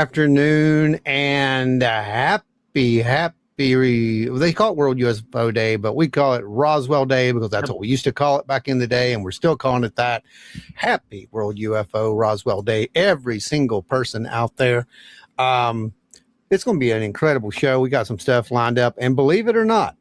afternoon and they call it World UFO Day, but we call it Roswell Day because that's what we used to call it back in the day, and we're still calling it that. Happy World UFO Roswell Day, every single person out there. It's going to be an incredible show. We got some stuff lined up, and believe it or not,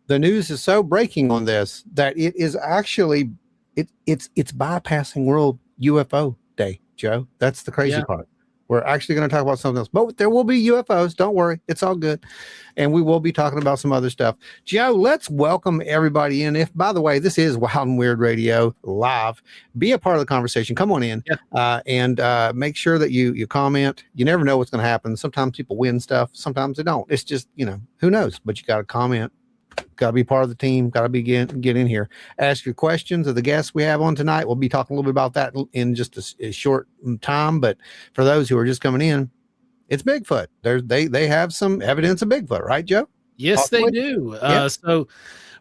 the news is so breaking on this that it is actually it's bypassing World UFO Day, Joe. That's the crazy part. We're actually going to talk about something else, but there will be UFOs. Don't worry. It's all good. And we will be talking about some other stuff. Joe, let's welcome everybody in. If, by the way, this is Wild and Weird Radio live, be a part of the conversation. Come on in and make sure that you comment. You never know what's going to happen. Sometimes people win stuff. Sometimes they don't. It's just, who knows, but you got to comment. Got to be part of the team. Got to be get in here. Ask your questions of the guests we have on tonight. We'll be talking a little bit about that in just a short time. But for those who are just coming in, it's Bigfoot. They have some evidence of Bigfoot, right, Joe? Yes, they do. So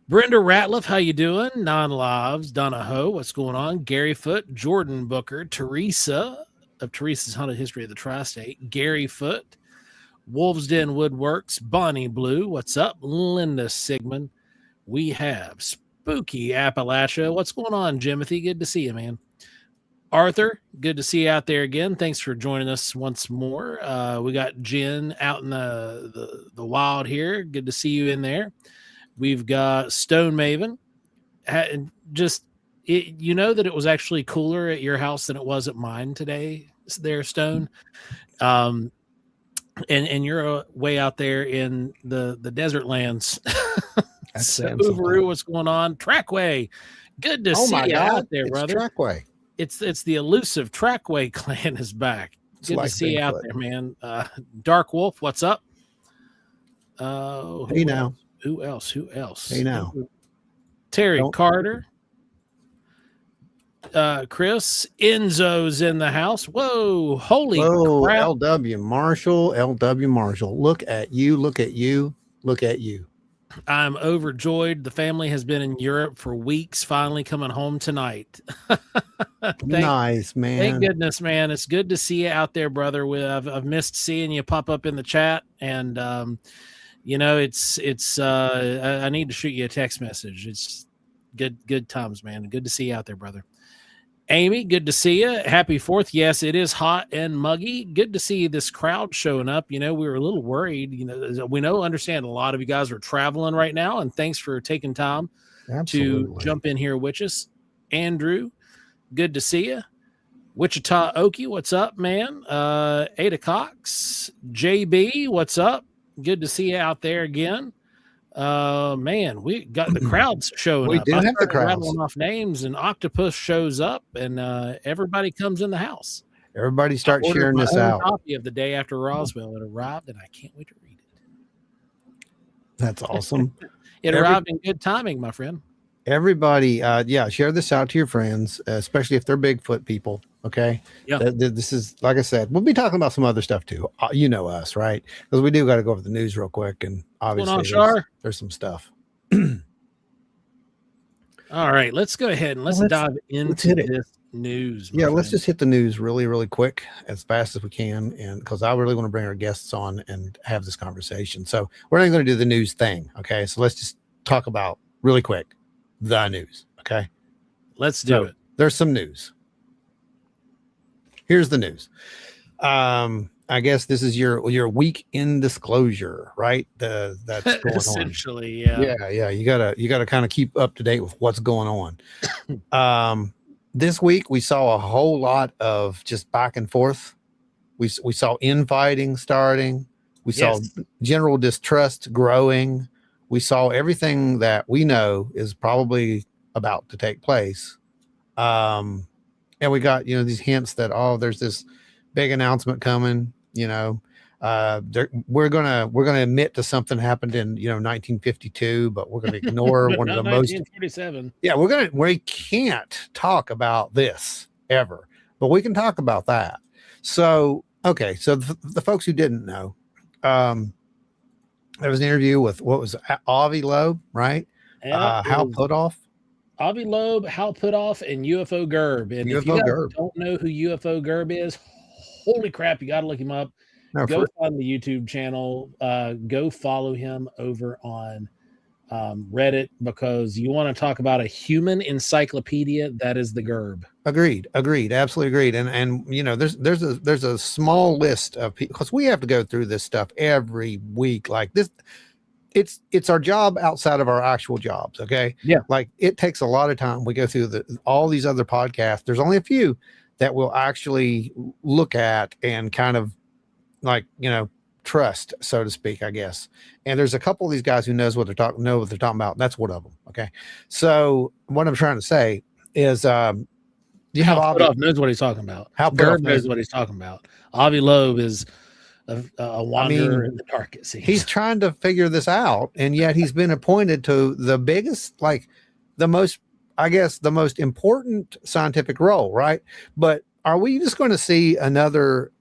Brenda Ratliff, how you doing? Non-Lives, Donna Ho, what's going on? Gary Foote, Jordan Booker, Teresa of Teresa's Haunted History of the Tri-State, Gary Foote, Wolves Den Woodworks, Bonnie Blue, what's up? Linda Sigmund. We have Spooky Appalachia. What's going on, Jimothy? Good to see you, man. Arthur, good to see you out there again. Thanks for joining us once more. We got Jen out in the wild here. Good to see you in there. We've got Stone Maven. You know that it was actually cooler at your house than it was at mine today there, Stone. And you're way out there in the desert lands. So, Uvaru, what's going on? Trackway, good to see you out there, brother. Trackway. It's the elusive Trackway clan is back. Good to see you out there, man. Dark Wolf, what's up? Hey now. Who else? Hey now. Terry Carter. Chris Enzo's in the house. Whoa, holy crap. LW Marshall. Look at you. I'm overjoyed. The family has been in Europe for weeks, finally coming home tonight. Nice, man. Thank goodness, man. It's good to see you out there, brother. I've missed seeing you pop up in the chat, and it's I need to shoot you a text message. It's good times, man. Good to see you out there, brother. Amy, good to see you. Happy 4th. Yes, it is hot and muggy. Good to see this crowd showing up. We were a little worried. Understand a lot of you guys are traveling right now, and thanks for taking time to jump in here with us. Andrew, good to see you. Wichita Okie, what's up, man? Ada Cox, JB, what's up? Good to see you out there again. Man, we got the crowds showing up. We do have the crowds rattling off names, and Octopus shows up, and everybody comes in the house. Everybody starts sharing this out. Copy of The Day After Roswell. It arrived, and I can't wait to read it. That's awesome. It arrived in good timing, my friend. Everybody, share this out to your friends, especially if they're Bigfoot people. Okay. Yeah. This is, like I said, we'll be talking about some other stuff too. You know us, right? Because we do got to go over the news real quick, and obviously there's some stuff. All right, let's go ahead and let's dive into this news. Yeah, let's just hit the news really, really quick, as fast as we can, and because I really want to bring our guests on and have this conversation. So we're not going to do the news thing. Okay, so let's just talk about really quick the news. Okay, let's do it. There's some news. Here's the news. I guess this is your week in disclosure, right? That's going essentially, on. Yeah. You gotta kind of keep up to date with what's going on. This week we saw a whole lot of just back and forth. We saw infighting starting. We saw general distrust growing. We saw everything that we know is probably about to take place. And we got, these hints that, there's this big announcement coming, we're going to admit to something happened in, 1952, but we're going to ignore one of the most 1947. Yeah. We can't talk about this ever, but we can talk about that. So, okay. So the folks who didn't know, there was an interview with Avi Loeb, right? Hal Puthoff. Avi Loeb, Hal Puthoff, and UFO Gerb. And if you guys don't know who UFO Gerb is, holy crap, you got to look him up. No, go find the YouTube channel. Go follow him over on Reddit, because you want to talk about a human encyclopedia. That is the GERB. Agreed, absolutely agreed. And there's a small list of people, because we have to go through this stuff every week like this. It's our job outside of our actual jobs. Okay. Yeah. Like, it takes a lot of time. We go through all these other podcasts. There's only a few that we'll actually look at and kind of, like, trust, so to speak, I guess. And there's a couple of these guys who know what they're talking about. And that's one of them. Okay. So what I'm trying to say is, you have Avi knows what he's talking about. Gerb knows what he's talking about. Avi Loeb is a wanderer in the dark, it seems. He's trying to figure this out, and yet he's been appointed to the biggest, like, the most important scientific role, right? But are we just going to see another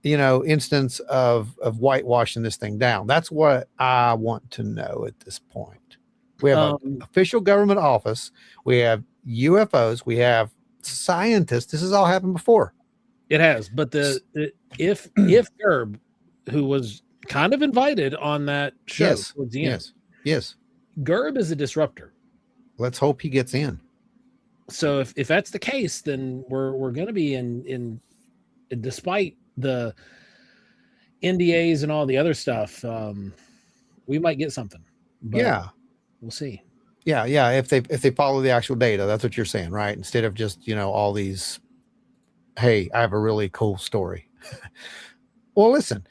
instance of whitewashing this thing down? That's what I want to know at this point. We have an official government office. We have UFOs. We have scientists. This has all happened before. It has, but if Gerb, who was kind of invited on that show, yes, Gerb is a disruptor. Let's hope he gets in. So if that's the case, then we're going to be in despite the NDAs and all the other stuff, we might get something. But yeah, we'll see. Yeah. If they follow the actual data, that's what you're saying, right? Instead of just all these, hey, I have a really cool story. Well, listen,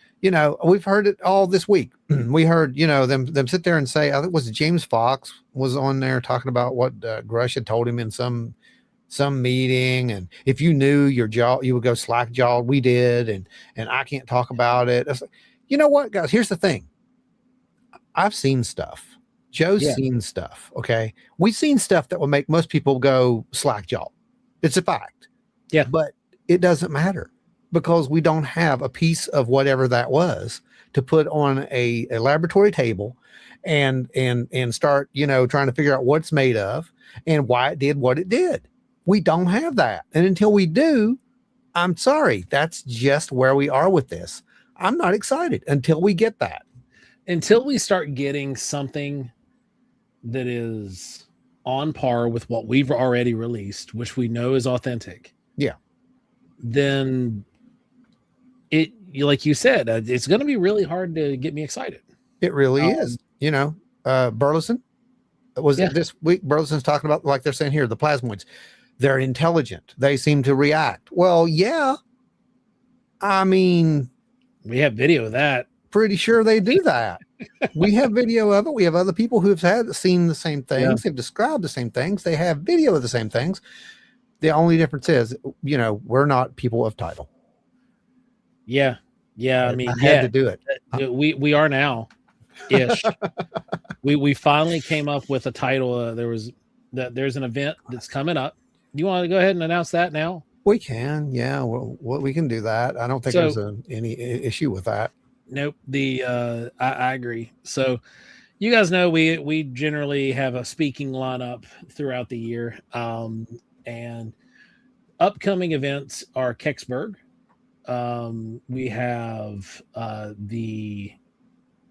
we've heard it all this week. We heard them sit there and say, I think it was James Fox was on there talking about what Grush had told him in some meeting, and if you knew your jaw, you would go slack jawed. We did, and I can't talk about it. Like, you know what, guys? Here's the thing. I've seen stuff. Joe's seen stuff. Okay, we've seen stuff that will make most people go slack jawed. It's a fact. Yeah, but it doesn't matter, because we don't have a piece of whatever that was to put on a laboratory table and start trying to figure out what it's made of and why it did what it did. We don't have that. And until we do, I'm sorry, that's just where we are with this. I'm not excited until we get that. Until we start getting something that is on par with what we've already released, which we know is authentic. Yeah. Then like you said, it's going to be really hard to get me excited. It really is. Burleson was this week. Burleson's talking about, like they're saying here, the plasmoids. They're intelligent. They seem to react. Well, yeah. I mean, we have video of that. Pretty sure they do that. We have video of it. We have other people who have seen the same things. Yeah. They've described the same things. They have video of the same things. The only difference is, we're not people of title. Yeah. I mean, I had to do it. We are now ish. we finally came up with a title. There's an event that's coming up. You want to go ahead and announce that now? We can. Yeah. Well, we can do that. I don't think there's any issue with that. Nope. I agree. So you guys know we generally have a speaking lineup throughout the year. And upcoming events are Kecksburg. We have the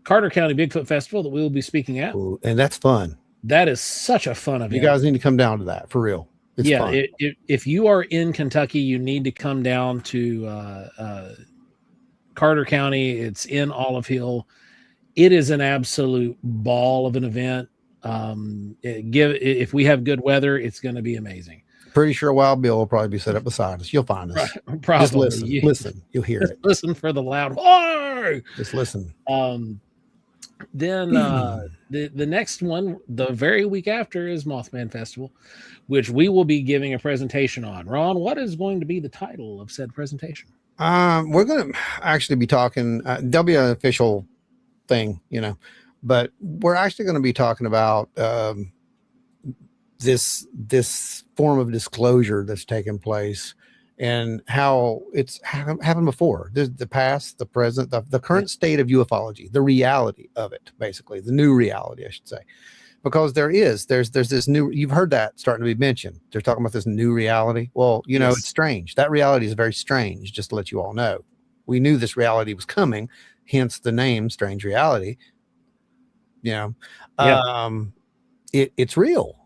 Carter County Bigfoot Festival that we will be speaking at. Ooh, and that's fun. That is such a fun event. You guys need to come down to that, for real. It's fun. If you are in Kentucky, you need to come down to Carter County. It's in Olive Hill. It is an absolute ball of an event. If we have good weather, it's going to be amazing. Pretty sure Wild Bill will probably be set up beside us. You'll find us. Probably. Just listen. You'll hear it. Listen for the loud. Whoa! Just listen. Then the next one, the very week after, is Mothman Festival, which we will be giving a presentation on. Ron, what is going to be the title of said presentation? We're going to actually be talking. There'll be an official thing, but we're actually going to be talking about this form of disclosure that's taken place and how it's happened before. There's the past, the present, the current state of ufology, the reality of it, basically the new reality, I should say, because there's this new, you've heard that starting to be mentioned. They're talking about this new reality. Well, it's strange. That reality is very strange, just to let you all know. we knew this reality was coming, hence the name Strange Reality. It's real.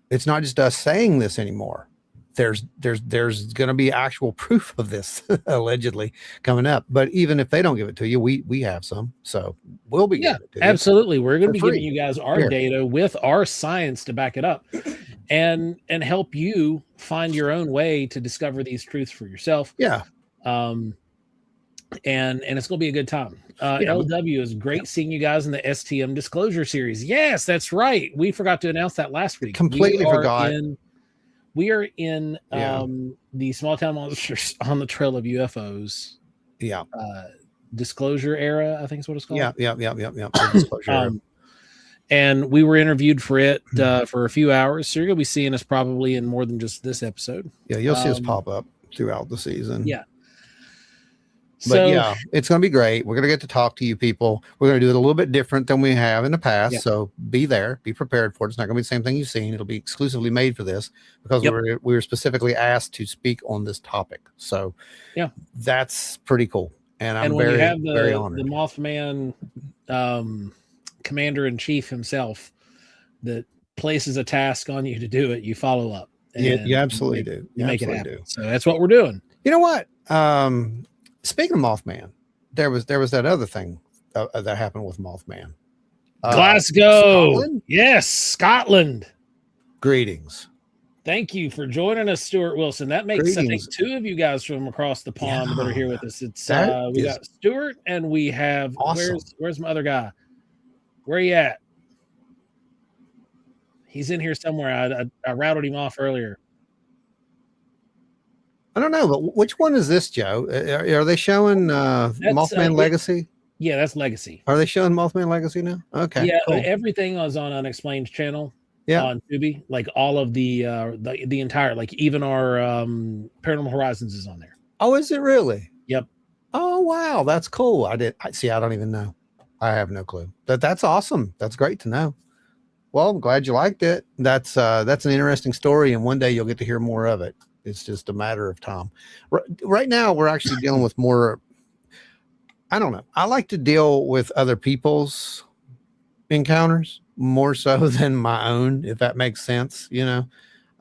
It's not just us saying this anymore. There's going to be actual proof of this allegedly coming up. But even if they don't give it to you, we have some, so we'll be giving it to you. Absolutely. We're going to be free. giving you guys our data with our science to back it up, and help you find your own way to discover these truths for yourself. And it's going to be a good time. LW is great seeing you guys in the STM disclosure series. Yes, that's right. We forgot to announce that last week. Completely forgot. We are in the Small Town Monsters on the Trail of UFOs. Disclosure era, I think is what it's called. Disclosure era. And we were interviewed for it for a few hours. So you're going to be seeing us probably in more than just this episode. Yeah, you'll see us pop up throughout the season. But it's going to be great. We're going to get to talk to you people. We're going to do it a little bit different than we have in the past. So be there, be prepared for it. It's not going to be the same thing you've seen. It'll be exclusively made for this because we were specifically asked to speak on this topic. So that's pretty cool. And I'm when very, you have very honored. The Mothman commander in chief himself that places a task on you to do it, you follow up. You absolutely do. You make it happen. So that's what we're doing. You know what? Speaking of Mothman, there was that other thing that happened with Mothman. Glasgow. Scotland? Yes, Scotland. Greetings. Thank you for joining us, Stuart Wilson. That makes, I think, two of you guys from across the pond that are here with us. It's we got Stuart and we have where's my other guy? Where are you at? He's in here somewhere. I routed him off earlier. I don't know, but which one is this, Joe? Are they showing Mothman Legacy? Yeah, that's Legacy. Are they showing Mothman Legacy now? Okay. Yeah, cool. Everything was on Unexplained channel. On Tubi, like all of the entire, like even our Paranormal Horizons is on there. Oh, is it really? Yep. Oh wow, that's cool. I don't even know. I have no clue. That's awesome. That's great to know. Well, I'm glad you liked it. That's an interesting story, and one day you'll get to hear more of it. It's just a matter of time. Right now, we're actually dealing with more. I don't know. I like to deal with other people's encounters more so than my own, if that makes sense, and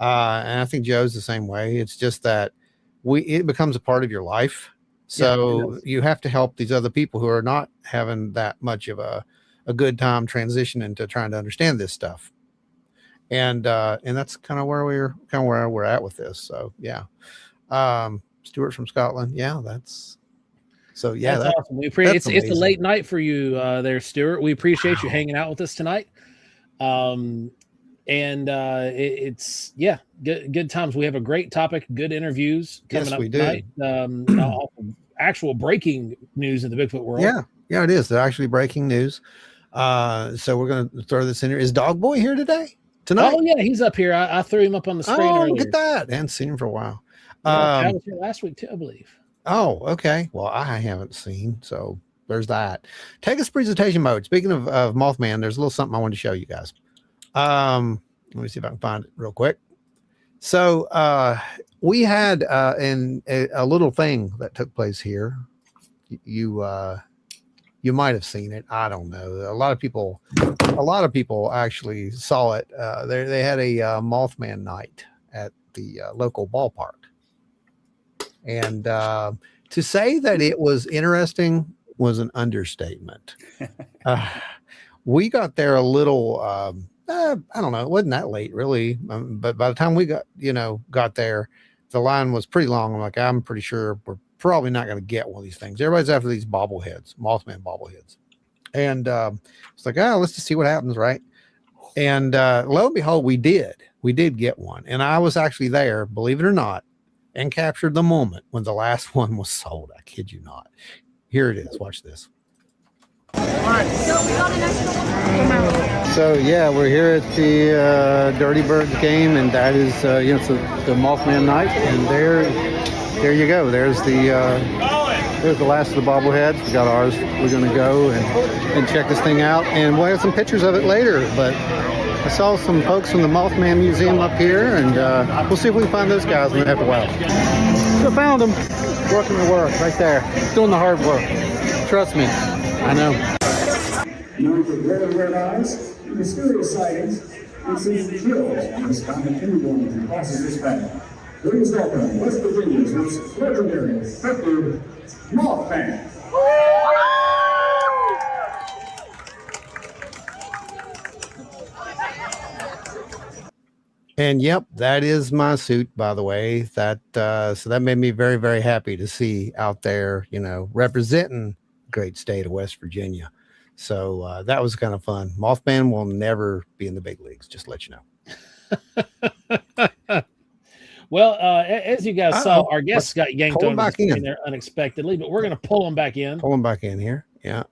I think Joe's the same way. It's just that it becomes a part of your life, so you have to help these other people who are not having that much of a good time transitioning to trying to understand this stuff, and that's kind of where we're at with this. So Stuart from Scotland, that's awesome. We appreciate it's a late night for you there, Stuart. We appreciate you hanging out with us tonight. It's good times. We have a great topic, good interviews coming up tonight. Actual breaking news in the Bigfoot world. Yeah, it is. They're actually breaking news. So we're going to throw this in here. Is Dog Boy here tonight? Oh yeah, he's up here. I threw him up on the screen earlier. Look at that. I hadn't seen him for a while. I was here last week too, I believe. Oh, okay. Well, I haven't seen, so there's that. Take us presentation mode. Speaking of Mothman, there's a little something I wanted to show you guys. Let me see if I can find it real quick. So we had a little thing that took place here. You might have seen it. I don't know. A lot of people actually saw it. They had a Mothman night at the local ballpark. And to say that it was interesting was an understatement. We got there a little, I don't know, it wasn't that late really. But by the time we got there, the line was pretty long. I'm like, I'm pretty sure we're probably not going to get one of these things. Everybody's after these bobbleheads, Mothman bobbleheads. And it's like, let's just see what happens, right? And lo and behold, we did get one. And I was actually there, believe it or not, and captured the moment when the last one was sold. I kid you not. Here it is. Watch this. All right. So we're here at the Dirty Birds game, and that is it's the Mothman night. And there you go. There's the last of the bobbleheads. We got ours. We're going to go and check this thing out, and we'll have some pictures of it later. But I saw some folks from the Mothman Museum up here, and we'll see if we can find those guys when we have a while. So I found them working the work right there, doing the hard work. Trust me, I know. Known for very red eyes, mysterious sightings, and seeing chills on this common anyone who crosses this path. Please welcome West Virginia's most legendary effective Mothman. And yep, that is my suit, by the way. That so that made me very, very happy to see out there, representing the great state of West Virginia. So that was kind of fun. Mothman will never be in the big leagues, just to let you know. Well, as you guys saw, our guests got yanked on the screen there unexpectedly, but we're going to pull them back in. Pull them back in here. Yeah.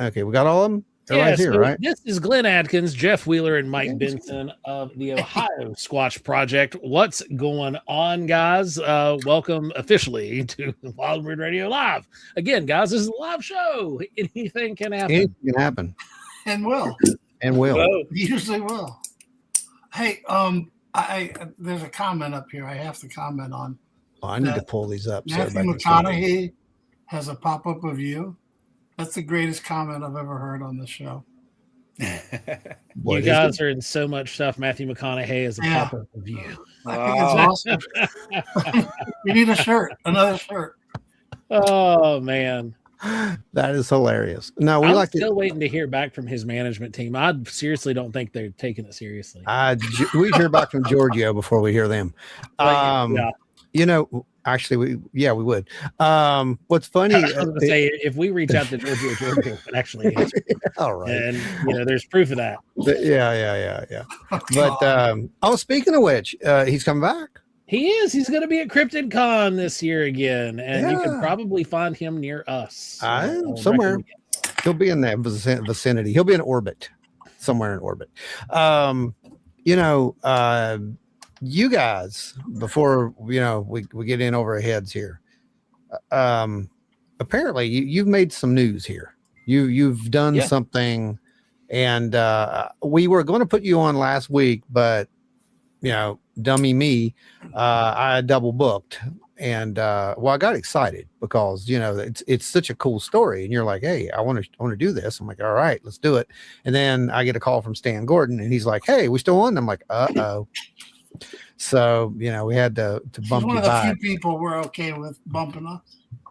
Okay, we got all of them? Yes, here, right? This is Glenn Adkins, Jeff Wheeler, and Mike Benson of the Ohio Squatch Project. What's going on, guys? Welcome officially to Wild Weird Radio Live. Again, guys, this is a live show. Anything can happen. Anything can happen. And will. And will. Usually will. Hey, there's a comment up here I have to comment on. Oh, I need to pull these up. Matthew McConaughey has a pop-up of you. That's the greatest comment I've ever heard on this show. You guys are in so much stuff. Matthew McConaughey is a pop-up of you. I think it's awesome. You need a shirt, another shirt. Oh, man. That is hilarious. No, I'm still waiting to hear back from his management team. I seriously don't think they're taking it seriously. We hear back from Giorgio before we hear them. Actually, we would. What's funny? I was going to say, if we reach out to Giorgio would actually answer. All right. And there's proof of that. Yeah. But speaking of which, he's coming back. He is. He's going to be at Cryptid Con this year again, and you can probably find him near us. Somewhere. He'll be in that vicinity. He'll be in orbit, somewhere in orbit. You guys, before we get in over our heads here, apparently you've made some news here. You've done something, and we were going to put you on last week, but dummy me, I double booked, and I got excited because it's such a cool story, and you're like, hey, I want to do this. I'm like, all right, let's do it. And then I get a call from Stan Gordon, and he's like, hey, we still on? I'm like, uh-oh. So we had to bump you by. One of the few people we're okay with bumping us.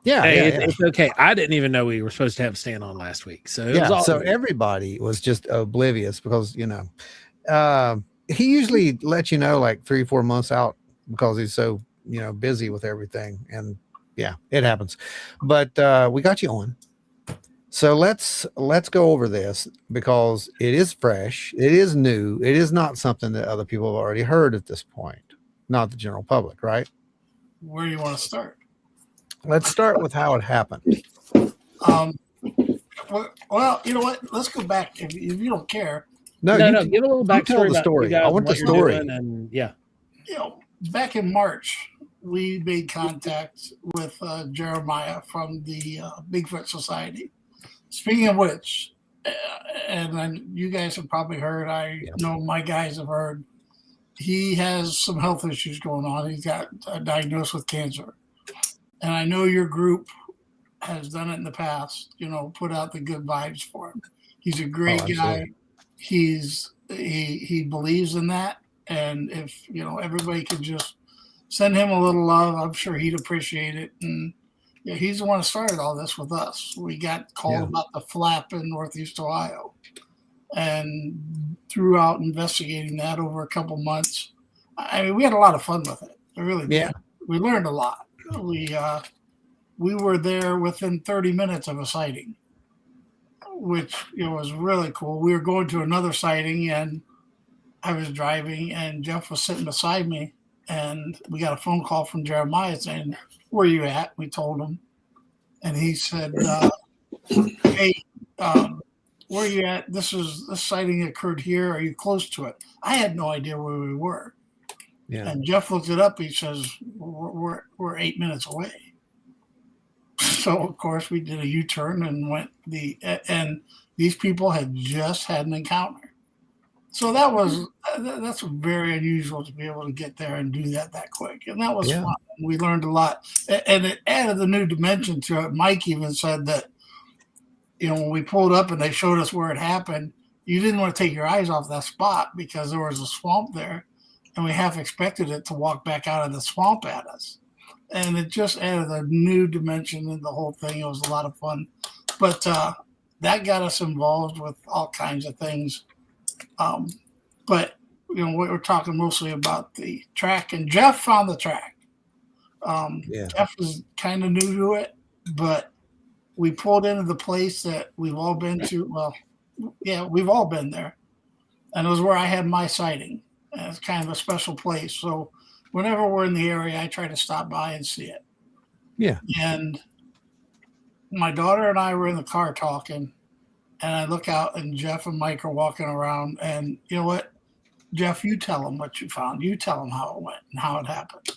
It's okay. I didn't even know we were supposed to have Stan on last week. So so everybody was just oblivious because he usually lets you know like 3-4 months out because he's so busy with everything, and it happens. But we got you on. So let's go over this because it is fresh, it is new, it is not something that other people have already heard at this point, not the general public, right? Where do you want to start? Let's start with how it happened. Well, you know what? Let's go back if you don't care. No, give a little backstory. Tell the story. I want the story. And back in March, we made contact with Jeremiah from the Bigfoot Society. Speaking of which, and you guys have probably heard, I know my guys have heard, he has some health issues going on. He got diagnosed with cancer. And I know your group has done it in the past, put out the good vibes for him. He's a great guy. He believes in that. And if, everybody could just send him a little love, I'm sure he'd appreciate it. And he's the one who started all this with us. We got called about the flap in Northeast Ohio, and throughout investigating that over a couple months, I mean, we had a lot of fun with it. We really did. We learned a lot. We were there within 30 minutes of a sighting, which was really cool. We were going to another sighting, and I was driving, and Jeff was sitting beside me, and we got a phone call from Jeremiah saying, where are you at? We told him. And he said, hey, where are you at? This sighting occurred here. Are you close to it? I had no idea where we were. Yeah. And Jeff looked it up. He says, we're 8 minutes away. So, of course, we did a U-turn and and these people had just had an encounter. So that's very unusual to be able to get there and do that quick, and that was fun. We learned a lot, and it added a new dimension to it. Mike even said that, when we pulled up and they showed us where it happened, you didn't want to take your eyes off that spot because there was a swamp there, and we half expected it to walk back out of the swamp at us, and it just added a new dimension in the whole thing. It was a lot of fun, but that got us involved with all kinds of things. But we were talking mostly about the track, and Jeff found the track. Jeff is kind of new to it, but we pulled into the place that we've all been to. Well, yeah, we've all been there, and it was where I had my sighting. And it's kind of a special place. So whenever we're in the area, I try to stop by and see it. Yeah. And my daughter and I were in the car talking, and I look out, and Jeff and Mike are walking around. And you know what, Jeff, you tell them what you found. You tell them how it went and how it happened.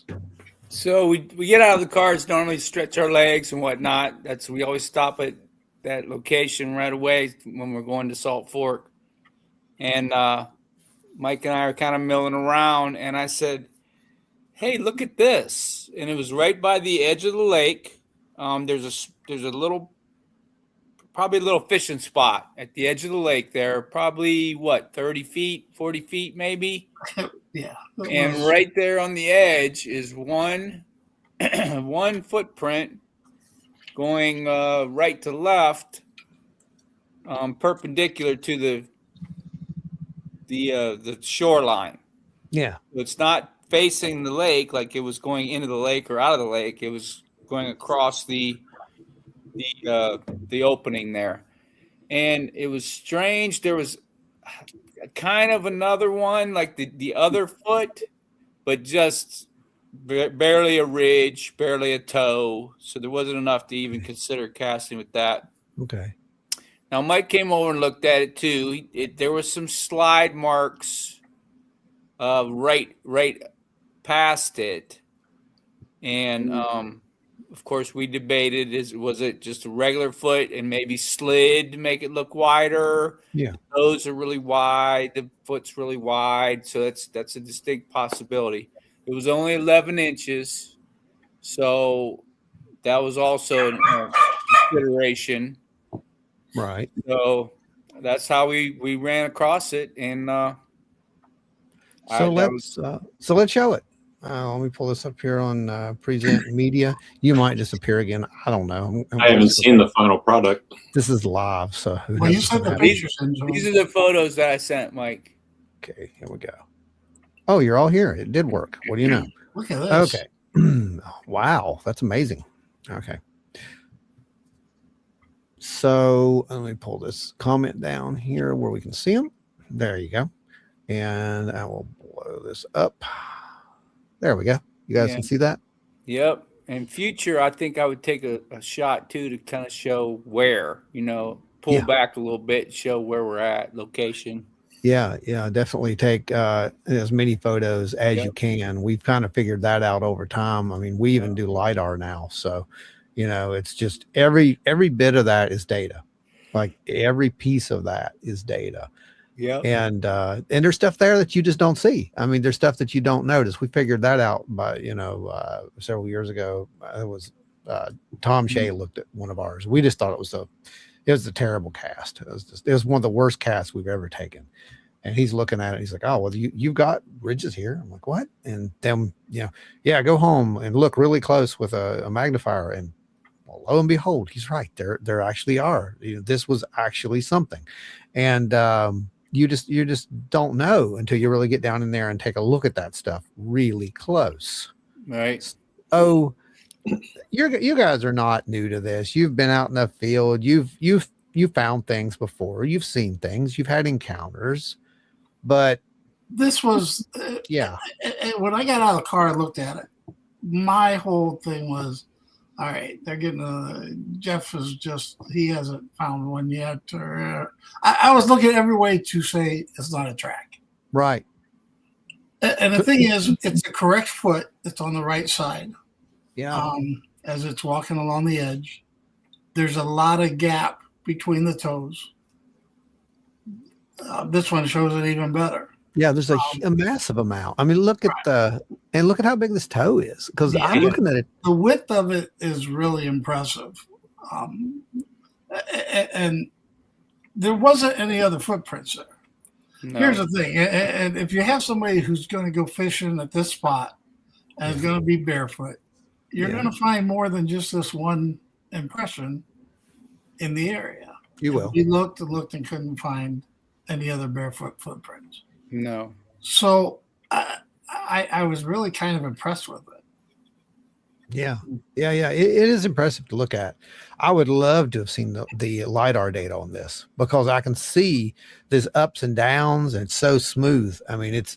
So we get out of the cars, normally stretch our legs and whatnot. We always stop at that location right away when we're going to Salt Fork. And Mike and I are kind of milling around, and I said, "Hey, look at this!" And it was right by the edge of the lake. There's a little. Probably a little fishing spot at the edge of the lake there, probably 30 feet, 40 feet, maybe. Yeah. And right there on the edge is one footprint going right to left, perpendicular to the shoreline. Yeah. It's not facing the lake like it was going into the lake or out of the lake. It was going across the opening there, and it was strange. There was kind of another one like the other foot, but just barely a ridge, barely a toe, so there wasn't enough to even consider casting with that. Okay. Now Mike came over and looked at it too. There was some slide marks right past it, and of course, we debated, was it just a regular foot and maybe slid to make it look wider? Yeah. The toes are really wide. The foot's really wide. So that's a distinct possibility. It was only 11 inches. So that was also a consideration. Right. So that's how we ran across it. And let's show it. Let me pull this up here on Present Media. You might disappear again. I don't know. I haven't seen the final product. This is live, so well, you sent the pictures. These are the photos that I sent, Mike. Okay, here we go. Oh, you're all here. It did work. What do you know? Look at this. Okay. Wow, that's amazing. Okay. So let me pull this comment down here where we can see them. There you go. And I will blow this up. There we go. You guys can see that? Yep. In future, I think I would take a shot too to kind of show where, pull back a little bit, show where we're at, location. Yeah, definitely take as many photos as you can. We've kind of figured that out over time. I mean, we even do LiDAR now. So, it's just every bit of that is data. Like every piece of that is data. Yeah. And there's stuff there that you just don't see. I mean, there's stuff that you don't notice. We figured that out by, several years ago. It was Tom Shea looked at one of ours. We just thought it was a terrible cast. It was one of the worst casts we've ever taken. And he's looking at it. He's like, "Oh, well, you've got ridges here." I'm like, "What?" And then, go home and look really close with a magnifier. And well, lo and behold, he's right. There actually are. This was actually something. And, you just don't know until you really get down in there and take a look at that stuff really close. Right. Oh, you guys are not new to this. You've been out in the field. You've found things before. You've seen things. You've had encounters. But this was when I got out of the car and looked at it, my whole thing was, all right, they're getting Jeff is he hasn't found one yet. Or I was looking every way to say it's not a track. Right. And the thing is, it's the correct foot. It's on the right side. Yeah. As it's walking along the edge, there's a lot of gap between the toes. This one shows it even better. Yeah, there's a massive amount. I mean, look at how big this toe is. Because I'm looking at it. The width of it is really impressive, and there wasn't any other footprints there. No. Here's the thing, and if you have somebody who's going to go fishing at this spot and is going to be barefoot, you're going to find more than just this one impression in the area. You will. We looked and couldn't find any other barefoot footprints. No. So I was really kind of impressed with it. Yeah. It is impressive to look at. I would love to have seen the LiDAR data on this because I can see there's ups and downs and it's so smooth. I mean, it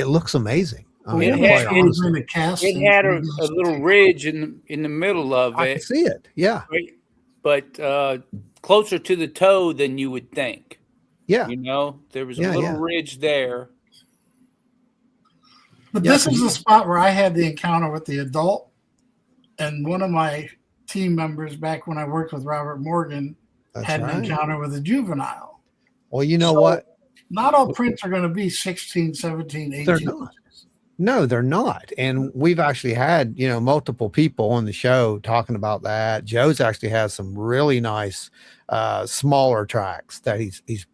looks amazing. I mean, it had a little ridge in the middle of it. I can see it. Yeah. But closer to the toe than you would think. Yeah. There was a little ridge there. But this is the spot where I had the encounter with the adult, and one of my team members back when I worked with Robert Morgan had an encounter with a juvenile. Well, you know what? Not all prints are going to be 16, 17, 18. They're not. No, they're not. And we've actually had, multiple people on the show talking about that. Joe's actually has some really nice smaller tracks that he's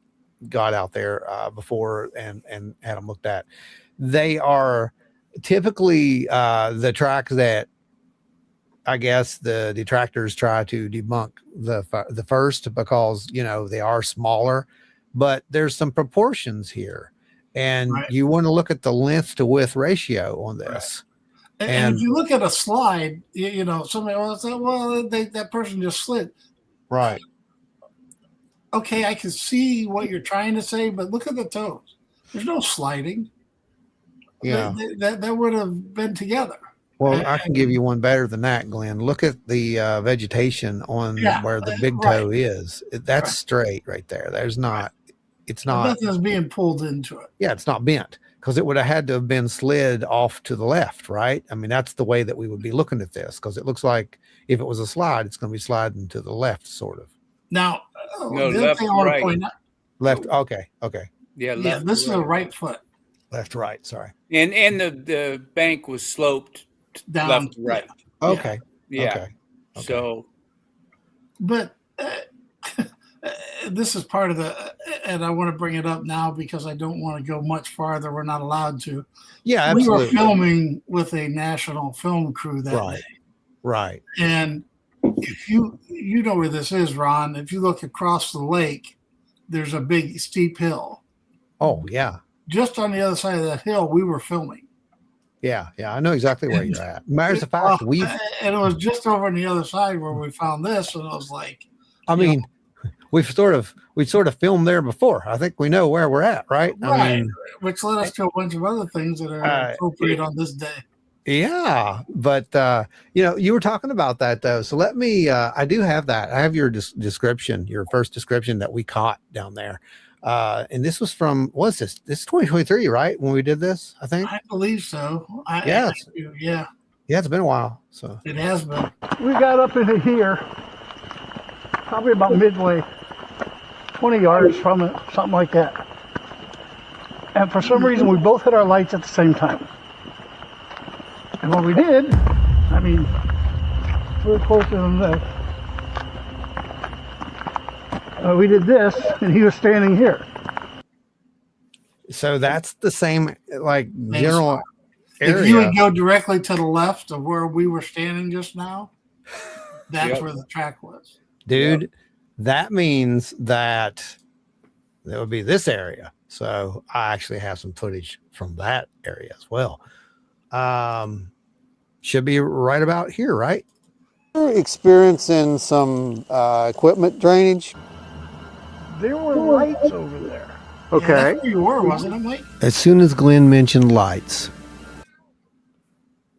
got out there before and had them looked at. They are typically the tracks that I guess the detractors try to debunk the first because, they are smaller, but there's some proportions here. And you want to look at the length to width ratio on this. Right. And if you look at a slide, somebody will say, well, that person just slid. Right. Okay, I can see what you're trying to say, but look at the toes. There's no sliding. Yeah. That would have been together. Well, I can give you one better than that, Glenn. Look at the vegetation on where the big toe is. That's straight right there. There's not. It's not. Nothing's being pulled into it. Yeah, it's not bent because it would have had to have been slid off to the left, right? I mean, that's the way that we would be looking at this because it looks like if it was a slide, it's going to be sliding to the left, sort of. Now, no, left, right. Left. Okay. Yeah, this is a right foot. Left, right. Sorry. And the bank was sloped down left to right. Okay. Yeah. Okay. So, but this is part of and I want to bring it up now because I don't want to go much farther. We're not allowed to. Yeah, absolutely. We were filming with a national film crew that day. Right. And if you know where this is, Ron, if you look across the lake, there's a big steep hill. Oh, yeah. Just on the other side of that hill, we were filming. Yeah, I know exactly where you're at. Matters of fact, and it was just over on the other side where we found this, and I was like, I mean, we sort of filmed there before. I think we know where we're at, right? I mean, which led us to a bunch of other things that are appropriate on this day. Yeah, but you were talking about that though. So let me. I do have that. I have your description, your first description that we caught down there. And this was from, what's this? This is 2023, right? When we did this, I think. I believe so. Yeah, it's been a while. So it has been. We got up into here, probably about midway, 20 yards from it, something like that. And for some reason, we both hit our lights at the same time. And what we did, I mean, we're closer than this. We did this, and he was standing here. So that's the same, like, general area. If you would go directly to the left of where we were standing just now, that's where the track was. Dude, that means that there would be this area. So I actually have some footage from that area as well. Should be right about here, right? We're experiencing some equipment drainage. There were lights over there. Okay. Yeah, that's where you were, wasn't it, Mike? As soon as Glenn mentioned lights.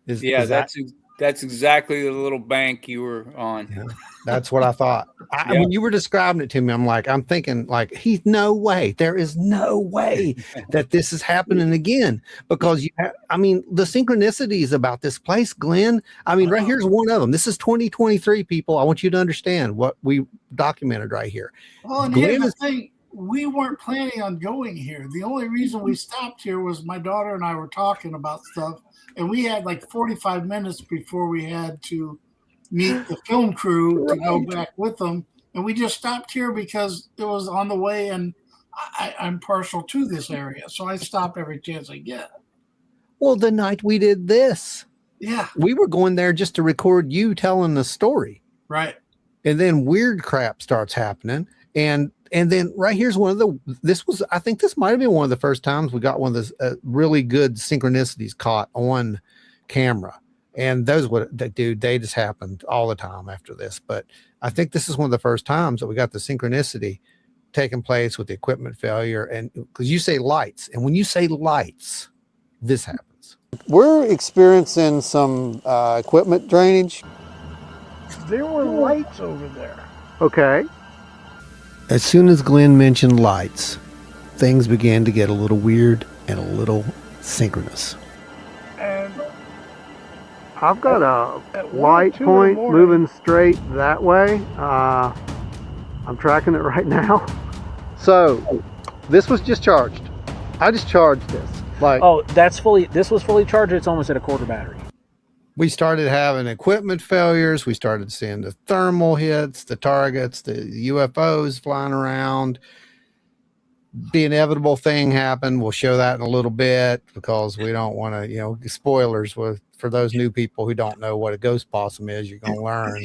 That's exactly the little bank you were on. Yeah, that's what I thought. When you were describing it to me, I'm thinking like, no way. There is no way that this is happening again because the synchronicities about this place, Glenn. I mean, right here's one of them. This is 2023, people. I want you to understand what we documented right here. Well, and here's the thing. we weren't planning on going here. The only reason we stopped here was my daughter and I were talking about stuff, and we had like 45 minutes before we had to meet the film crew to go back with them. And we just stopped here because it was on the way, and I'm partial to this area, so I stop every chance I get. Well, the night we did this, Yeah, we were going there just to record you telling the story. right. And then weird crap starts happening. And then right here's I think this might have been one of the first times we got one of those really good synchronicities caught on camera. And they just happened all the time after this. But I think this is one of the first times that we got the synchronicity taking place with the equipment failure. And because you say lights, and when you say lights, this happens. We're experiencing some equipment drainage. There were lights over there. Okay. As soon as Glenn mentioned lights, things began to get a little weird and a little synchronous. And I've got a at light 1 or 2 in the point morning- moving straight that way. I'm tracking it right now. So this was just charged. I just charged this. Oh, this was fully charged. It's almost at a quarter battery. We started having equipment failures. We started seeing the thermal hits, the targets, the UFOs flying around. The inevitable thing happened. We'll show that in a little bit because we don't want to, spoilers for those new people who don't know what a ghost possum is. You're going to learn.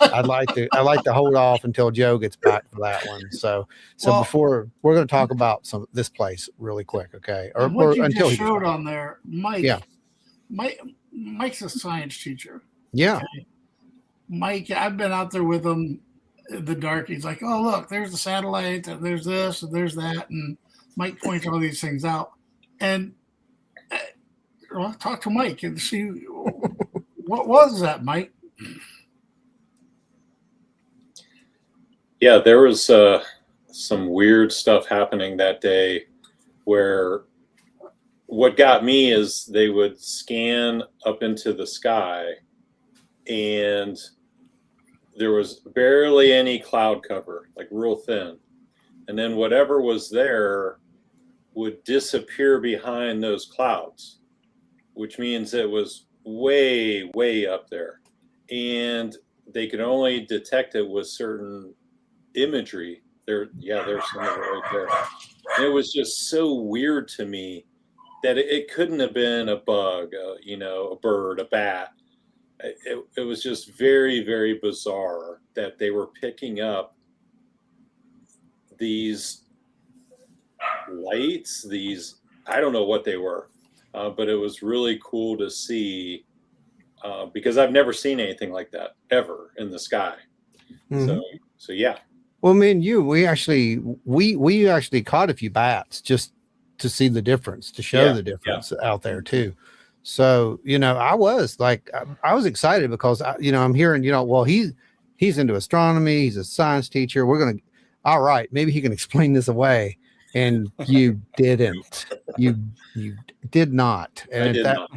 I'd like to hold off until Joe gets back for that one. So before we're going to talk about this place really quick, okay? Or what you just showed on there, Mike. Yeah. Mike's a science teacher. Yeah. Okay. Mike, I've been out there with him in the dark. He's like, oh, look, there's the satellite, and there's this, and there's that. And Mike points all these things out. And talk to Mike and see what was that, Mike? Yeah, there was some weird stuff happening that day where what got me is they would scan up into the sky and there was barely any cloud cover, like real thin. And then whatever was there would disappear behind those clouds, which means it was way, way up there. And they could only detect it with certain imagery. There's some of it right there. And it was just so weird to me that it couldn't have been a bug, a bird, a bat. It was just very, very bizarre that they were picking up these lights, I don't know what they were, but it was really cool to see because I've never seen anything like that ever in the sky. Mm-hmm. So yeah. Well, me and you, we actually caught a few bats just to see the difference, to show the difference out there too. So, I was excited because I'm hearing, he's into astronomy. He's a science teacher. All right, maybe he can explain this away. And you didn't, you did not. And I did not.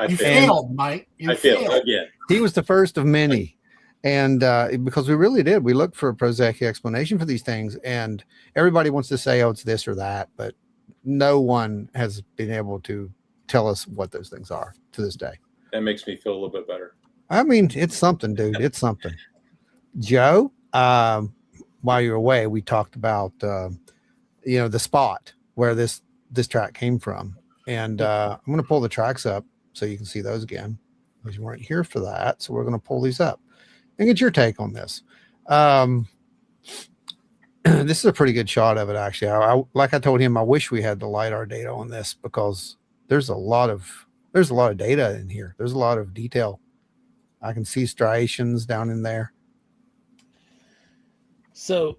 You failed, Mike. I failed again. He was the first of many. And because we really did, we looked for a prosaic explanation for these things, and everybody wants to say, oh, it's this or that, but no one has been able to tell us what those things are to this day. That makes me feel a little bit better. I mean, it's something, dude. It's something. Joe, while you're away, we talked about, the spot where this track came from. And I'm going to pull the tracks up so you can see those again, because you weren't here for that. So we're going to pull these up and get your take on this. This is a pretty good shot of it, actually. Like I told him, I wish we had the LiDAR data on this because there's a lot of data in here. There's a lot of detail. I can see striations down in there. So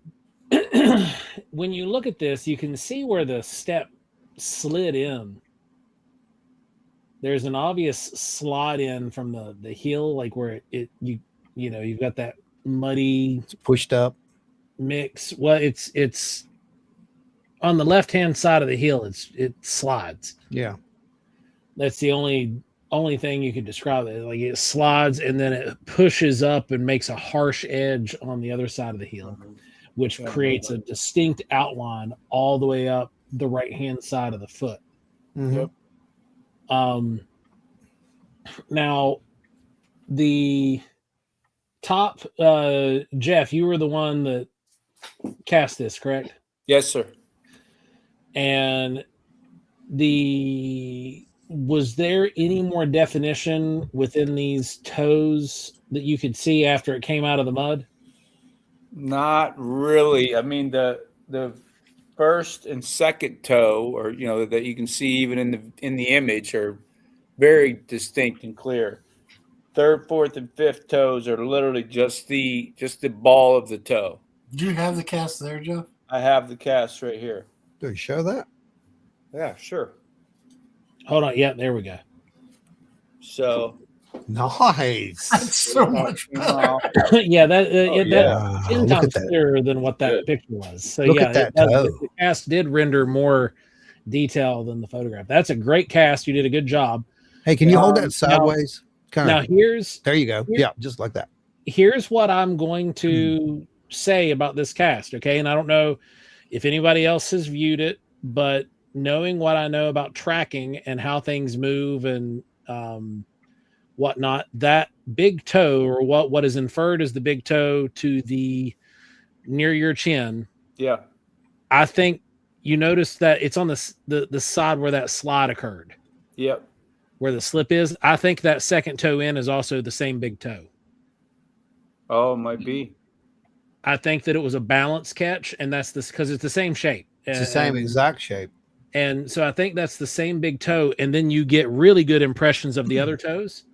when you look at this, you can see where the step slid in. There's an obvious slide in from the heel, like where you've got that muddy, it's pushed up mix. Well, it's on the left-hand side of the heel. It slides. Yeah. That's the only thing you could describe it. Like it slides and then it pushes up and makes a harsh edge on the other side of the heel. which creates a distinct outline all the way up the right-hand side of the foot. Mhm. Now, the top, Jeff, you were the one that cast this, correct? Yes, sir. And was there any more definition within these toes that you could see after it came out of the mud? Not really. I mean, the first and second toe, or that you can see even in the image, are very distinct and clear. Third, fourth, and fifth toes are literally just the ball of the toe. Do you have the cast there, Jeff? I have the cast right here. Do you show that? Yeah, sure. Hold on. Yeah, there we go. So Nice. That's so much better. Yeah, that's 10 Look times at that. clearer than what that picture was. So Look yeah, at that the cast did render more detail than the photograph. That's a great cast. You did a good job. Hey, can you hold that sideways? Now here's there you go. Yeah, just like that. Here's what I'm going to say about this cast, okay? And I don't know if anybody else has viewed it, but knowing what I know about tracking and how things move and whatnot, that big toe, or what is inferred as the big toe to the near your chin. Yeah. I think you notice that it's on the side where that slide occurred. Yep. Where the slip is. I think that second toe in is also the same big toe. Oh, it might be. I think that it was a balance catch, and that's this because it's the same shape. It's the same exact shape. And so I think that's the same big toe, and then you get really good impressions of the other toes.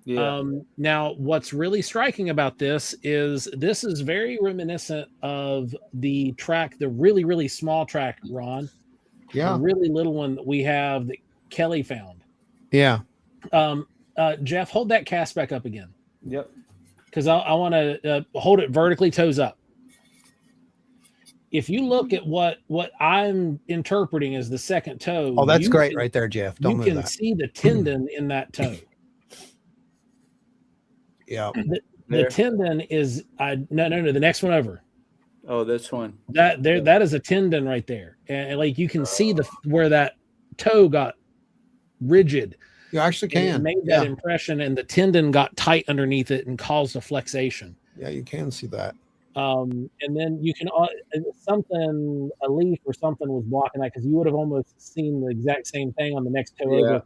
Yeah. Now, what's really striking about this is very reminiscent of the track, the really, really small track, Ron. Yeah. The really little one that we have that Kelly found. Yeah. Jeff, hold that cast back up again. Yep. Because I want to hold it vertically, toes up. If you look at what I'm interpreting as the second toe. Oh, that's great right there, Jeff. Don't move that. You can see the tendon in that toe. Yeah. The tendon is no, the next one over. Oh, this one. That is a tendon right there. And like you can see where that toe got rigid. You actually can. It made that impression, and the tendon got tight underneath it and caused a flexation. Yeah, you can see that. And then you can a leaf or something was blocking that, because you would have almost seen the exact same thing on the next toe over,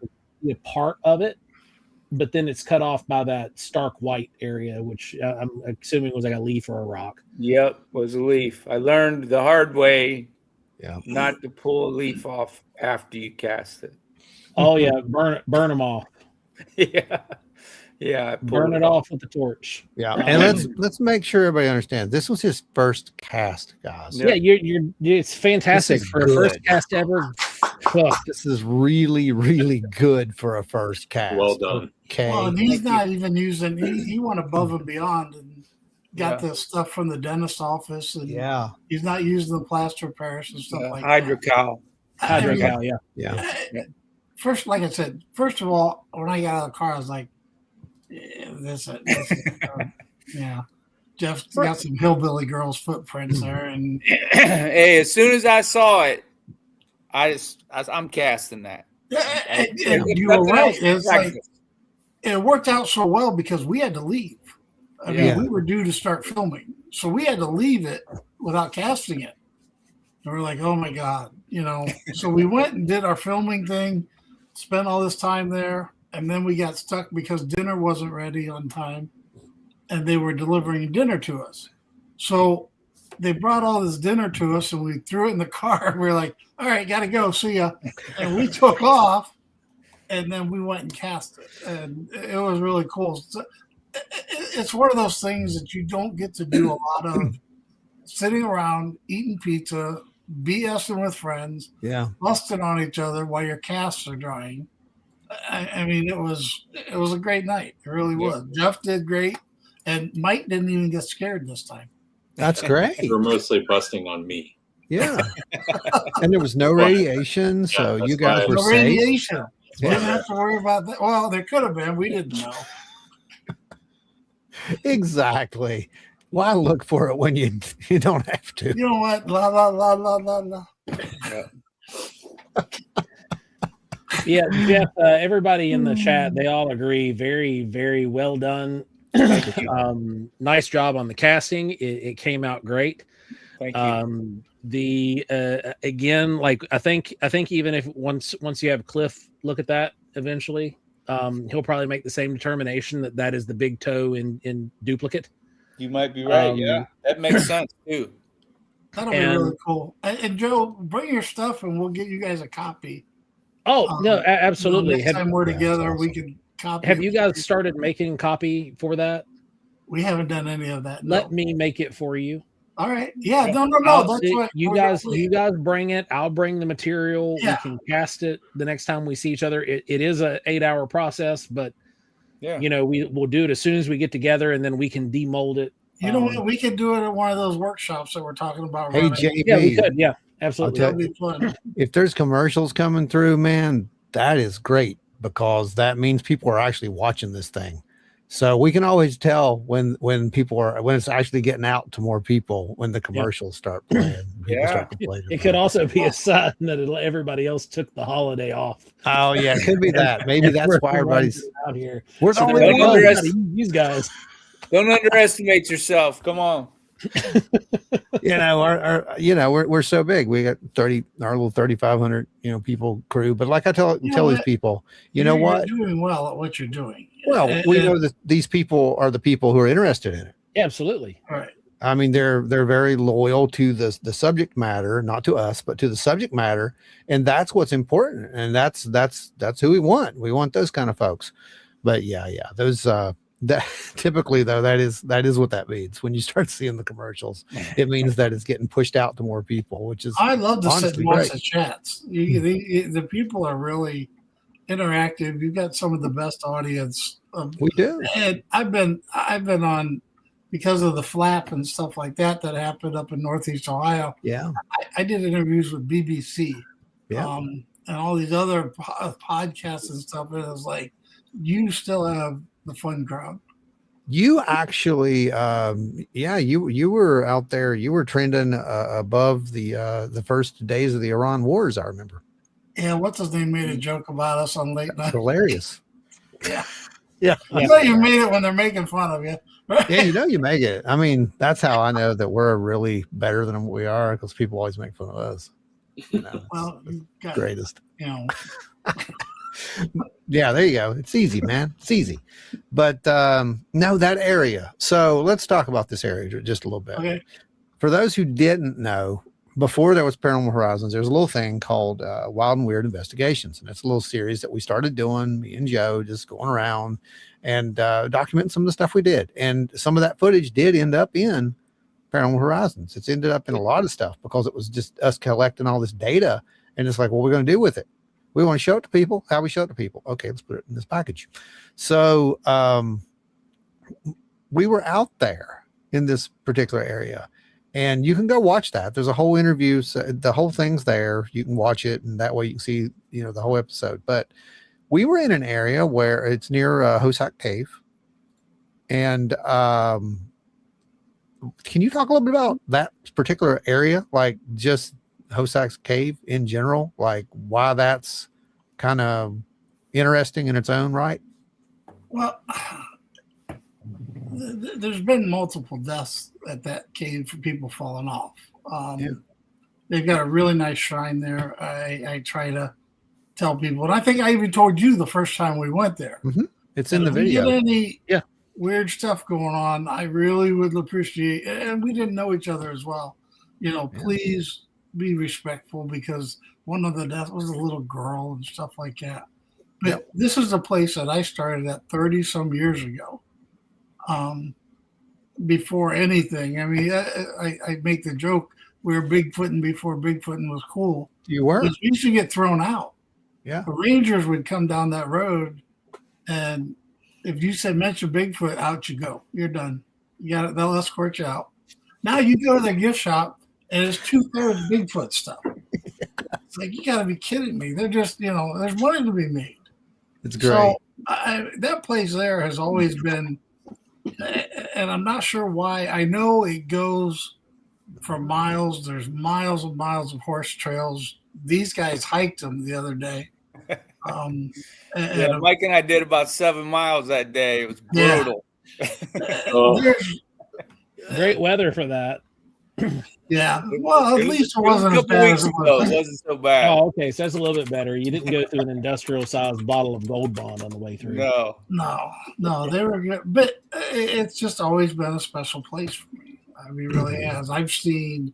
a part of it, but then it's cut off by that stark white area, which I'm assuming was like a leaf or a rock. Yep, was a leaf. I learned the hard way. Yeah. Not to pull a leaf off after you cast it. Oh yeah, burn them off. Yeah, burn it off with the torch. Yeah, and let's make sure everybody understands. This was his first cast, guys. Yeah, it's fantastic for a first cast ever. This is really, really good for a first cast. Well done. Okay. Well, and he's not even using. He went above and beyond and got the stuff from the dentist office. And he's not using the plaster Paris and stuff like Hydrocal. that. Hydrocal, yeah. First, like I said, first of all, when I got out of the car, I was like, this yeah. Jeff's got some hillbilly girls' footprints there, and hey, as soon as I saw it, I'm casting that. And you were right. It's like it worked out so well because we had to leave. I mean, we were due to start filming, so we had to leave it without casting it. And we're like, oh my god, So we went and did our filming thing, spent all this time there. And then we got stuck because dinner wasn't ready on time, and they were delivering dinner to us. So they brought all this dinner to us, and we threw it in the car. We were like, all right, got to go. See ya. And we took off, and then we went and cast it. And it was really cool. So it's one of those things that you don't get to do a lot of, sitting around, eating pizza, BSing with friends, busting on each other while your casts are drying. I mean, it was a great night. It really was. Jeff did great, and Mike didn't even get scared this time. That's great. We're mostly busting on me. Yeah, and there was no radiation, so you guys were safe. Radiation. You didn't have to worry about that. Well, there could have been. We didn't know. Exactly. Why look for it when you don't have to? You know what? La la la la la la. Yeah, Jeff. Everybody in the chat, they all agree. Very, very well done. Nice job on the casting. It came out great. Thank you. Again, like I think even if once you have Cliff look at that eventually, he'll probably make the same determination that is the big toe in duplicate. You might be right. Yeah, that makes sense too. That'll be really cool. And Joe, bring your stuff and we'll get you guys a copy. Oh no, absolutely. Next time we're together, we can copy. Have you guys started making copy for that? We haven't done any of that. Let me make it for you. All right. Yeah. No. That's what you guys bring it. I'll bring the material. Yeah. We can cast it the next time we see each other. It is a 8-hour process, but we'll do it as soon as we get together, and then we can demold it. You know what? We could do it at one of those workshops that we're talking about. Hey, JB. Yeah, we could. Yeah, absolutely. That'd be fun. If there's commercials coming through, man, that is great because that means people are actually watching this thing. So we can always tell when it's actually getting out to more people when the commercials start playing. It could also be a sign that everybody else took the holiday off. Oh yeah, it could be that. Maybe that's why everybody's out here. We're these guys. Don't underestimate yourself. Come on. We're so big. We got our little 3,500 people crew. But like I tell these people, you're doing well at what you're doing. Well, we know that these people are the people who are interested in it. Yeah, absolutely. All right. I mean, they're very loyal to the subject matter, not to us, but to the subject matter, and that's what's important. And that's who we want. We want those kind of folks. But those that typically though that is what that means. When you start seeing the commercials, it means that it's getting pushed out to more people, which is I love to sit and watch the chats. The people are really interactive. You've got some of the best audience. We do. And I've been on because of the flap and stuff like that happened up in Northeast Ohio. Yeah. I did interviews with BBC. Yeah. And all these other podcasts and stuff. And it was like, you still have the fun crowd. You actually, you were out there. You were trending above the first days of the Iran wars. I remember. Yeah, what's his name made a joke about us on late night. Hilarious. Yeah. Yeah. You know you made it when they're making fun of you. Right? Yeah, you make it. I mean, that's how I know that we're really better than what we are because people always make fun of us. Well, greatest. Yeah, there you go. It's easy, man. It's easy. But no, that area. So let's talk about this area just a little bit. Okay. For those who didn't know, before there was Paranormal Horizons, there's a little thing called Wild and Weird Investigations. And it's a little series that we started doing, me and Joe, just going around and documenting some of the stuff we did. And some of that footage did end up in Paranormal Horizons. It's ended up in a lot of stuff because it was just us collecting all this data. And it's like, what are we going to do with it? We want to show it to people. How we show it to people? Okay, let's put it in this package. So we were out there in this particular area, and you can go watch that. There's a whole interview. So the whole thing's there. You can watch it, and that way you can see, the whole episode. But we were in an area where it's near Hosak Cave, and can you talk a little bit about that particular area, like just Hosak's Cave in general, like why that's kind of interesting in its own right? Well, there's been multiple deaths at that cave for people falling off. They've got a really nice shrine there. I try to tell people, and I think I even told you the first time we went there. Mm-hmm. It's in the video. If we get any weird stuff going on, I really would appreciate, and we didn't know each other as well. Please be respectful, because one of the deaths was a little girl and stuff like that. But this is a place that I started at 30 some years ago. Before anything, I mean, I make the joke we were Bigfooting before Bigfooting was cool. You were. We used to get thrown out. Yeah, the Rangers would come down that road, and if you said mention Bigfoot, out you go. You're done. They'll escort you out. Now you go to the gift shop, and it's 2/3 Bigfoot stuff. It's like, you got to be kidding me. They're just, there's money to be made. It's great. So that place there has always been and I'm not sure why. I know it goes for miles. There's miles and miles of horse trails. These guys hiked them the other day. Yeah, Mike and I did about 7 miles that day. It was brutal. Great weather for that. Yeah. Well, at least it wasn't as bad as it was. It wasn't so bad. Oh, okay. So that's a little bit better. You didn't go through an industrial sized bottle of Gold Bond on the way through. No, they were good. But it's just always been a special place for me. I mean, it really has. I've seen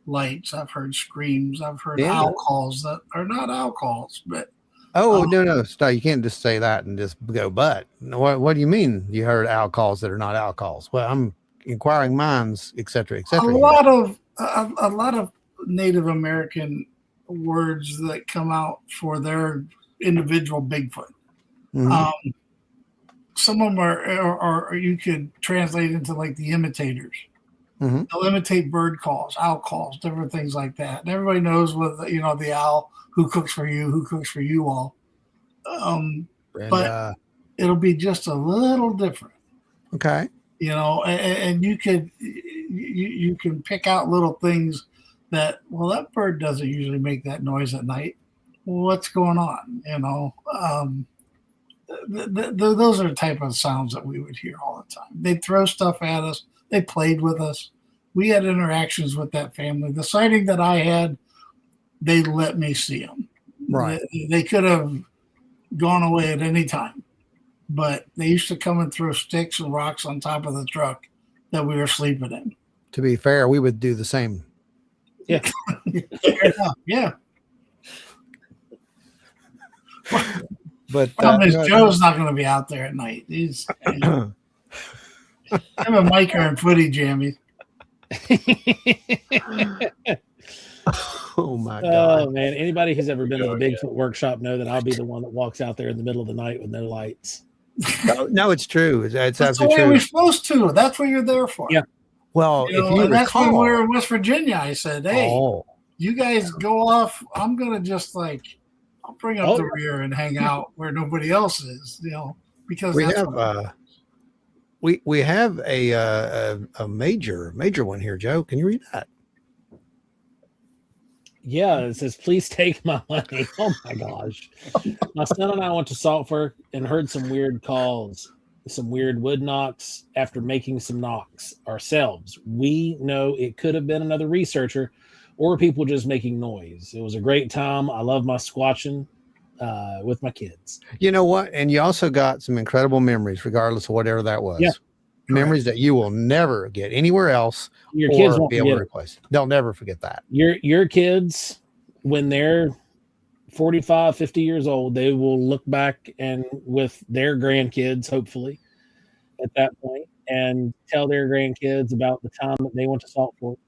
lights. I've heard screams. I've heard owl calls that are not owl calls, but. No, stop. You can't just say that and just go, but what do you mean you heard owl calls that are not owl calls? Well, I'm inquiring minds, et cetera, et cetera. A lot of Native American words that come out for their individual Bigfoot. Mm-hmm. Some of them are you could translate into like the imitators. Mm-hmm. They'll imitate bird calls, owl calls, different things like that. And everybody knows the owl, who cooks for you all. But it'll be just a little different. Okay. And you can pick out little things that, well, that bird doesn't usually make that noise at night. What's going on? Those are the type of sounds that we would hear all the time. They'd throw stuff at us. They played with us. We had interactions with that family. The sighting that I had, they let me see them. Right. They could have gone away at any time, but they used to come and throw sticks and rocks on top of the truck that we were sleeping in. To be fair, we would do the same. Yeah. Yeah. But Joe's not going to be out there at night. He's him and Mike are in footy jammies. Oh my God. Oh man. Anybody who's ever been to the Bigfoot workshop know that I'll be the one that walks out there in the middle of the night with no lights. No, it's true. That's absolutely true. We're supposed to. That's what you're there for. Yeah. Well, that's when we were in West Virginia. I said, "Hey, you guys go off. I'm gonna just I'll bring up the rear and hang out where nobody else is." Because we have we have a major one here, Joe. Can you read that? Yeah, it says, "Please take my money." Oh my gosh. My son and I went to Salt Fork and heard some weird calls, some weird wood knocks after making some knocks ourselves. We know it could have been another researcher or people just making noise. It was a great time. I love my squatching with my kids. You know what? And you also got some incredible memories, regardless of whatever that was. Yeah. Memories that you will never get anywhere else. Your kids won't be able to replace. They'll never forget that. Your kids, when they're 45, 50 years old, they will look back and with their grandkids, hopefully, at that point, and tell their grandkids about the time that they went to Salt Fork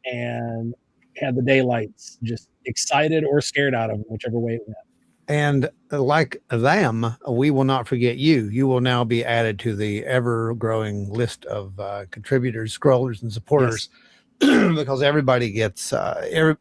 and had the daylights, just excited or scared out of them, whichever way it went. And like them, we will not forget you. You will now be added to the ever-growing list of contributors, scrollers, and supporters, because everybody gets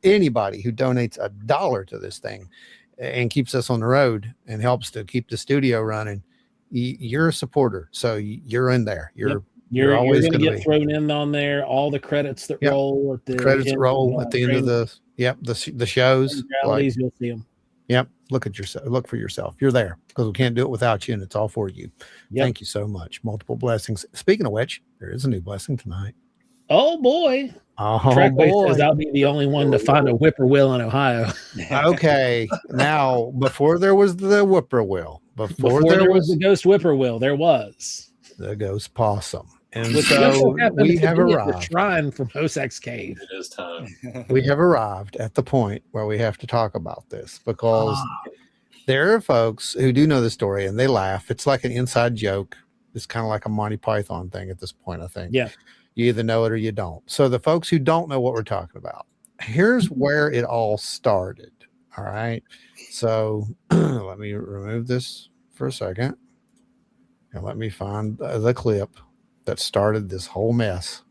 anybody who donates $1 to this thing and keeps us on the road and helps to keep the studio running. You're a supporter, so you're in there. You're always going to get thrown in on there. All the credits that roll at the credits that roll at the end of the shows. You'll see them. Yep. Look at yourself. Look for yourself. You're there because we can't do it without you, and it's all for you. Yep. Thank you so much. Multiple blessings. Speaking of which, there is a new blessing tonight. Oh boy! Trackway says I'll be the only one to find a whippoorwill in Ohio. Okay. Now, before there was the whippoorwill, before there was the ghost whippoorwill, there was the ghost possum. And so we have arrived. The shrine from Hosak's cave. It is time. We have arrived at the point where we have to talk about this because there are folks who do know the story and they laugh. It's like an inside joke. It's kind of like a Monty Python thing at this point, I think. Yeah. You either know it or you don't. So the folks who don't know what we're talking about, here's where it all started. All right. So let me remove this for a second. And let me find the clip that started this whole mess.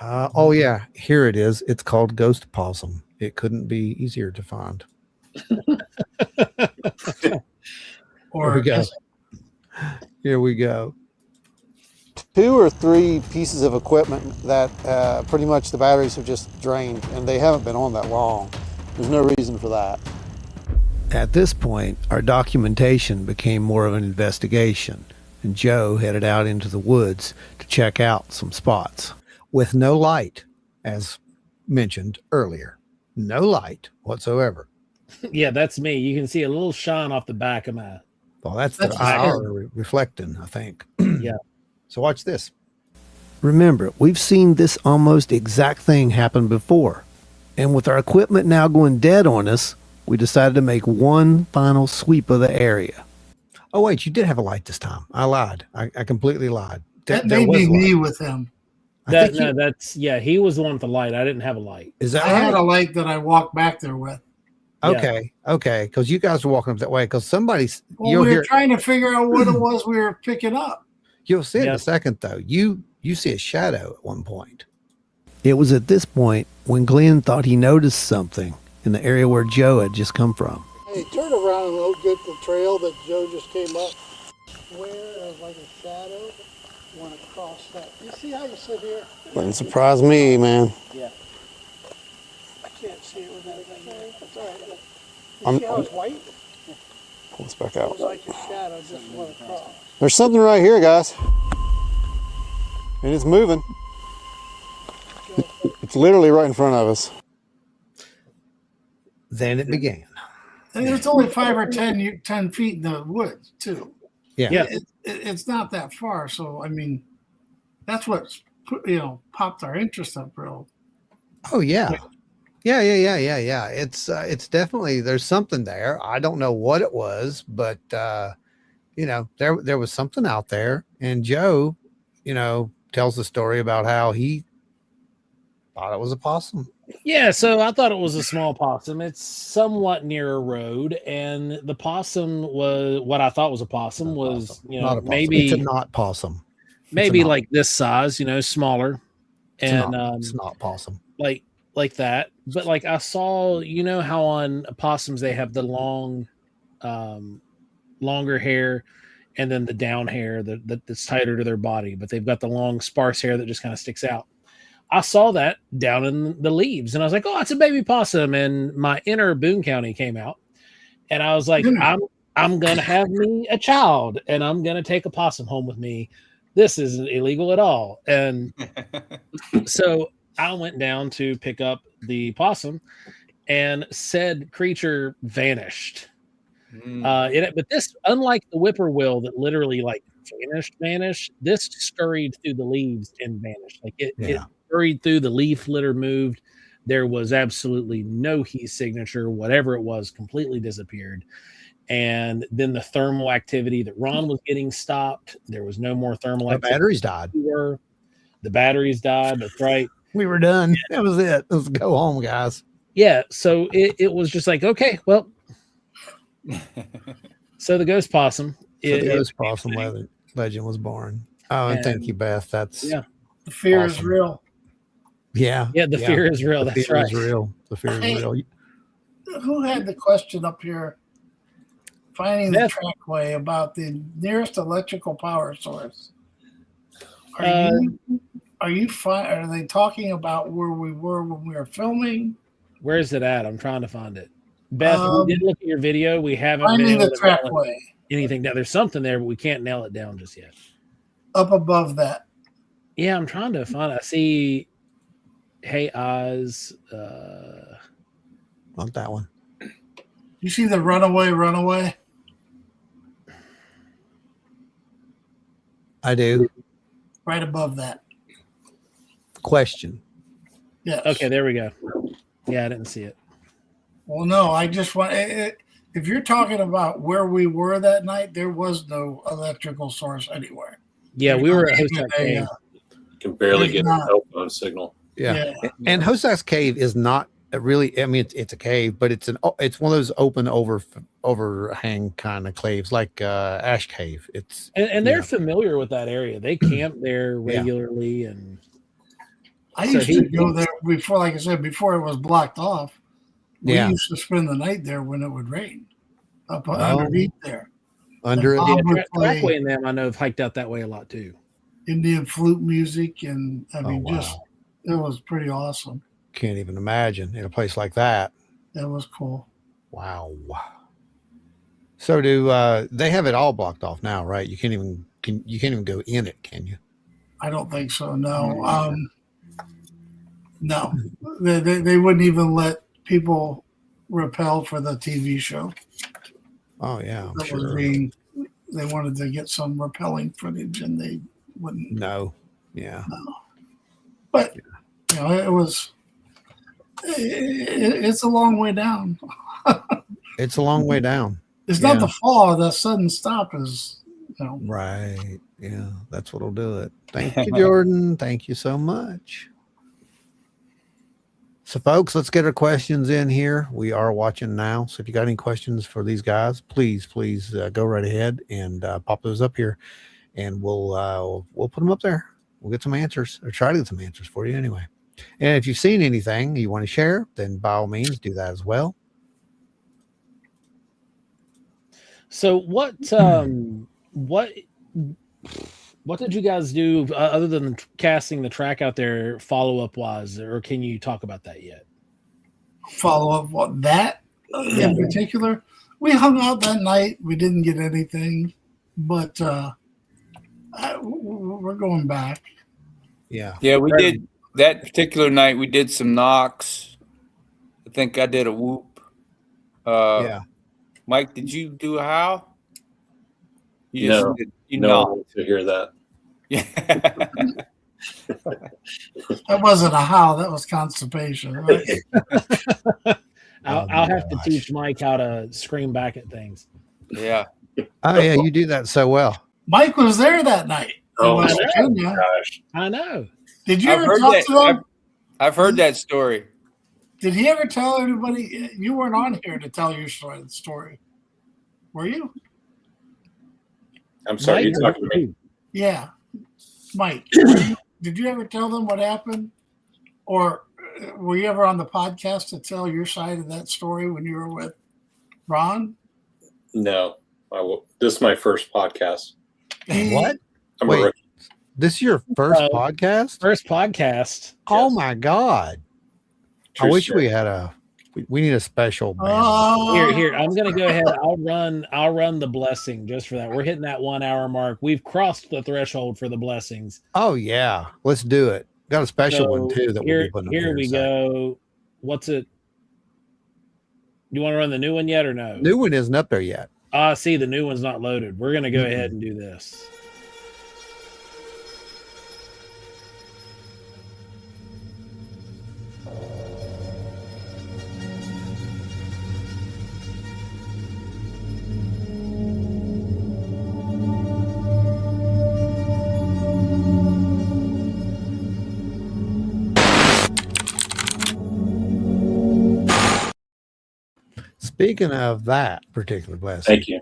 Oh yeah, here it is. It's called Ghost Possum. It couldn't be easier to find. Or Here we go. 2 or 3 pieces of equipment that pretty much the batteries have just drained, and they haven't been on that long. There's no reason for that. At this point, our documentation became more of an investigation, and Joe headed out into the woods to check out some spots. With no light, as mentioned earlier. No light whatsoever. Yeah, that's me. You can see a little shine off the back of my. Well, that's That's the a IR reflecting, I think. Yeah. So watch this. Remember, we've seen this almost exact thing happen before. And with our equipment now going dead on us, we decided to make one final sweep of the area. Oh, wait, you did have a light this time. I lied. I completely lied. That There may was be light. me with him. I think He was the one with the light. I didn't have a light. is that I had right? a light that I walked back there with. Okay, because you guys were walking up that way. Because somebody's Well, you'll we were hear, trying to figure out what it was we were picking up. you'll see it in Yeah. a second though. You see a shadow at one point. It was at this point when Glenn thought he noticed something in the area where Joe had just come from. Hey, turn around and look at the trail that Joe just came up. Where is like a shadow went across that. You see how you sit here? Wouldn't surprise me, man. I can't see it with that thing. That's all right. I'm- You see how it's white? Pull this back It out. was like a shadow just went across. There's something right here, guys. And it's moving. It's literally right in front of us. Then it began. And it's only 5 or 10 feet in the woods, too. Yeah. It's not that far. So, I mean, that's what's, popped our interest up real. Oh yeah. Yeah. It's definitely, there's something there. I don't know what it was, but there was something out there. And Joe, tells the story about how he thought it was a possum. Yeah, so I thought it was a small possum. It's somewhat near a road, and the possum was what I thought was a possum. Was Not a possum. maybe It's a not possum. maybe knot. like this size, smaller, It's and not, it's not possum. like that. But like I saw, how on possums they have the long, longer hair, and then the down hair that's tighter to their body, but they've got the long sparse hair that just kind of sticks out. I saw that down in the leaves, and I was like, "Oh, it's a baby possum!" And my inner Boone County came out, and I was like, "I'm gonna have me a child, and I'm gonna take a possum home with me. This isn't illegal at all." And so I went down to pick up the possum, and said creature vanished. But this, unlike the whippoorwill that literally like vanished, this scurried through the leaves and vanished. Like it scurried through the leaf litter, moved. There was absolutely no heat signature. Whatever it was, completely disappeared. And then the thermal activity that Ron was getting stopped. There was no more thermal The activity. batteries died. The batteries died. That's right. We were done. That was it. Let's go home, guys. Yeah. So it was just like, okay, well. So the ghost possum. The ghost possum legend was born. Oh, and thank you, Beth. That's yeah. The fear is awesome. real. Yeah. Yeah, the fear is real. The That's fear right. is real. The fear is real. Who had the question up here? Finding the trackway about the nearest electrical power source. Are they talking about where we were when we were filming? Where is it at? I'm trying to find it. Beth, we did look at your video. We haven't been Finding able the to nail trackway anything down. There's something there, but we can't nail it down just yet. up above that. Yeah, I'm trying to find it. I see Hey Oz. Not that one. You see the runaway? I do. Right above that. Question. Yes. Okay, there we go. Yeah, I didn't see it. Well, no, I just want. If you're talking about where we were that night, there was no electrical source anywhere. Yeah, we were at Hosak Yeah. Cave. You can barely It's get a not. cell phone signal. Yeah. And Hosak's Cave is not really, I mean, it's a cave, but it's one of those open overhang kind of caves, like Ash Cave. It's And they're familiar with that area. They camp there regularly, and I used to go there before, like I said, before it was blocked off. We used to spend the night there when it would rain, up underneath there. Under it. Bob would Trackway play and them I know have hiked out that way a lot too. Indian flute music, and I mean, wow. just it was pretty awesome. Can't even imagine in a place like that. It was cool. Wow. So do they have it all blocked off now, right? You can't even go in it, can you? I don't think so. No, no, they wouldn't even let people rappel for the TV show. Oh yeah, I'm That sure. was being, they wanted to get some rappelling footage, and they wouldn't. No. Yeah. No. But you know, it was. It's a long way down. It's a long way down. It's not the fall. The sudden stop is, you know. Right. Yeah, that's what'll do it. Thank you, Jordan. Thank you so much. So, folks, let's get our questions in here. We are watching now. So if you got any questions for these guys, please go right ahead and pop those up here, and we'll put them up there. We'll get some answers, or try to get some answers for you anyway. And if you've seen anything you want to share, then by all means do that as well. So what did you guys do other than casting the track out there follow-up wise, or can you talk about that yet? Follow up what that in particular? We hung out that night. We didn't get anything, but we're going back. Yeah. Yeah, we did that particular night. We did some knocks. I think I did a whoop. Yeah. Mike, did you do a howl? No, you no knocked. one to hear that. Yeah. That wasn't a howl. That was constipation. Right? I'll have to teach Mike how to scream back at things. Yeah. Oh yeah, you do that so well. Mike was there that night. Oh, West Virginia. gosh. I know. Did you I've ever heard talk that. to him? I've heard that story. Did he ever tell anybody? You weren't on here to tell your story, were you? I'm sorry, Mike, you talking to me? Yeah, Mike. Did you ever tell them what happened, or were you ever on the podcast to tell your side of that story when you were with Ron? No, I will. This is my first podcast. What? I'm Wait. a rookie. This is your first podcast? First podcast. Oh my God. True I wish story. we had we need a special band. Oh, Here. I'm gonna go ahead. I'll run the blessing just for that. We're hitting that 1 hour mark. We've crossed the threshold for the blessings. Oh yeah. Let's do it. Got a special one So too that we'll be putting up here in we a second. go. What's it? You want to run the new one yet or no? New one isn't up there yet. See, the new one's not loaded. We're gonna go ahead and do this. Speaking of that particular blessing, Thank you.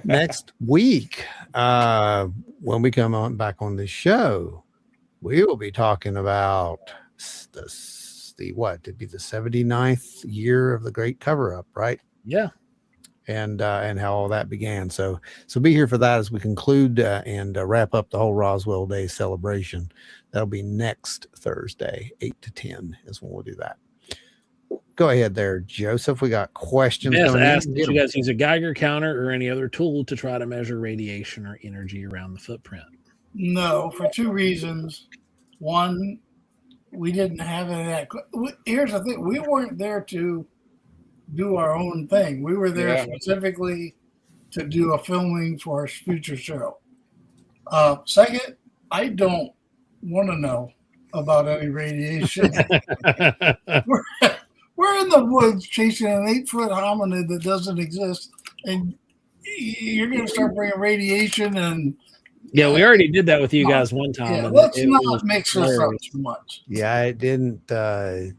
next week, when we come on back on this show, we will be talking about the what? It'd be the 79th year of the Great Cover Up, right? Yeah. And how all that began. So be here for that as we conclude and wrap up the whole Roswell Day celebration. That'll be next Thursday, 8 to 10 is when we'll do that. Go ahead there, Joseph. We got questions. Yes, coming in. ask that you guys use a Geiger counter or any other tool to try to measure radiation or energy around the footprint. no, for two reasons. One, we didn't have any of that. Here's the thing: we weren't there to do our own thing. We were there specifically to do a filming for a future show. Second, I don't want to know about any radiation. We're in the woods chasing an 8-foot hominid that doesn't exist, and you're going to start bringing radiation and. Yeah, we already did that with you guys one time. Yeah, and let's it not was mix this up hilarious. too much. Yeah, it didn't. Those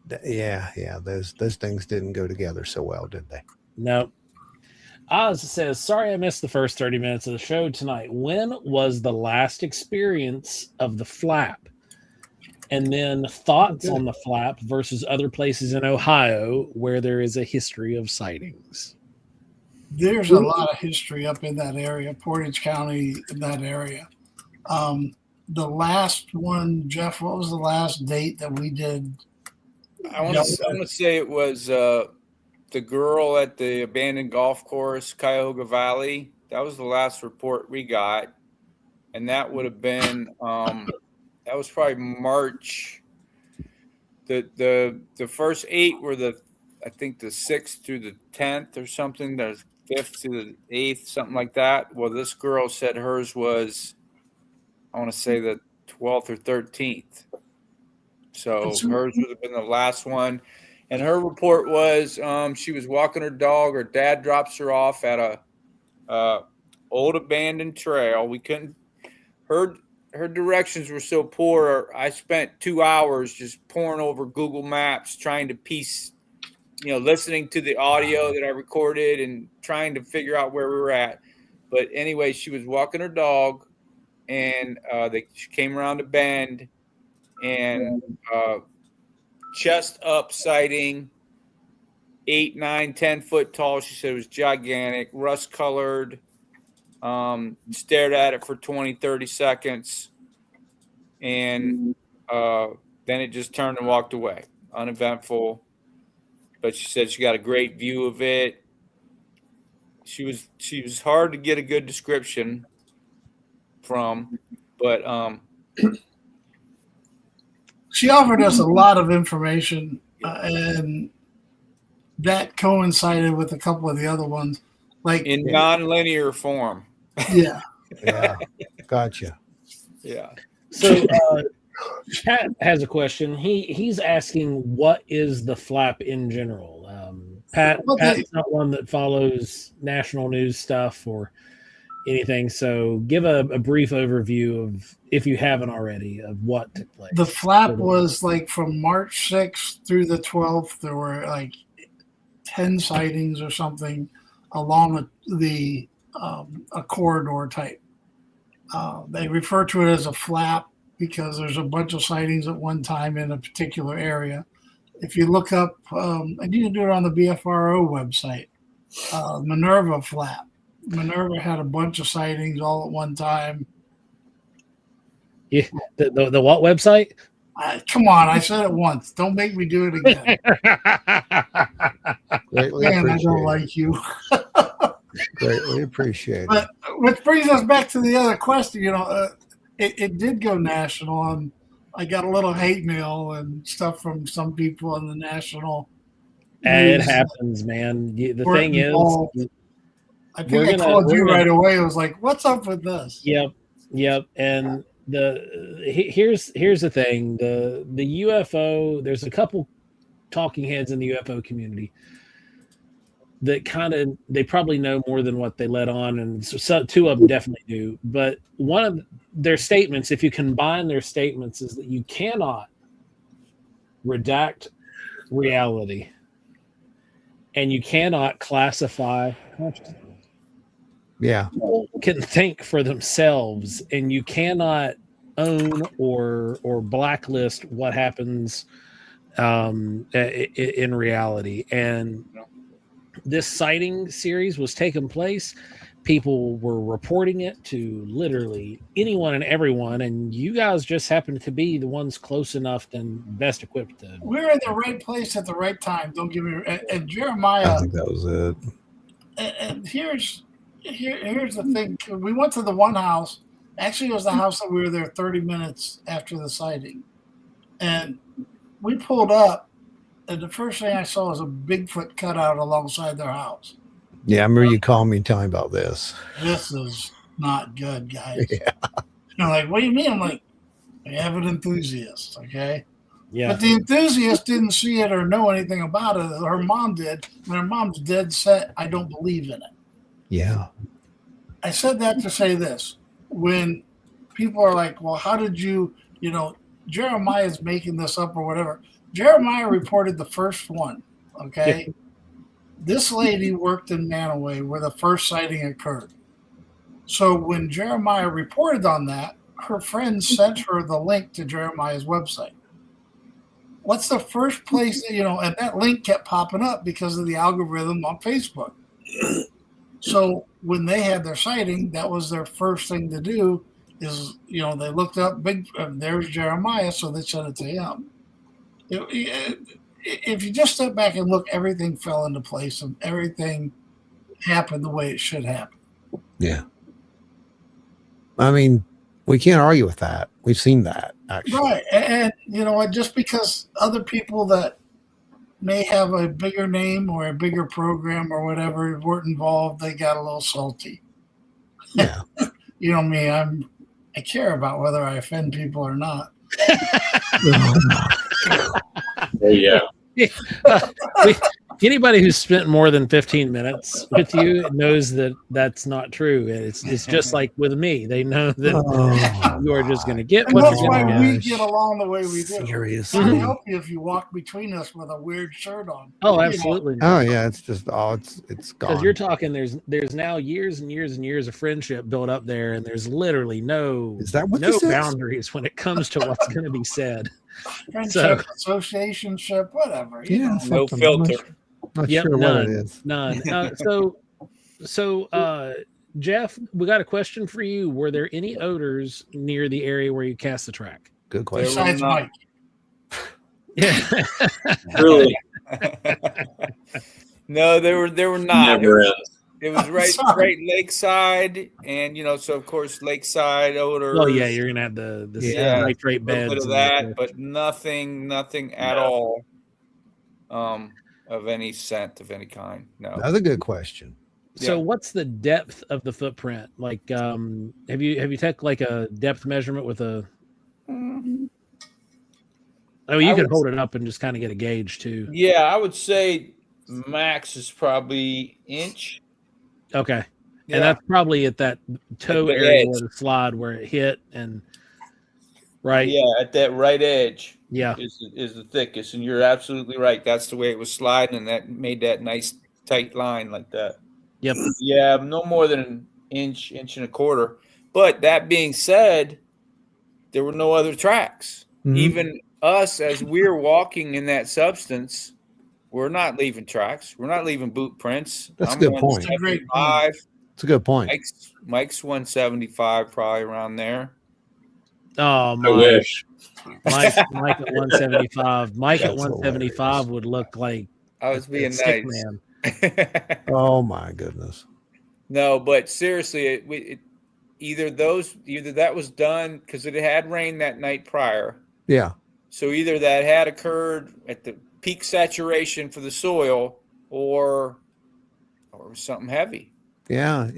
things didn't go together so well, did they? No. Oz says, sorry I missed the first 30 minutes of the show tonight. When was the last experience of the flap? And then thoughts on the flap versus other places in Ohio where there is a history of sightings. there's a lot of history up in that area, Portage County, in that area. The last one, Jeff, what was the last date that we did? I want to say it was the girl at the abandoned golf course, Cuyahoga Valley. That was the last report we got, and that would have been that was probably March. The first 8 were I think the 6th through the 10th or something. There's 5th to the 8th, something like that. Well, this girl said hers was, I want to say, the 12th or 13th. So hers would have been the last one. And her report was she was walking her dog. Her dad drops her off at a old abandoned trail. We couldn't. Her directions were so poor. I spent 2 hours just poring over Google Maps trying to piece, listening to the audio that I recorded and trying to figure out where we were at. But anyway, she was walking her dog, and she came around a bend, and chest up sighting, 8, 9, 10 foot tall. She said it was gigantic, rust colored. Stared at it for 20, 30 seconds, and then it just turned and walked away. Uneventful. But she said she got a great view of it. She was hard to get a good description from, but she offered us a lot of information, and that coincided with a couple of the other ones, like in non-linear form. Yeah. Yeah. Gotcha. Yeah. So Pat has a question. He's asking, what is the flap in general? Pat's not one that follows national news stuff or anything. So give a brief overview of, if you haven't already, of what took place. The flap was like from March 6th through the 12th. There were like 10 sightings or something along a corridor type. They refer to it as a flap because there's a bunch of sightings at one time in a particular area. If you look up, and you can do it on the BFRO website, Minerva flap. Minerva had a bunch of sightings all at one time. Yeah, the what website? Come on, I said it once. Don't make me do it again. Man, I don't like you. Greatly appreciate it. But which brings us back to the other question. It did go national, and I got a little hate mail and stuff from some people in the national. It happens, man. The thing involved. is, I think I called you right away. I was like, "What's up with this?" Yep. And here's the thing: the UFO. There's a couple talking heads in the UFO community that they probably know more than what they let on, and so 2 of them definitely do. But one of their statements, if you combine their statements, is that you cannot redact reality, and you cannot classify consciousness. Yeah, People can think for themselves, and you cannot own or blacklist what happens in reality. And this sighting series was taking place. People were reporting it to literally anyone and everyone, and you guys just happened to be the ones close enough and best equipped to. We're in the right place at the right time. Don't give me. And Jeremiah. I think that was it. And here's the thing. We went to the one house. Actually, it was the house that we were there 30 minutes after the sighting, and we pulled up. And the first thing I saw was a Bigfoot cutout alongside their house. Yeah, I remember you calling me and telling me about this. This is not good, guys. Yeah. You're like, what do you mean? I'm like, I have an enthusiast, okay? Yeah. But the enthusiast didn't see it or know anything about it. Her mom did, and her mom's dead set, I don't believe in it. Yeah. I said that to say this. When people are like, well, how did you, Jeremiah's making this up or whatever. Jeremiah reported the first one, okay? Yeah. This lady worked in Manaway where the first sighting occurred. So when Jeremiah reported on that, her friend sent her the link to Jeremiah's website. What's the first place, and that link kept popping up because of the algorithm on Facebook. So when they had their sighting, that was their first thing to do. Is they looked up there's Jeremiah, so they sent it to him. If you just step back and look, everything fell into place and everything happened the way it should happen. Yeah. I mean, we can't argue with that. We've seen that, actually. Right. And you know what? Just because other people that may have a bigger name or a bigger program or whatever weren't involved, they got a little salty. Yeah. You know me, I care about whether I offend people or not. Oh yeah. Anybody who's spent more than 15 minutes with you knows that that's not true. It's just like with me. They know that you are just going to get And what that's you're why going to we get. get along the way we do. Seriously. I'd help you if you walk between us with a weird shirt on. Oh, absolutely. Oh yeah, it's just it's gone. Because you're talking, there's now years and years and years of friendship built up there, and there's literally no boundaries when it comes to what's going to be said. Friendship, associationship, whatever. Yeah, No filter. Not Yep, sure none, what it is. None. Jeff, we got a question for you. Were there any odors near the area where you cast the track? Good question. Besides Mike. Yeah. Really? No, there were not. Never ends. It was right lakeside, and so of course lakeside odors. Oh yeah, you're gonna have the nitrate a beds. little bit of that, but nothing at all of any scent of any kind. No. Another good question. So what's the depth of the footprint? Like, have you taken like a depth measurement with a? Oh, you can hold it up and just kind of get a gauge too. Yeah, I would say max is probably inch. Okay. Yeah. And that's probably at that toe the area edge. where the slide where it hit and right. Yeah, at that right edge. Yeah. Is the thickest, and you're absolutely right. That's the way it was sliding, and that made that nice tight line like that. Yep. Yeah, no more than an inch and a quarter. But that being said, there were no other tracks. Mhm. Even us, as we're walking in that substance, we're not leaving tracks. We're not leaving boot prints. That's a good point. 175. It's a good point. Mike's 175, probably around there. Oh, I wish. Mike at 175. Mike at 175 would look like I was being sick nice. man. Oh my goodness. No, but seriously, either that was done because it had rained that night prior. Yeah. So either that had occurred at the peak saturation for the soil, or something heavy. Yeah,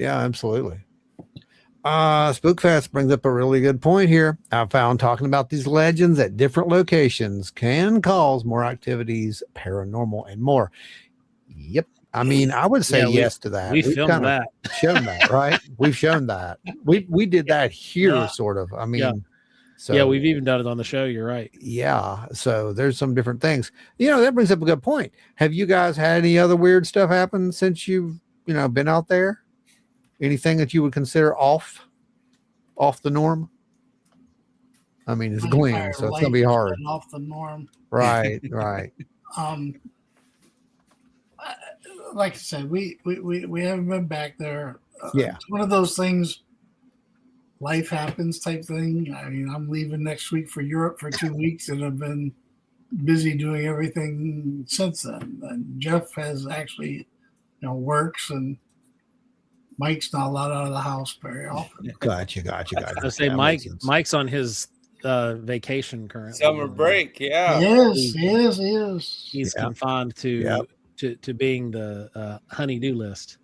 absolutely. Spookfest brings up a really good point here. I found talking about these legends at different locations can cause more activities, paranormal, and more. Yep. I mean, I would say yes to that. We've filmed kind of that. shown that, right? We've shown that. We did that here, sort of. I mean, so yeah, we've even done it on the show. You're right. Yeah. So there's some different things. That brings up a good point. Have you guys had any other weird stuff happen since you've been out there? Anything that you would consider off the norm? I mean, it's Glenn, so it's gonna be hard. Off the norm. Right. Like I said, we haven't been back there. Yeah. It's one of those things. Life happens type thing. I mean, I'm leaving next week for Europe for 2 weeks, and I've been busy doing everything since then. And Jeff has actually, works, and Mike's not allowed out of the house very often. Gotcha. I say Mike's on his vacation currently. Summer break, yeah. He is. He's confined to being the honey-do list.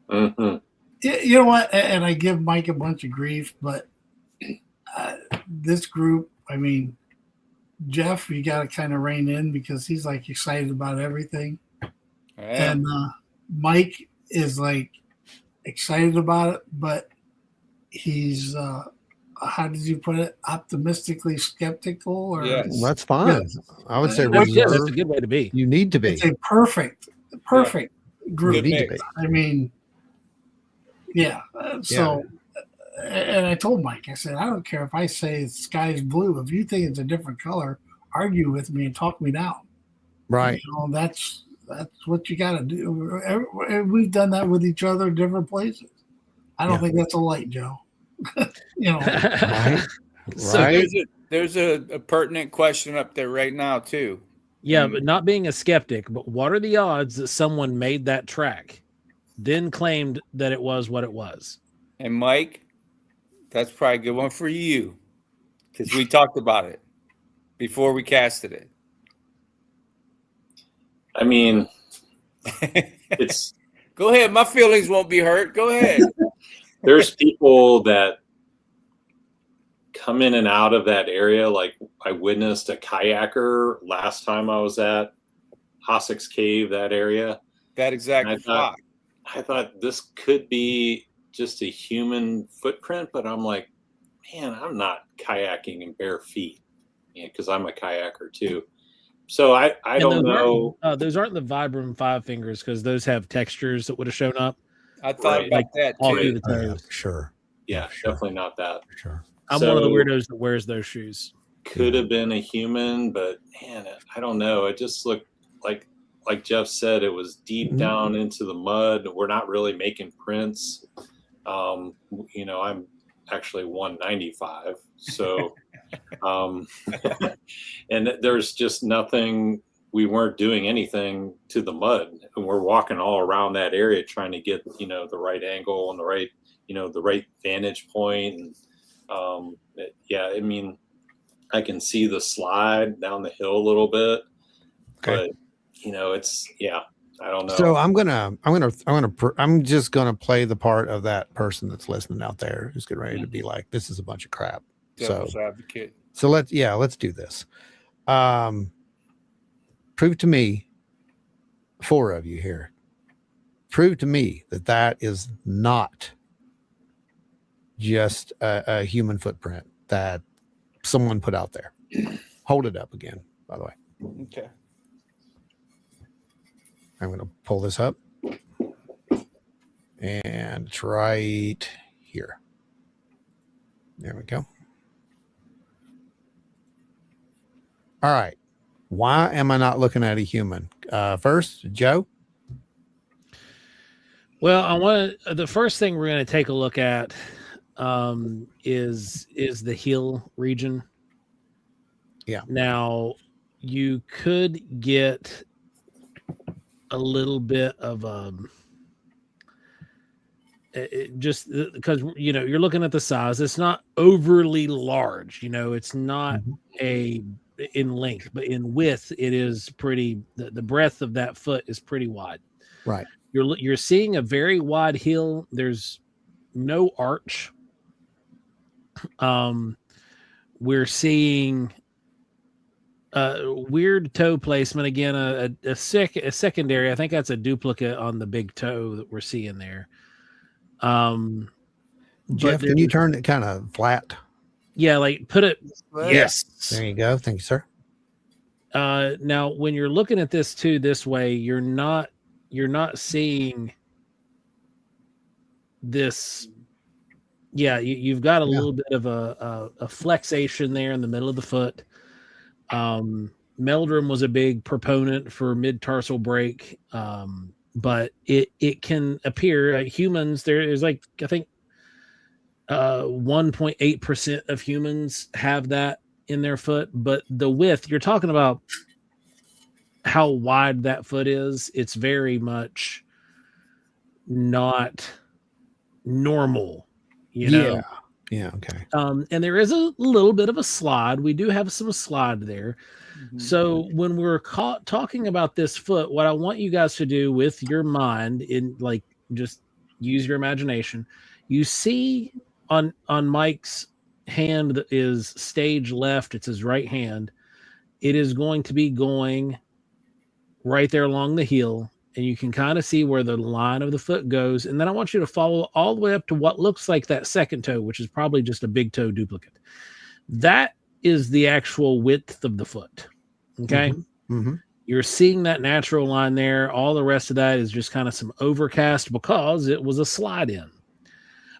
Mm-hmm. You know what? And I give Mike a bunch of grief, but this group, I mean, Jeff, you got to kind of rein in because he's like excited about everything. And Mike is like excited about it, but he's, how did you put it? Optimistically skeptical? Or Yes. Well, that's fine. Yes. I would say That's a reserved. good way to be. You need to be. It's a perfect group. You need to be. I mean, yeah. So, and I told Mike, I said, I don't care if I say the sky's blue. If you think it's a different color, argue with me and talk me down. Right. That's That's what you got to do. We've done that with each other in different places. I don't think that's a light, Joe. Right. So Right. there's a pertinent question up there right now too. Yeah, but not being a skeptic, but what are the odds that someone made that track, then claimed that it was what it was? And Mike, that's probably a good one for you, because we talked about it before we casted it. I mean, it's Go ahead. My feelings won't be hurt. Go ahead. there's people that come in and out of that area. Like I witnessed a kayaker last time I was at Hossack's Cave, that area. That exact spot. I thought this could be just a human footprint, but I'm like, man, I'm not kayaking in bare feet, because I'm a kayaker too. So I don't know. Those aren't the Vibram 5 fingers, because those have textures that would have shown up. I thought about that all too. through the toes. Sure. Yeah, definitely not that. Sure. I'm one of the weirdos that wears those shoes. Could have been a human, but man, I don't know. It just looked like Jeff said, it was deep down into the mud. We're not really making prints. I'm actually 195, so and there's just nothing. We weren't doing anything to the mud, and we're walking all around that area trying to get the right angle and the right vantage point. And I mean, I can see the slide down the hill a little bit, but I don't know. So I'm just gonna play the part of that person that's listening out there who's getting ready to be like, this is a bunch of crap. Devil's advocate. So let's do this. Prove to me, 4 of you here, prove to me that is not just a human footprint that someone put out there. Hold it up again, by the way. Okay. I'm going to pull this up, and it's right here. There we go. All right. Why am I not looking at a human? First, Joe. Well, the first thing we're going to take a look at is the heel region. Yeah. Now, you could get a little bit of just because you're looking at the size. It's not overly large. It's not in length, but in width, it is pretty. The breadth of that foot is pretty wide. Right. You're seeing a very wide heel. There's no arch. We're seeing weird toe placement again. A secondary. I think that's a duplicate on the big toe that we're seeing there. Jeff, can you turn it kind of flat? Yeah, like put it. Yes. There you go. Thank you, sir. Now, when you're looking at this too this way, you're not seeing this. Yeah, you've got a little bit of a flexation there in the middle of the foot. Meldrum was a big proponent for mid-tarsal break, but it can appear humans. There is I think 1.8% of humans have that in their foot, but the width, you're talking about how wide that foot is. It's very much not normal, Yeah. Okay. and there is a little bit of a slide. We do have some slide there. So when we're talking about this foot, what I want you guys to do with your mind, just use your imagination. You see on Mike's hand that is stage left, it's his right hand. It is going to be going right there along the heel, and you can kind of see where the line of the foot goes. And then I want you to follow all the way up to what looks like that second toe, which is probably just a big toe duplicate. That is the actual width of the foot. Okay. You're seeing that natural line there. All the rest of that is just kind of some overcast because it was a slide in.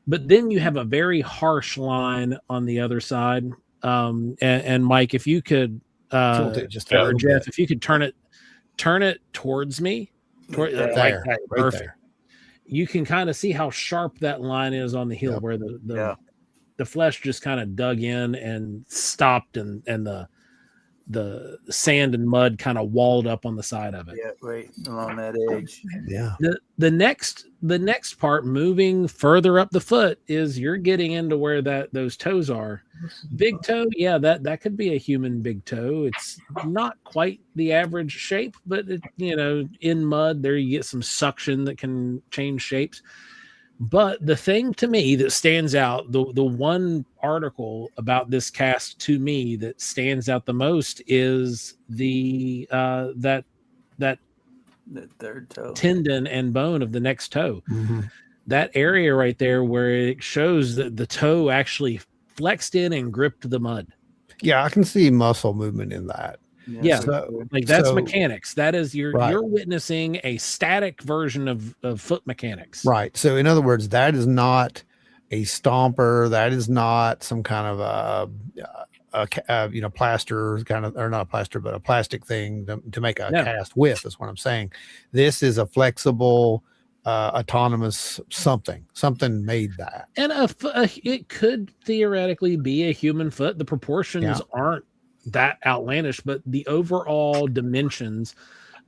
But then you have a very harsh line on the other side. And Mike, if you could, Tilt it just or Jeff, if you could turn it turn it towards me, like there, that, right perfect. there. You can kind of see how sharp that line is on the heel, Yep. where the flesh just kind of dug in and stopped, and the sand and mud kind of walled up on the side of it. Yeah, right along that edge. Yeah. The next part, moving further up the foot, is you're getting into where those toes are. Big toe, yeah, that could be a human big toe. It's not quite the average shape, but in mud there you get some suction that can change shapes. But the thing to me that stands out, the one article about this cast to me that stands out the most is that The third toe. tendon and bone of the next toe. Mm-hmm. That area right there where it shows that the toe actually flexed in and gripped the mud. Yeah, I can see muscle movement in that. Yeah, that's so- mechanics. That is Right. you're witnessing a static version of foot mechanics. Right. So in other words, that is not a stomper. That is not some kind of plaster kind of, or not plaster, but a plastic thing to make a cast with, is what I'm saying. This is a flexible, autonomous something made that. And it could theoretically be a human foot. The proportions aren't that outlandish, but the overall dimensions,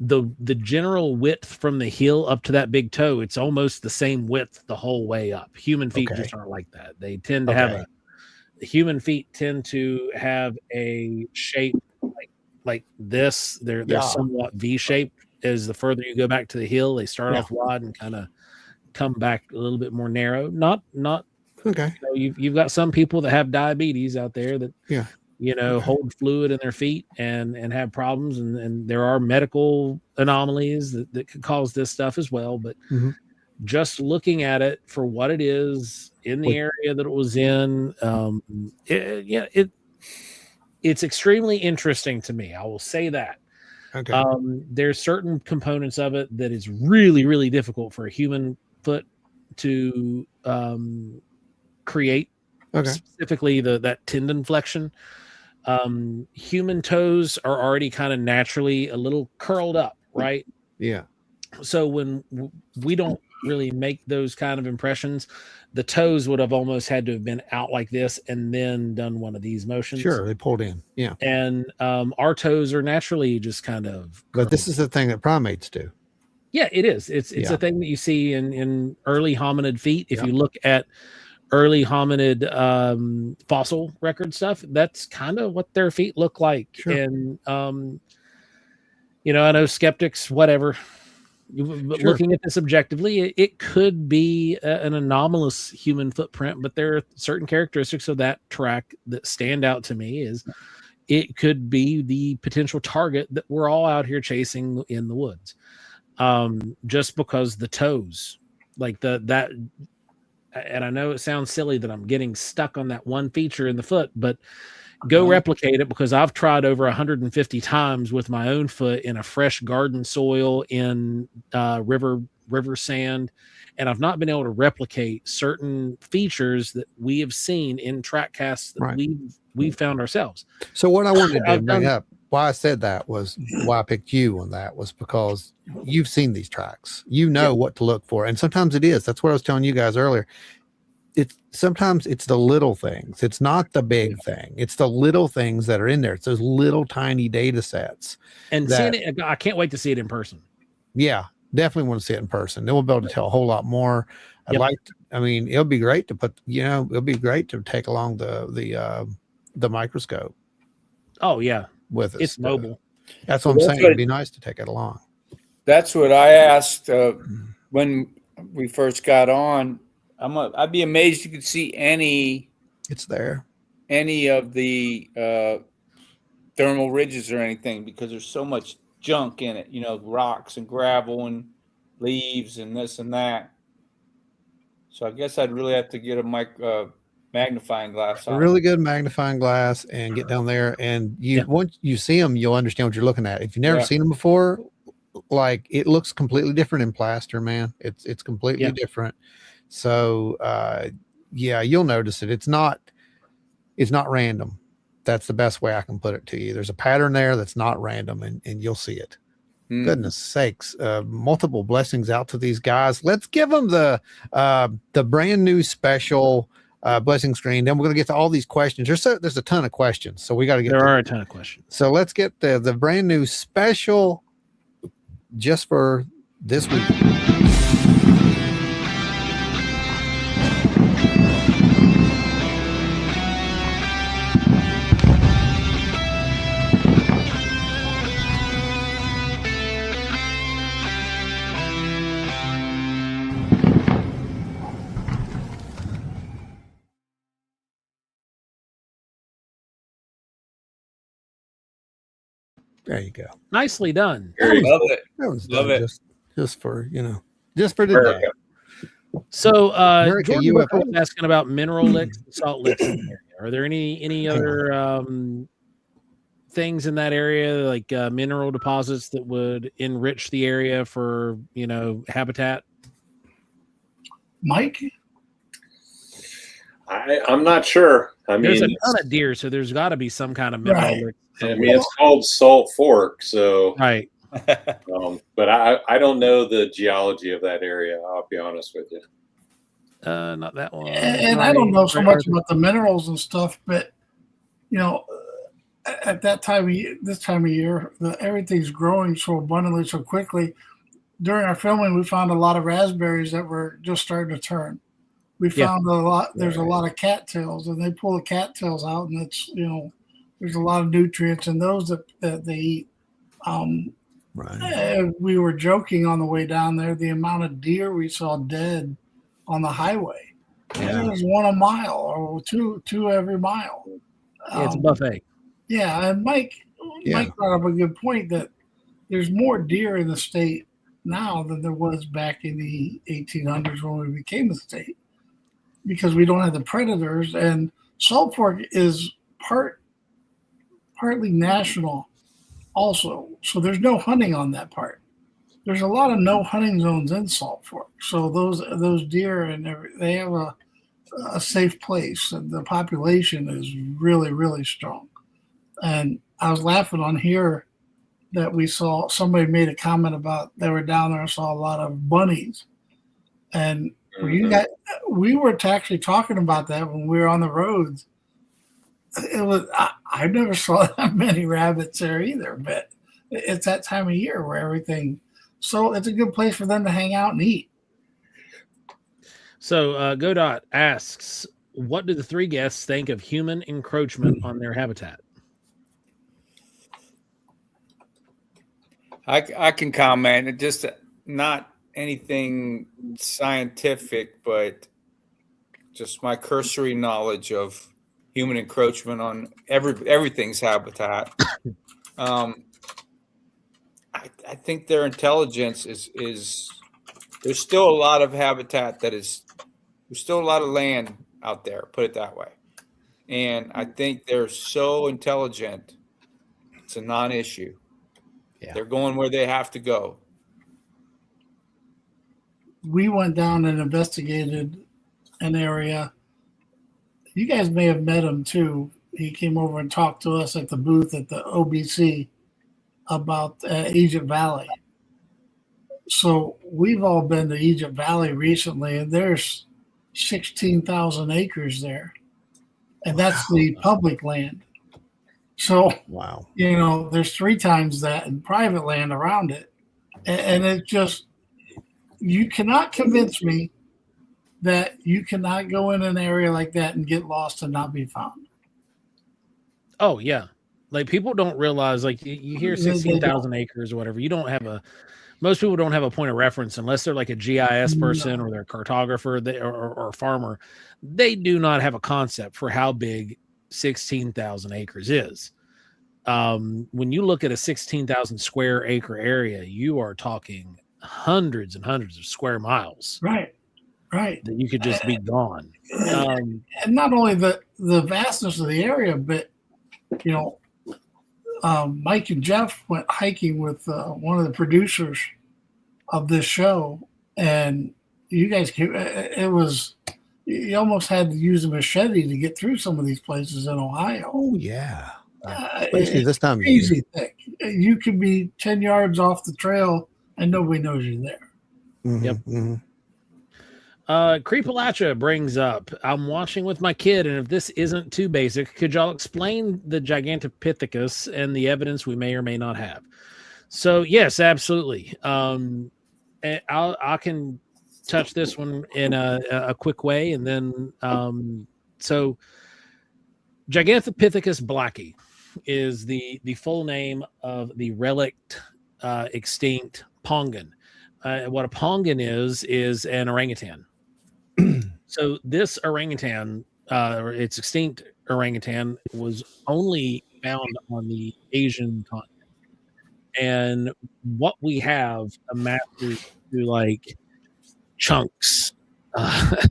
the general width from the heel up to that big toe, it's almost the same width the whole way up. Human feet just aren't like that. They tend to have human feet tend to have a shape like this. They're somewhat V-shaped. As the further you go back to the heel, they start off wide and kind of come back a little bit more narrow. Not okay. You've got some people that have diabetes out there that hold fluid in their feet and have problems, and there are medical anomalies that could cause this stuff as well. But just looking at it for what it is in the area that it was in, it's extremely interesting to me. I will say that. Okay. There's certain components of it that is really, really difficult for a human foot to create. Specifically that tendon flexion. Human toes are already kind of naturally a little curled up, right? Yeah. So when we don't really make those kind of impressions, the toes would have almost had to have been out like this and then done one of these motions. Sure, they pulled in. Yeah. And our toes are naturally just kind of But this is the thing that primates do. Yeah, it is. It's a thing that you see in early hominid feet. If you look at early hominid fossil record stuff, that's kind of what their feet look like. Sure. And I know skeptics, whatever. Looking at this objectively, it could be an anomalous human footprint, but there are certain characteristics of that track that stand out to me. Is it could be the potential target that we're all out here chasing in the woods, just because the toes, like that. And I know it sounds silly that I'm getting stuck on that one feature in the foot, but go replicate it, because I've tried over 150 times with my own foot in a fresh garden soil, in river sand, and I've not been able to replicate certain features that we have seen in track casts that we've found ourselves. So what I wanted to bring up, why I said that was why I picked you on that, was because you've seen these tracks, what to look for. And sometimes it is, that's what I was telling you guys earlier. Sometimes it's the little things. It's not the big thing. It's the little things that are in there. It's those little tiny data sets. And seeing it, I can't wait to see it in person. Yeah, definitely want to see it in person. Then we'll be able to tell a whole lot more. It'll be great to put, it'll be great to take along the microscope. Oh yeah. With us. It's mobile. That's what I'm saying. It'd be nice to take it along. That's what I asked when we first got on. I'd be amazed you could see any of the thermal ridges or anything, because there's so much junk in it, rocks and gravel and leaves and this and that. So I guess I'd really have to get a magnifying glass on. A really good magnifying glass and get down there, and once you see them, you'll understand what you're looking at. If you've never seen them before, like, it looks completely different in plaster, man. It's completely different. So you'll notice it. It's not random. That's the best way I can put it to you. There's a pattern there that's not random, and you'll see it. Goodness sakes, multiple blessings out to these guys. Let's give them the brand new special blessing screen. Then we're going to get to all these questions. There's a ton of questions, so we got to get. There are a ton of questions. So let's get the brand new special just for this week. There you go. Nicely done. Love it. That was Love done it. just for just for today. America. So America, Jordan Booker UFO. was asking about mineral licks and salt licks in the area. Are there any other things in that area, like mineral deposits that would enrich the area for habitat? Mike? I'm not sure. I There's mean, a ton of deer, so there's got to be some kind of mineral Right. lick. I mean, it's called Salt Fork, so. Right. But I don't know the geology of that area. I'll be honest with you. Not that one. And I don't know so much about the minerals and stuff, but at that time, this time of year, everything's growing so abundantly, so quickly. During our filming, we found a lot of raspberries that were just starting to turn. We found a lot. There's a lot of cattails, and they pull the cattails out, and it's there's a lot of nutrients in those that they eat. Right. We were joking on the way down there, the amount of deer we saw dead on the highway. Yeah. It was one a mile or two every mile. It's a buffet. Yeah, and Mike brought up a good point that there's more deer in the state now than there was back in the 1800s when we became a state, because we don't have the predators. And Salt Fork is partly national also, so there's no hunting on that part. There's a lot of no hunting zones in Salt Fork, so those deer and they have a safe place, and the population is really, really strong. And I was laughing on here that we saw somebody made a comment about they were down there and saw a lot of bunnies, and we were actually talking about that when we were on the roads. It was I never saw that many rabbits there either, but it's that time of year where everything. So it's a good place for them to hang out and eat. So Godot asks, what do the three guests think of human encroachment on their habitat? I can comment. It just not anything scientific, but just my cursory knowledge of human encroachment on everything's habitat. I think their intelligence is there's still a lot of habitat there's still a lot of land out there, put it that way. And I think they're so intelligent, it's a non-issue. Yeah. They're going where they have to go. We went down and investigated an area. You guys may have met him too. He came over and talked to us at the booth at the OBC about Egypt Valley. So we've all been to Egypt Valley recently, and there's 16,000 acres there, and that's the public land. So there's 3 times that in private land around it, and it just, you cannot convince me that you cannot go in an area like that and get lost and not be found. Oh yeah. Like, people don't realize, like, you hear 16,000 acres or whatever. Most people don't have a point of reference unless they're like a GIS person or they're a cartographer or a farmer. They do not have a concept for how big 16,000 acres is. When you look at a 16,000 square acre area, you are talking hundreds and hundreds of square miles. Right. That you could just be gone. And not only the vastness of the area, but Mike and Jeff went hiking with one of the producers of this show, and you guys you almost had to use a machete to get through some of these places in Ohio. Oh yeah. Especially this time of year. Easy thing. You could be 10 yards off the trail and nobody knows you're there. Mhm, Yep. mhm. Creepalacha brings up, I'm watching with my kid, and if this isn't too basic, could y'all explain the Gigantopithecus and the evidence we may or may not have? So, yes, absolutely. And I can touch this one in a quick way, and then so Gigantopithecus blacki is the full name of the relict extinct pongon. What a pongon is an orangutan. So this orangutan, or its extinct orangutan, was only found on the Asian continent. And what we have amasses to like chunks. I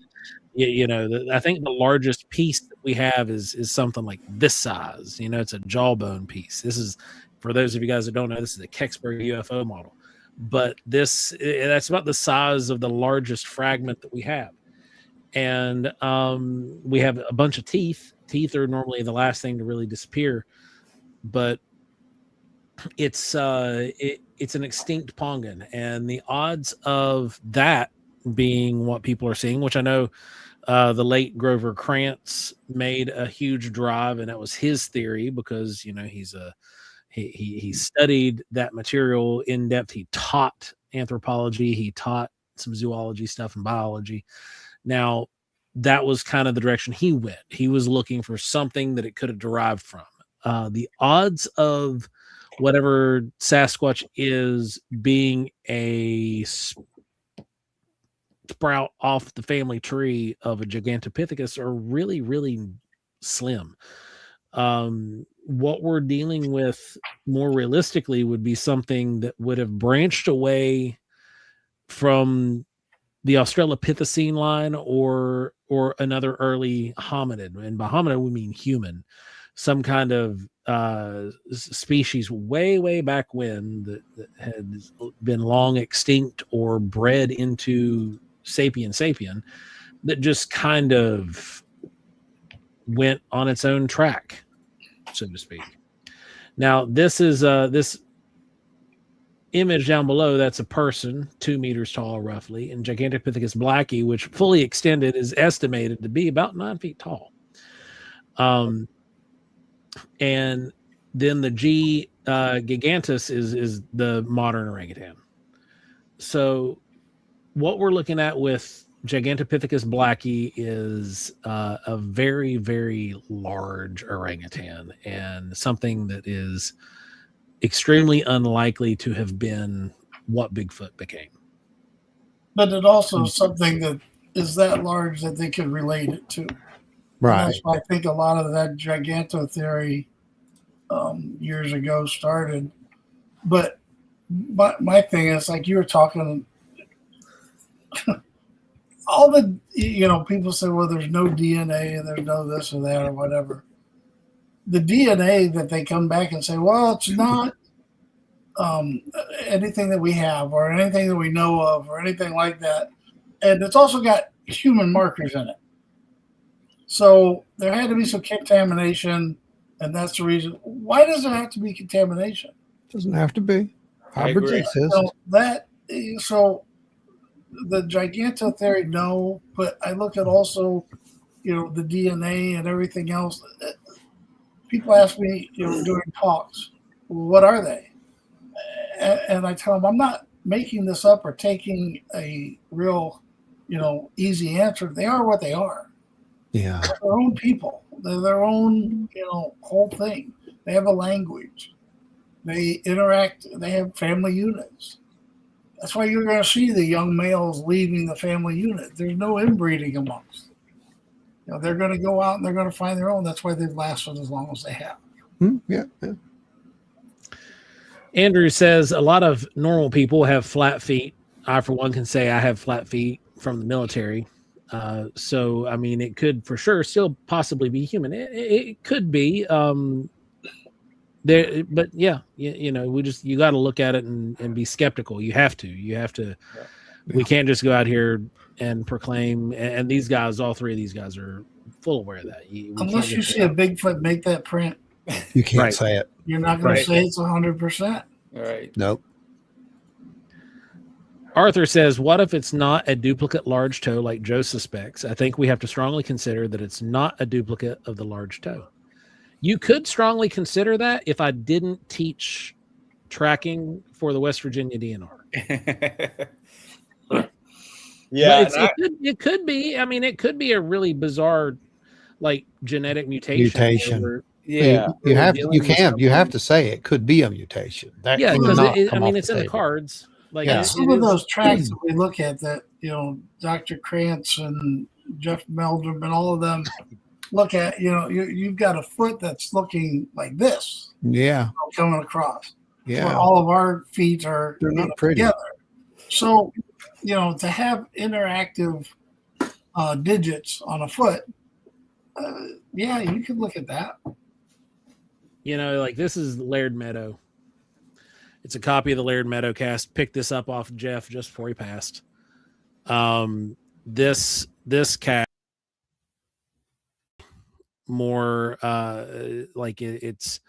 think the largest piece that we have is something like this size. It's a jawbone piece. This is, for those of you guys that don't know, this is a Kecksburg UFO model. But that's about the size of the largest fragment that we have. And we have a bunch of teeth. Teeth are normally the last thing to really disappear, but it's an extinct pongon, and the odds of that being what people are seeing, which I know the late Grover Krantz made a huge drive, and that was his theory because he studied that material in depth. He taught anthropology, he taught some zoology stuff and biology. Now, that was kind of the direction he went. He was looking for something that it could have derived from. The odds of whatever Sasquatch is being a sprout off the family tree of a Gigantopithecus are really, really slim. What we're dealing with more realistically would be something that would have branched away from the Australopithecine line or another early hominid. And by hominid, we mean human. Some kind of species way back when that had been long extinct or bred into sapien that just kind of went on its own track, so to speak. Now, this is this image down below, that's a person 2 meters tall roughly, and Gigantopithecus blacki, which fully extended is estimated to be about 9 feet tall. And then the G gigantus is the modern orangutan. So what we're looking at with Gigantopithecus blacki is a very, very large orangutan, and something that is extremely unlikely to have been what Bigfoot became. But it also is something that is that large that they could relate it to. Right. And that's why I think a lot of that giganto theory years ago started. But my thing is, like you were talking, all the, people say, well, there's no DNA and there's no this or that or whatever. The DNA that they come back and say, well, it's not anything that we have or anything that we know of or anything like that. And it's also got human markers in it. So there had to be some contamination, and that's the reason. Why does there have to be contamination? Doesn't have to be. Hybrids exist. So the giganto theory, no, but I look at also, the DNA and everything else. People ask me, during talks, well, what are they? And I tell them, I'm not making this up or taking a real, easy answer. They are what they are. Yeah. They're their own people. They're their own, whole thing. They have a language. They interact. They have family units. That's why you're going to see the young males leaving the family unit. There's no inbreeding amongst. They're going to go out and they're going to find their own. That's why they've lasted as long as they have. Yeah. Andrew says a lot of normal people have flat feet. I, for one, can say I have flat feet from the military. So, I mean, it could for sure still possibly be human. It could be. But yeah, you got to look at it and be skeptical. You have to. Yeah. We can't just go out here and proclaim. And these guys, all three of these guys, are full aware of that. Unless you see a Bigfoot make that print. You can't Right. say it. You're not going Right. to say it's 100%. All right. Nope. Arthur says, what if it's not a duplicate large toe like Joe suspects? I think we have to strongly consider that it's not a duplicate of the large toe. You could strongly consider that if I didn't teach tracking for the West Virginia DNR. Yeah, But it could be. I mean, it could be a really bizarre, like, genetic mutation. where yeah. You have dealing with you have something- to say it could be a mutation. That Yeah, because cannot I come mean, off it's in the table. cards. Like, Yeah. Some of those tracks that we look at that, Dr. Krantz and Jeff Meldrum and all of them look at, you've got a foot that's looking like this Yeah. coming across. Yeah. Where all of our feet are They're not pretty. together. So, to have interactive digits on a foot, yeah, you could look at that. Like, this is Laird Meadow. It's a copy of the Laird Meadow cast. Picked this up off Jeff just before he passed. This cast more like it's,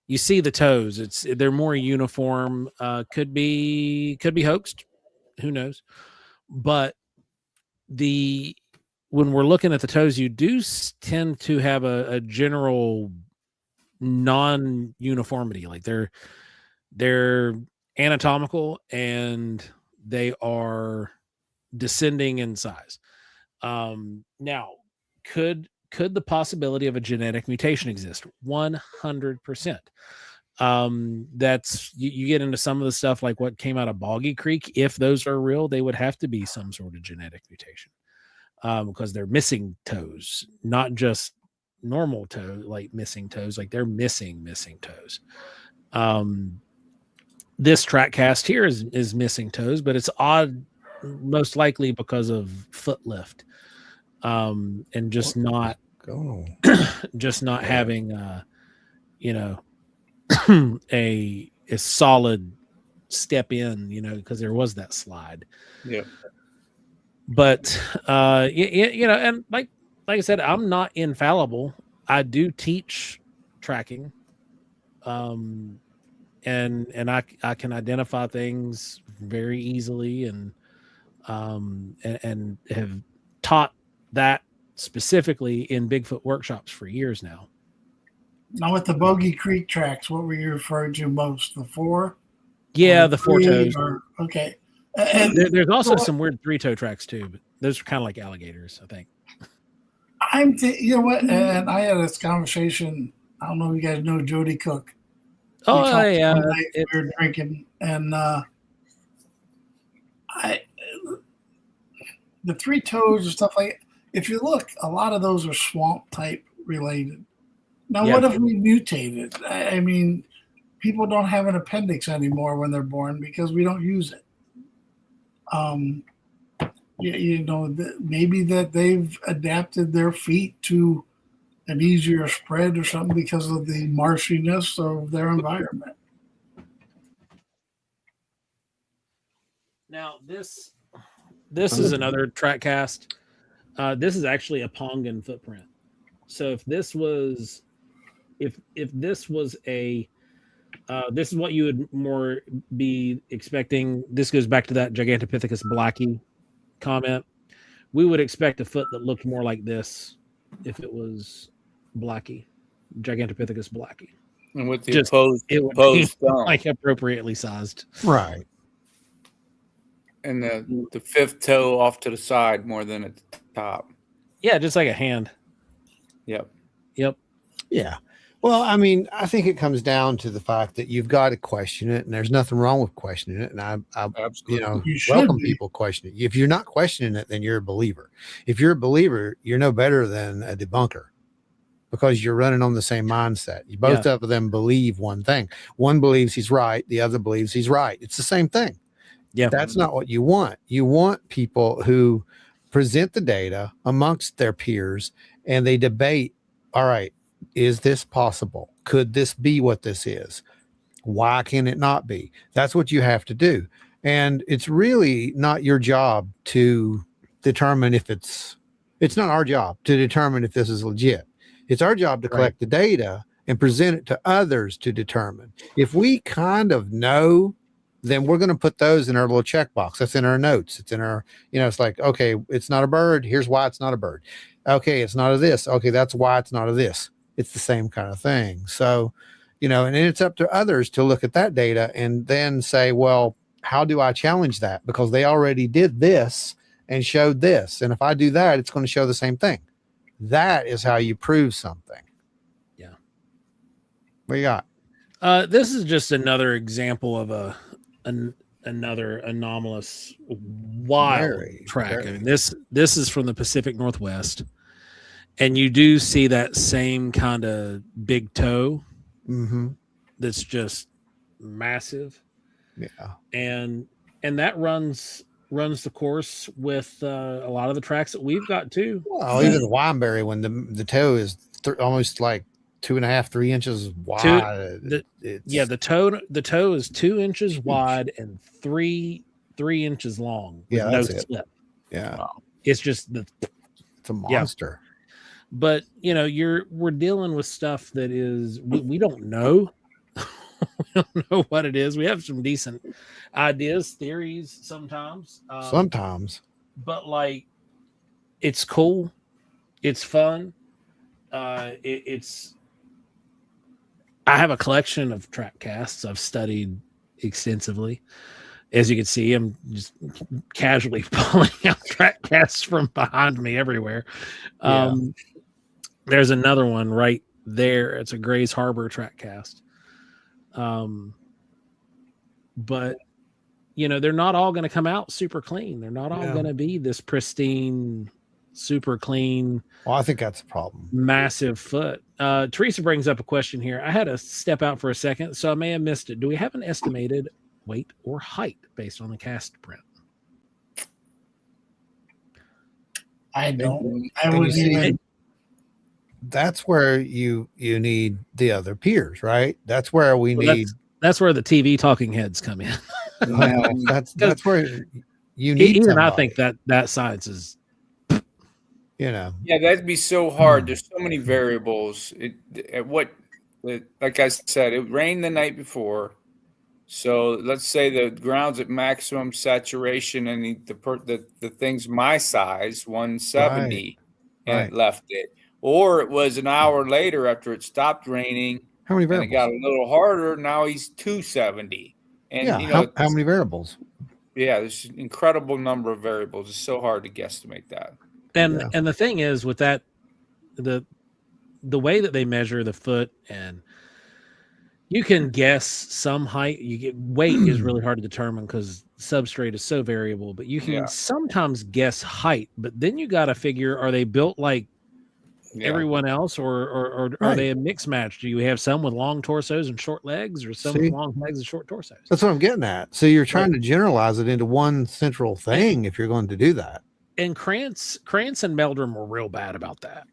you see the toes. They're more uniform. Could be hoaxed. Who knows? But when we're looking at the toes, you do tend to have a general non-uniformity. Like they're anatomical and they are descending in size. Now, could the possibility of a genetic mutation exist? 100%. That's you get into some of the stuff like what came out of Boggy Creek. If those are real, they would have to be some sort of genetic mutation, because they're missing toes, not just normal toe, like missing toes, like they're missing toes. This track cast here is missing toes, but it's odd, most likely because of foot lift, and just not having a solid step in, because there was that slide. Yeah. But and like I said, I'm not infallible. I do teach tracking, and I can identify things very easily, and have taught that specifically in Bigfoot workshops for years now. Now, with the Bogey Creek tracks, what were you referring to most? The four? Yeah, the four toes. Okay. There's also some weird three-toe tracks too, but those are kind of like alligators, I think. You know what? And I had this conversation. I don't know if you guys know Jody Cook. Oh, yeah. We were drinking, and the three toes and stuff like. If you look, a lot of those are swamp type related. Now, what if we mutated? I mean, people don't have an appendix anymore when they're born because we don't use it. Maybe that they've adapted their feet to an easier spread or something because of the marshiness of their environment. Now, this is another track cast. This is actually a Pongan footprint. So if this was a this is what you would more be expecting. This goes back to that Gigantopithecus blackie comment. We would expect a foot that looked more like this if it was blackie, Gigantopithecus blackie. And with the opposed thumb. Like appropriately sized. Right. And the fifth toe off to the side more than at the top. Yeah, just like a hand. Yep. Yeah. Well, I mean, I think it comes down to the fact that you've got to question it, and there's nothing wrong with questioning it. And I welcome people questioning it. If you're not questioning it, then you're a believer. If you're a believer, you're no better than a debunker because you're running on the same mindset. Both of them believe one thing. One believes he's right. The other believes he's right. It's the same thing. Yeah. That's not what you want. You want people who present the data amongst their peers and they debate, all right, is this possible? Could this be what this is? Why can it not be? That's what you have to do. And it's really not your job to determine if it's not our job to determine if this is legit. It's our job to collect the data and present it to others to determine. If we kind of know, then we're going to put those in our little checkbox. That's in our notes. It's in our, it's like, okay, it's not a bird. Here's why it's not a bird. Okay, it's not a this. Okay, that's why it's not a this. It's the same kind of thing. So, and then it's up to others to look at that data and then say, well, how do I challenge that? Because they already did this and showed this. And if I do that, it's going to show the same thing. That is how you prove something. Yeah. What you got? This is just another example of another anomalous wild track. I mean, this is from the Pacific Northwest, and you do see that same kind of big toe that's just massive. Yeah, and that runs the course with a lot of the tracks that we've got too. Well, even the Wineberry, when the toe is almost like 2.5, 3 inches wide. The toe is 2 inches wide and 3 inches long. With no slip. Yeah, wow. It's just it's a monster. Yeah. But we're dealing with stuff that is we don't know. We don't know what it is. We have some decent ideas, theories sometimes. But like, it's cool. It's fun. It's. I have a collection of track casts I've studied extensively. As you can see, I'm just casually pulling out track casts from behind me everywhere. There's another one right there. It's a Grays Harbor track cast. But they're not all going to come out super clean. They're not all going to be this pristine, super clean. Well, I think that's a problem. Massive foot. Teresa brings up a question here. I had to step out for a second, so I may have missed it. Do we have an estimated weight or height based on the cast print? I don't. I wouldn't even. That's where you need the other peers, right? That's where we need. That's where the TV talking heads come in. that's where you need. Even I think that science is. Yeah, that'd be so hard. There's so many variables. Like I said, it rained the night before. So let's say the ground's at maximum saturation and the thing's my size, 170, and it left it. Or it was an hour later after it stopped raining. How many variables? And it got a little harder. Now he's 270. And how many variables? Yeah, there's an incredible number of variables. It's so hard to guesstimate that. And the thing is with that, the way that they measure the foot, and you can guess some height. You get weight is really hard to determine because substrate is so variable. But you can sometimes guess height. But then you got to figure: are they built like everyone else, or are they a mixed match? Do you have some with long torsos and short legs, or some with long legs and short torsos? That's what I'm getting at. So you're trying to generalize it into one central thing if you're going to do that. And Krantz and Meldrum were real bad about that.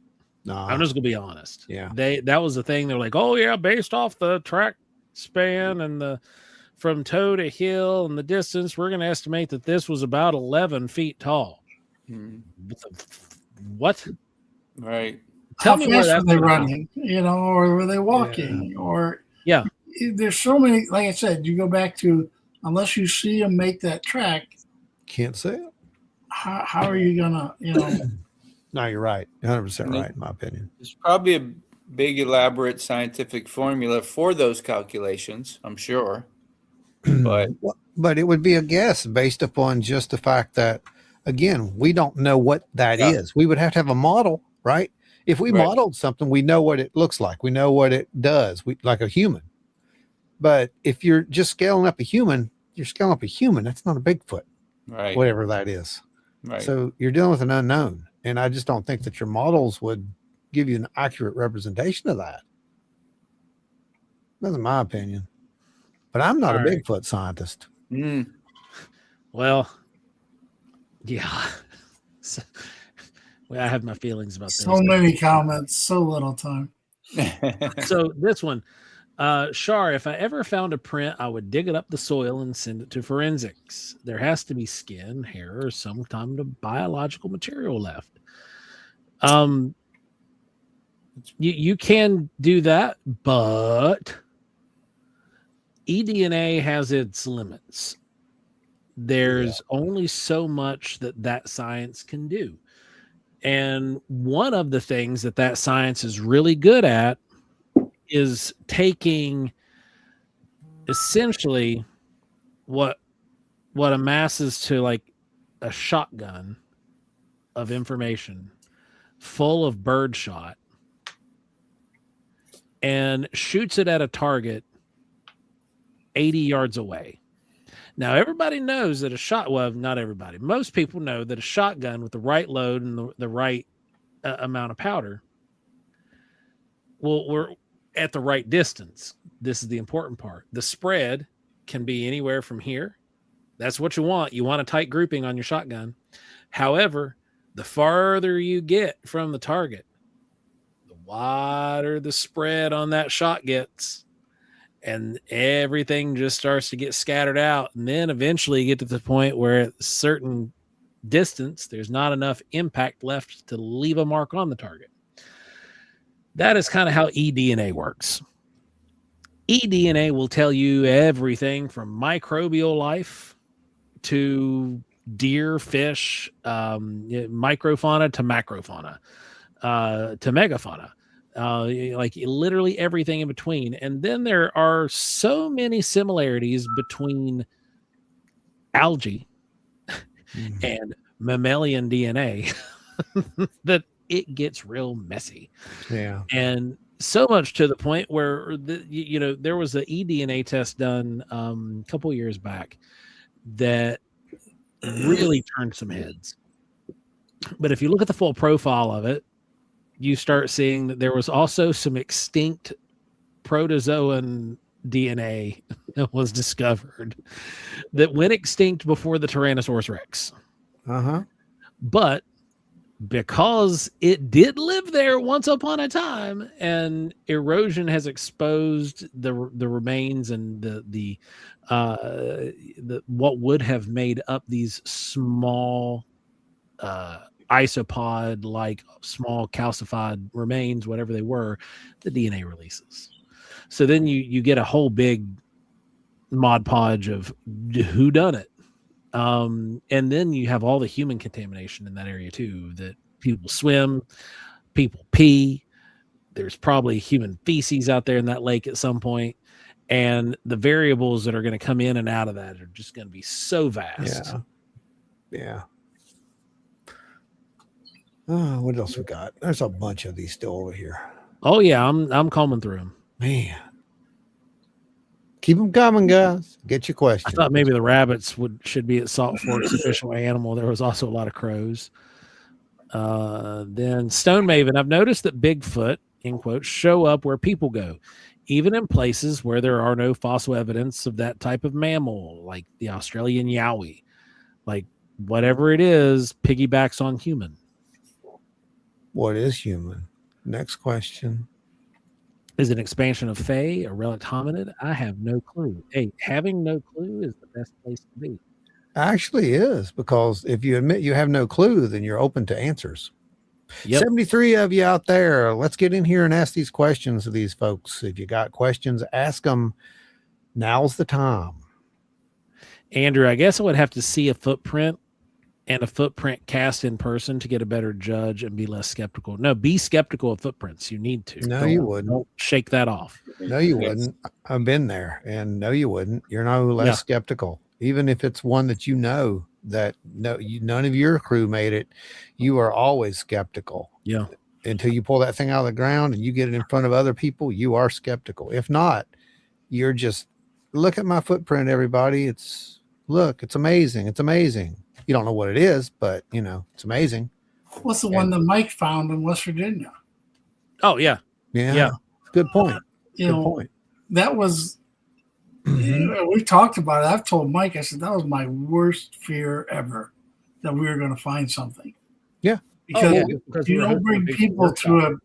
I'm just gonna be honest. Yeah, that was the thing. They're like, oh yeah, based off the track span and the from toe to hill and the distance, we're gonna estimate that this was about 11 feet tall. What? Right. Tell me where were they running, or were they walking, or there's so many. Like I said, you go back to unless you see them make that track, can't say it. How are you gonna, No, you're right. 100% right, in my opinion. There's probably a big, elaborate scientific formula for those calculations, I'm sure. But it would be a guess based upon just the fact that, again, we don't know what that is. We would have to have a model, right? If we modeled something, we know what it looks like. We know what it does, like a human. But if you're just scaling up a human, you're scaling up a human. That's not a Bigfoot, right? Whatever that is. Right. So you're dealing with an unknown. And I just don't think that your models would give you an accurate representation of that. That's my opinion. But I'm not a Bigfoot scientist. Well, yeah. I have my feelings about so many comments, so little time. So this one, Shar, if I ever found a print, I would dig it up the soil and send it to forensics. There has to be skin, hair, or some kind of biological material left. You can do that, but eDNA has its limits. There's only so much that science can do. And one of the things that science is really good at is taking essentially what amasses to like a shotgun of information full of birdshot and shoots it at a target 80 yards away. Now, everybody knows that not everybody, most people know that a shotgun with the right load and the right amount of powder, we're at the right distance. This is the important part. The spread can be anywhere from here. That's what you want. You want a tight grouping on your shotgun. However, the farther you get from the target, the wider the spread on that shot gets. And everything just starts to get scattered out. And then eventually you get to the point where at a certain distance, there's not enough impact left to leave a mark on the target. That is kind of how eDNA works. eDNA will tell you everything from microbial life to deer, fish, microfauna to macrofauna, to megafauna. Like literally everything in between. And then there are so many similarities between algae and mammalian DNA that it gets real messy. Yeah. And so much to the point where there was an eDNA test done a couple years back that really turned some heads. But if you look at the full profile of it, you start seeing that there was also some extinct protozoan DNA that was discovered that went extinct before the Tyrannosaurus Rex. But because it did live there once upon a time, and erosion has exposed the remains and the what would have made up these small isopod like small calcified remains, whatever they were, the DNA releases. So then you get a whole big Mod Podge of who done it. And then you have all the human contamination in that area too, that people swim, people pee. There's probably human feces out there in that lake at some point. And the variables that are going to come in and out of that are just going to be so vast. Yeah. Oh, what else we got? There's a bunch of these still over here. Oh yeah, I'm combing through them. Man, keep them coming, guys. Get your questions. I thought maybe the rabbits should be at Salt Fork's official animal. There was also a lot of crows. Then Stone Maven, I've noticed that Bigfoot, in quotes, show up where people go, even in places where there are no fossil evidence of that type of mammal, like the Australian yowie. Like whatever it is, piggybacks on human. What is human? Next question. Is it an expansion of Fae, a relict hominid? I have no clue. Hey, having no clue is the best place to be. Actually is, because if you admit you have no clue, then you're open to answers. Yep. 73 of you out there. Let's get in here and ask these questions to these folks. If you got questions, ask them. Now's the time. Andrew, I guess I would have to see a footprint and a footprint cast in person to get a better judge and be less skeptical. No, be skeptical of footprints. You need to. No, you wouldn't. Don't shake that off. No, you wouldn't. I've been there, and no, you wouldn't. You're no less skeptical. Even if it's one that that none of your crew made it, you are always skeptical. Yeah. Until you pull that thing out of the ground and you get it in front of other people, you are skeptical. If not, you're just, look at my footprint, everybody. It's amazing. It's amazing. You don't know what it is, but it's amazing. What's the one that Mike found in West Virginia? Oh yeah. Good point. Good point. That was. We've talked about it. I've told Mike. I said that was my worst fear ever, that we were going to find something. Yeah. Because you don't bring people to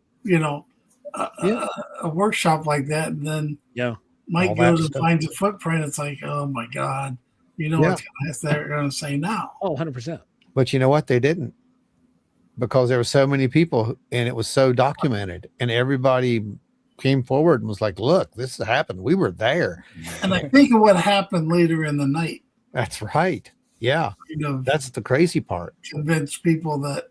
a workshop like that, and then Mike goes and finds a footprint. It's like, oh my God. What they're going to say now. Oh, 100%. But you know what? They didn't. because there were so many people and it was so documented, and everybody came forward and was like, look, this happened. We were there. And I think of what happened later in the night. That's right. Yeah. That's the crazy part. Convince people that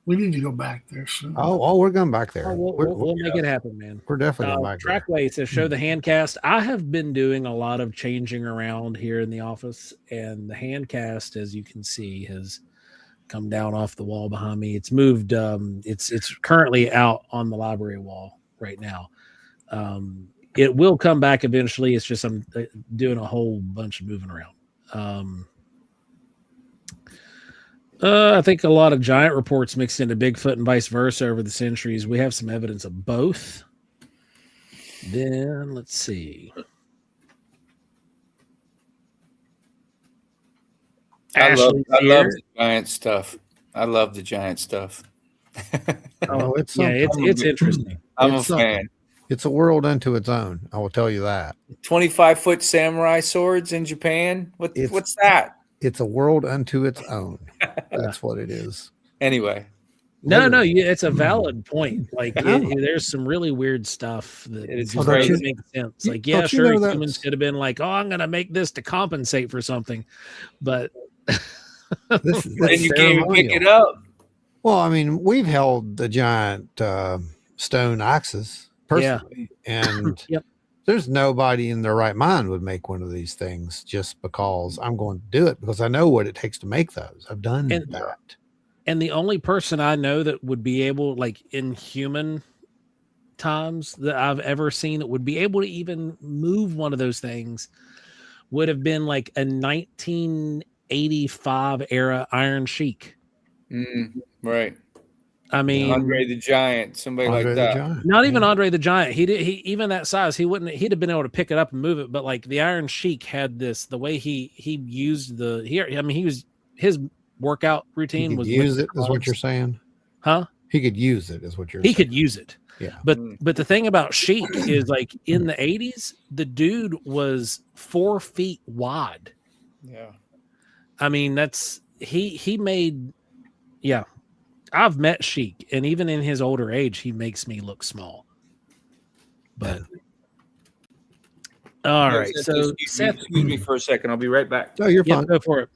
we need to go back there soon. Oh, we're going back there. We'll make it happen, man. We're definitely going back there. Trackway says show the hand cast. I have been doing a lot of changing around here in the office, and the hand cast, as you can see, has come down off the wall behind me. It's moved. It's currently out on the library wall right now. It will come back eventually. It's just I'm doing a whole bunch of moving around. I think a lot of giant reports mixed into Bigfoot and vice versa over the centuries. We have some evidence of both. Then let's see. I love the giant stuff. I love the giant stuff. It's interesting. I'm a fan. It's a world unto its own. I will tell you that. 25-foot samurai swords in Japan. What's that? It's a world unto its own. That's what it is. Anyway. No, it's a valid point. Like, there's some really weird stuff that doesn't make sense. Like, yeah, sure, humans could have been like, "Oh, I'm going to make this to compensate for something," but and you can't even pick it up. Well, I mean, we've held the giant stone axes personally, and there's nobody in their right mind would make one of these things just because I'm going to do it because I know what it takes to make those. I've done that. And the only person I know that would be able, like in human times that I've ever seen that would be able to even move one of those things would have been like a 1985 era Iron Sheik. Right. I mean, Andre the Giant, somebody like that. Not even Andre the Giant. He even that size, he'd have been able to pick it up and move it. But like the Iron Sheik had this, the way he used his workout routine was use it is what you're saying, huh? He could use it is what you're saying. He could use it. Yeah. But the thing about Sheik is like in the 80s, the was 4 feet wide. Yeah. I mean, he made, I've met Sheik, and even in his older age, he makes me look small. But all right, so Seth, excuse me for a second. I'll be right back. No, you're fine. Go for it.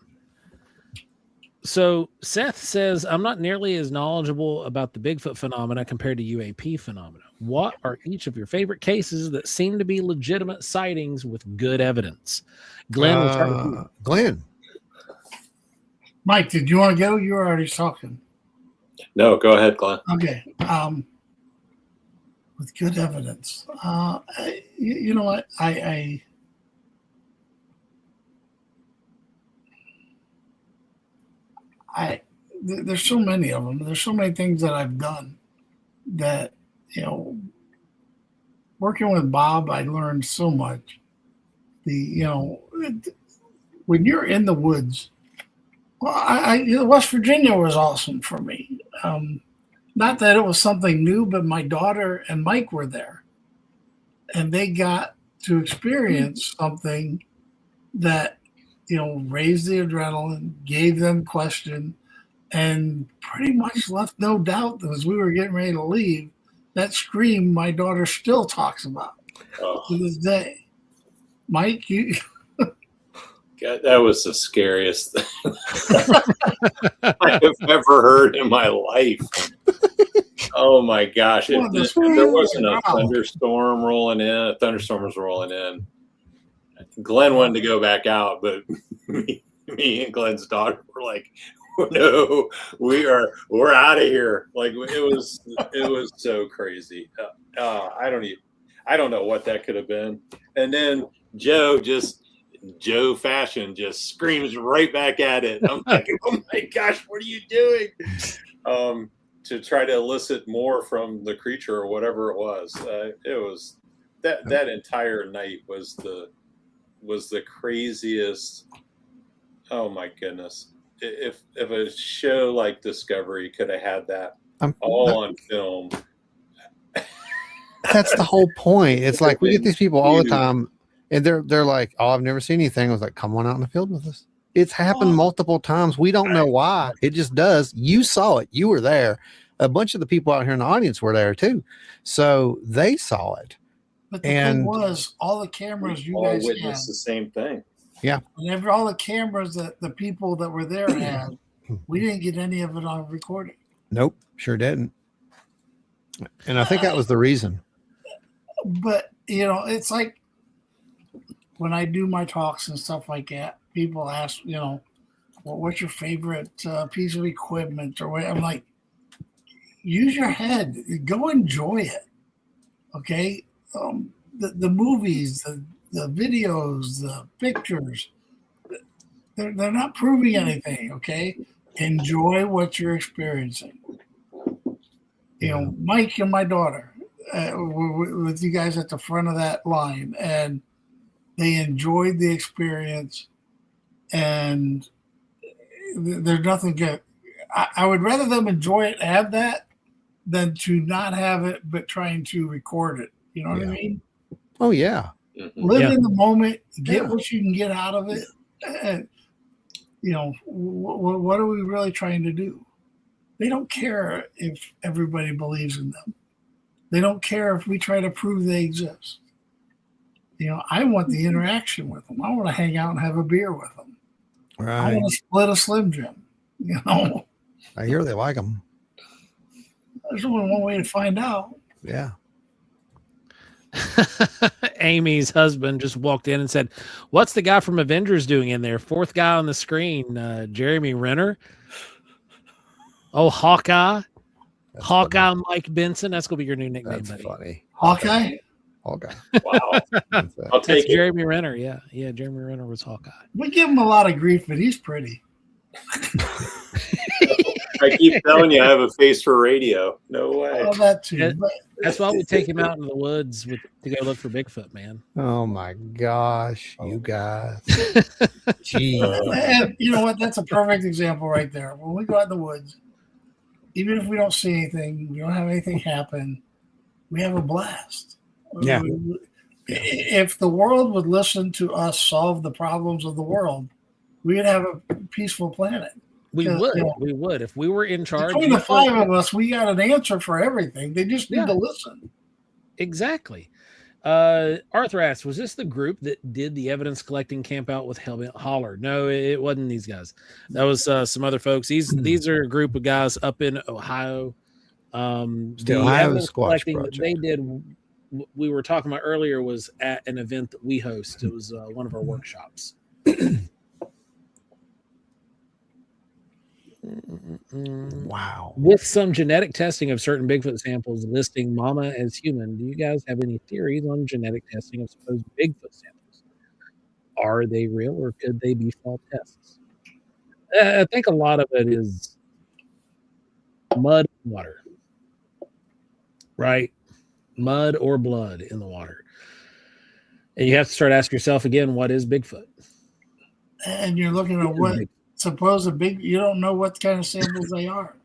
So Seth says, I'm not nearly as knowledgeable about the Bigfoot phenomena compared to UAP phenomena. What are each of your favorite cases that seem to be legitimate sightings with good evidence? Glenn. Glenn. Mike, did you want to go? You were already talking. No, go ahead, Glenn. Okay. With good evidence. You know what? There's so many of them. There's so many things that I've done that, working with Bob, I learned so much. When you're in the woods, well, West Virginia was awesome for me. Not that it was something new, but my daughter and Mike were there, and they got to experience something that, raised the adrenaline, gave them question, and pretty much left no doubt that as we were getting ready to leave, that scream my daughter still talks about to this day. Mike, you... God, that was the scariest thing I have ever heard in my life. Oh my gosh. There wasn't a thunderstorm rolling in. A thunderstorm was rolling in. Glenn wanted to go back out, but me and Glenn's daughter were like, no, we're out of here. Like it was so crazy. I don't know what that could have been. And then Joe fashion just screams right back at it. I'm like, oh my gosh, what are you doing? To try to elicit more from the creature or whatever it was. It was that entire night was the craziest. Oh my goodness. If a show like Discovery could have had that on film. That's the whole point. It's like we get these people all the time. And they're like, oh, I've never seen anything. I was like, come on out in the field with us. It's happened multiple times. We don't know why. It just does. You saw it. You were there. A bunch of the people out here in the audience were there too. So they saw it. But the thing was, all the cameras you guys had, witnessed the same thing. Yeah. And all the cameras that the people that were there had, we didn't get any of it on recording. Nope, sure didn't. And I think that was the reason. But, you know, it's like when I do my talks and stuff like that, people ask, you know, well, what's your favorite piece of equipment or what? I'm like, use your head, go enjoy it. Okay. The movies, the videos, the pictures, they're not proving anything. Okay. Enjoy what you're experiencing. You know, Mike and my daughter were with you guys at the front of that line, and they enjoyed the experience, and there's nothing good. I would rather them enjoy it, have that, than to not have it, but trying to record it. You know what I mean? Oh, yeah. Live in the moment, get what you can get out of it. And, you know, what are we really trying to do? They don't care if everybody believes in them. They don't care if we try to prove they exist. You know, I want the interaction with them. I want to hang out and have a beer with them. Right. I want to split a Slim Jim. You know, I hear they like them. there's only one way to find out. Yeah. Amy's husband just walked in and said, "What's the guy from Avengers doing in there? Fourth guy on the screen, Jeremy Renner. Oh, Hawkeye. That's Hawkeye funny. Mike Benson. That's gonna be your new nickname, That's buddy. funny. Hawkeye? Hawkeye. Wow. That's I'll That's take it. Jeremy Renner. Yeah, Jeremy Renner was Hawkeye. We give him a lot of grief, but he's pretty. I keep telling you, I have a face for radio. No way. Oh, that too. Yeah. But, That's why we take him out into the woods to go look for Bigfoot, man. Oh my gosh, you guys. Gee. and you know what? That's a perfect example right there. When we go out in the woods, even if we don't see anything, we don't have anything happen, we have a blast. Yeah. If the world would listen to us solve the problems of the world, we would have a peaceful planet. We Yeah, would. yeah. We would. If we were in charge. Between the five of us, we got an answer for everything. They just need Yeah. to listen. Exactly. Arthras, was this the group that did the evidence collecting camp out with Holler? No, it wasn't these guys. That was some other folks. These are a group of guys up in Ohio. The Ohio evidence Squatch collecting that Project. they did, we were talking about earlier, was at an event that we host. It was one of our workshops. Wow. With some genetic testing of certain Bigfoot samples listing mama as human, do you guys have any theories on genetic testing of supposed Bigfoot samples? Are they real or could they be false tests? I think a lot of it is mud and water, right? Mud or blood in the water. And you have to start asking yourself again, what is Bigfoot? And you're looking at what suppose you don't know what kind of samples they are.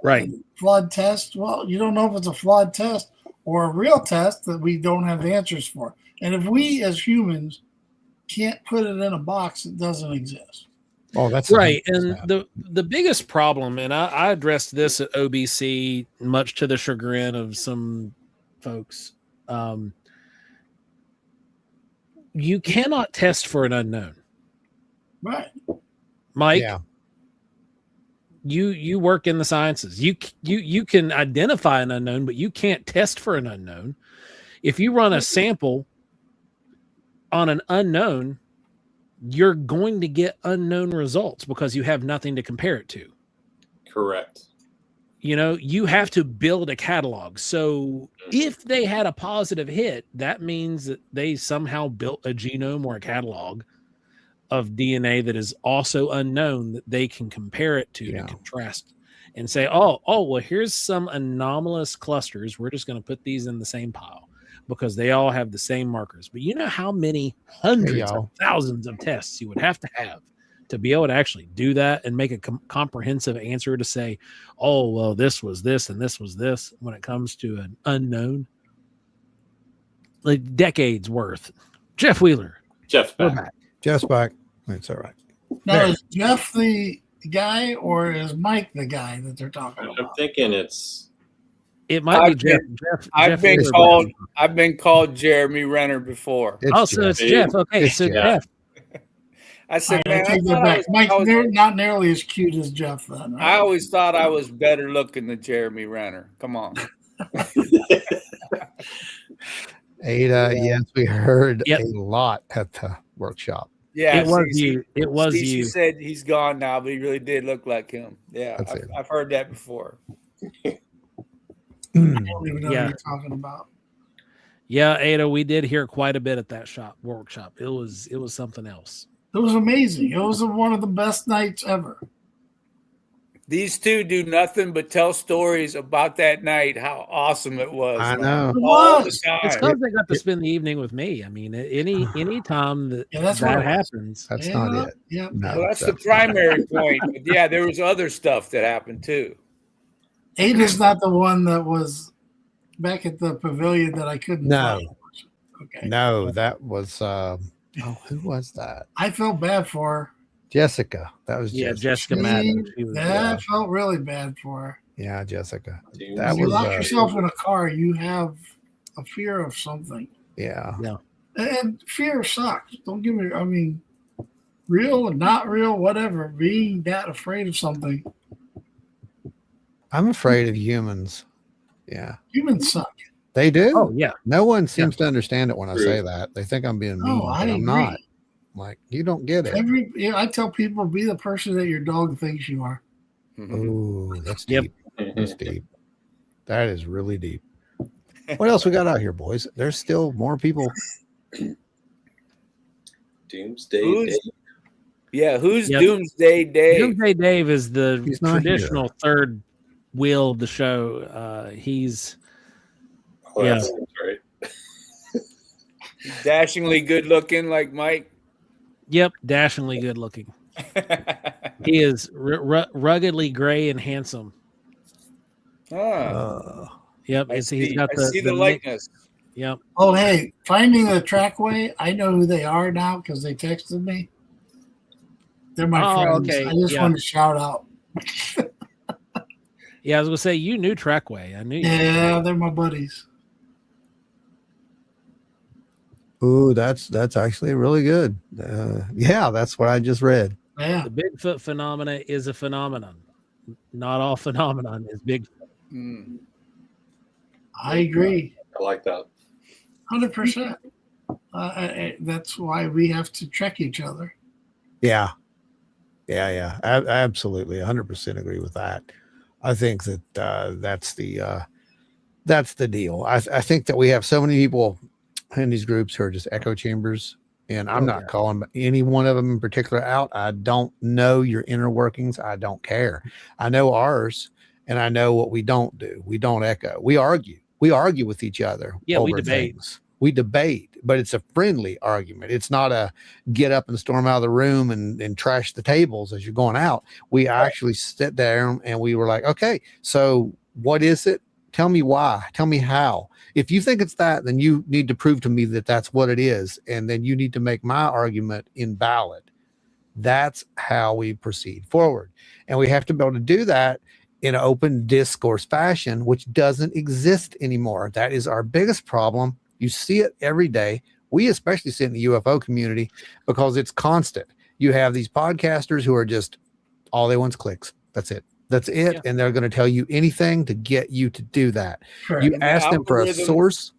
Right. Flawed test. Well, you don't know if it's a flawed test or a real test that we don't have the answers for. And if we as humans can't put it in a box, it doesn't exist. Oh, that's right. And the biggest problem, and I addressed this at OBC, much to the chagrin of some folks. You cannot test for an unknown. Right. Mike, Yeah. you work in the sciences. You can identify an unknown, but you can't test for an unknown. If you run a sample on an unknown, you're going to get unknown results because you have nothing to compare it to. Correct. You know, you have to build a catalog. So if they had a positive hit, that means that they somehow built a genome or a catalog of DNA that is also unknown that they can compare it to and contrast and say, oh, well, here's some anomalous clusters. We're just going to put these in the same pile because they all have the same markers. But you know how many hundreds of thousands of tests you would have to be able to actually do that and make a comprehensive answer to say, oh, well, this was this and this was this when it comes to an unknown, like decades worth. Jeff Wheeler. Jeff's back. We're back. Jeff's back. It's all right. Now, is Jeff the guy or is Mike the guy that they're talking I'm about? thinking It might be Jeff. I've been called Jeremy Renner before. It's it's Jeff. Okay, It's so Jeff. I said, I man, take that back. Mike's not nearly as cute as Jeff then. Right? I always thought I was better looking than Jeremy Renner. Come on. Ada, yes, we heard a lot at the workshop. Yeah, it was you. It was you. She said he's gone now, but he really did look like him. Yeah, I've heard that before. I don't even know what you're talking about. Yeah, Ada, we did hear quite a bit at that workshop. It was something else. It was amazing. It was one of the best nights ever. These two do nothing but tell stories about that night, how awesome it was. I know. All the time. It's because they got to spend the evening with me. I mean, any time that that happens. That's not it. Yeah. No, well, that's the primary point. But yeah, there was other stuff that happened too. Ada's not the one that was back at the pavilion that I couldn't find. Okay. No, that was who was that? I felt bad for her. Jessica. That was Jessica Madden. I felt really bad for her. Yeah, Jessica. When you lock yourself in a car, you have a fear of something. Yeah. Yeah. And fear sucks. Don't give me, I mean, real and not real, whatever. Being that afraid of something. I'm afraid of humans. Yeah. Humans suck. They do? Oh, yeah. No one seems to understand it when I say that. They think I'm being mean, but I'm not. Like, you don't get it. I tell people, be the person that your dog thinks you are. Ooh, that's deep. That's deep. That is really deep. What else we got out here, boys? There's still more people. Doomsday Dave. Yeah, who's Doomsday Dave? Doomsday Dave is the traditional third wheel of the show. He's That's right. Dashingly good looking like Mike. Yep, dashingly good looking. He is ruggedly gray and handsome. Yep, he's got the likeness. Yep. Oh, hey, finding the trackway. I know who they are now because they texted me. They're my friends. Okay. I just wanted to shout out. Yeah, I was gonna say you knew Trackway. I knew. Yeah, they're my buddies. Ooh, that's actually really good. Yeah, that's what I just read. Yeah. The Bigfoot phenomena is a phenomenon. Not all phenomenon is Bigfoot. I agree. I like that. 100%. That's why we have to check each other. Yeah. I absolutely 100% agree with that. I think that that's the deal. I think that we have so many people in these groups who are just echo chambers, and I'm not calling any one of them in particular out. I don't know your inner workings. I don't care. I know ours, and I know what we don't do. We don't echo. We argue with each other. Yeah, we debate. We debate, but it's a friendly argument. It's not a get up and storm out of the room and trash the tables as you're going out. We actually sit there and we were like, okay, so what is it? Tell me why. Tell me how. If you think it's that, then you need to prove to me that that's what it is. And then you need to make my argument invalid. That's how we proceed forward. And we have to be able to do that in an open discourse fashion, which doesn't exist anymore. That is our biggest problem. You see it every day. We especially see it in the UFO community because it's constant. You have these podcasters who are just, all they want is clicks. That's it. That's it. Yeah. And they're going to tell you anything to get you to do that. Correct. You ask them for a source.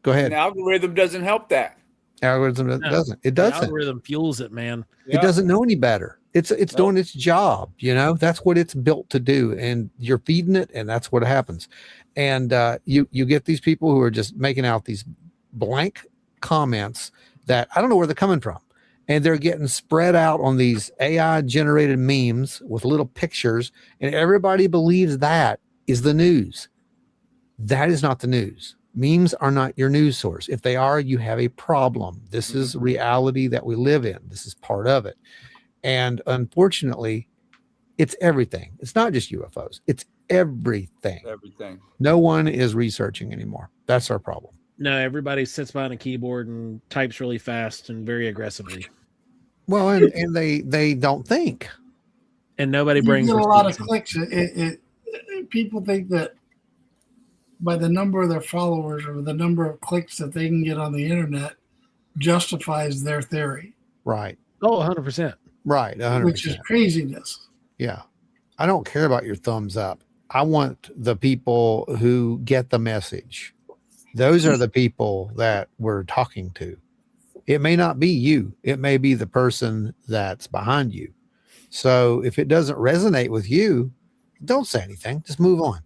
Go ahead. The algorithm doesn't help that. Algorithm doesn't. It doesn't. The algorithm fuels it, man. It doesn't know any better. It's doing its job. You know, that's what it's built to do. And you're feeding it, and that's what happens. And you get these people who are just making out these blank comments that I don't know where they're coming from. And they're getting spread out on these AI generated memes with little pictures, and everybody believes that is the news. That is not the news. Memes are not your news source. If they are, you have a problem. This is reality that we live in. This is part of it. And unfortunately, it's everything. It's not just UFOs. It's everything. Everything. No one is researching anymore. That's our problem. No, everybody sits behind a keyboard and types really fast and very aggressively. Well, and they don't think. And nobody You brings get a lot of receipts. clicks. People think that by the number of their followers or the number of clicks that they can get on the internet justifies their theory. Right. Oh, 100%. Right. 100%. Which is craziness. Yeah. I don't care about your thumbs up. I want the people who get the message. Those are the people that we're talking to. It may not be you. It may be the person that's behind you. So if it doesn't resonate with you, don't say anything. Just move on.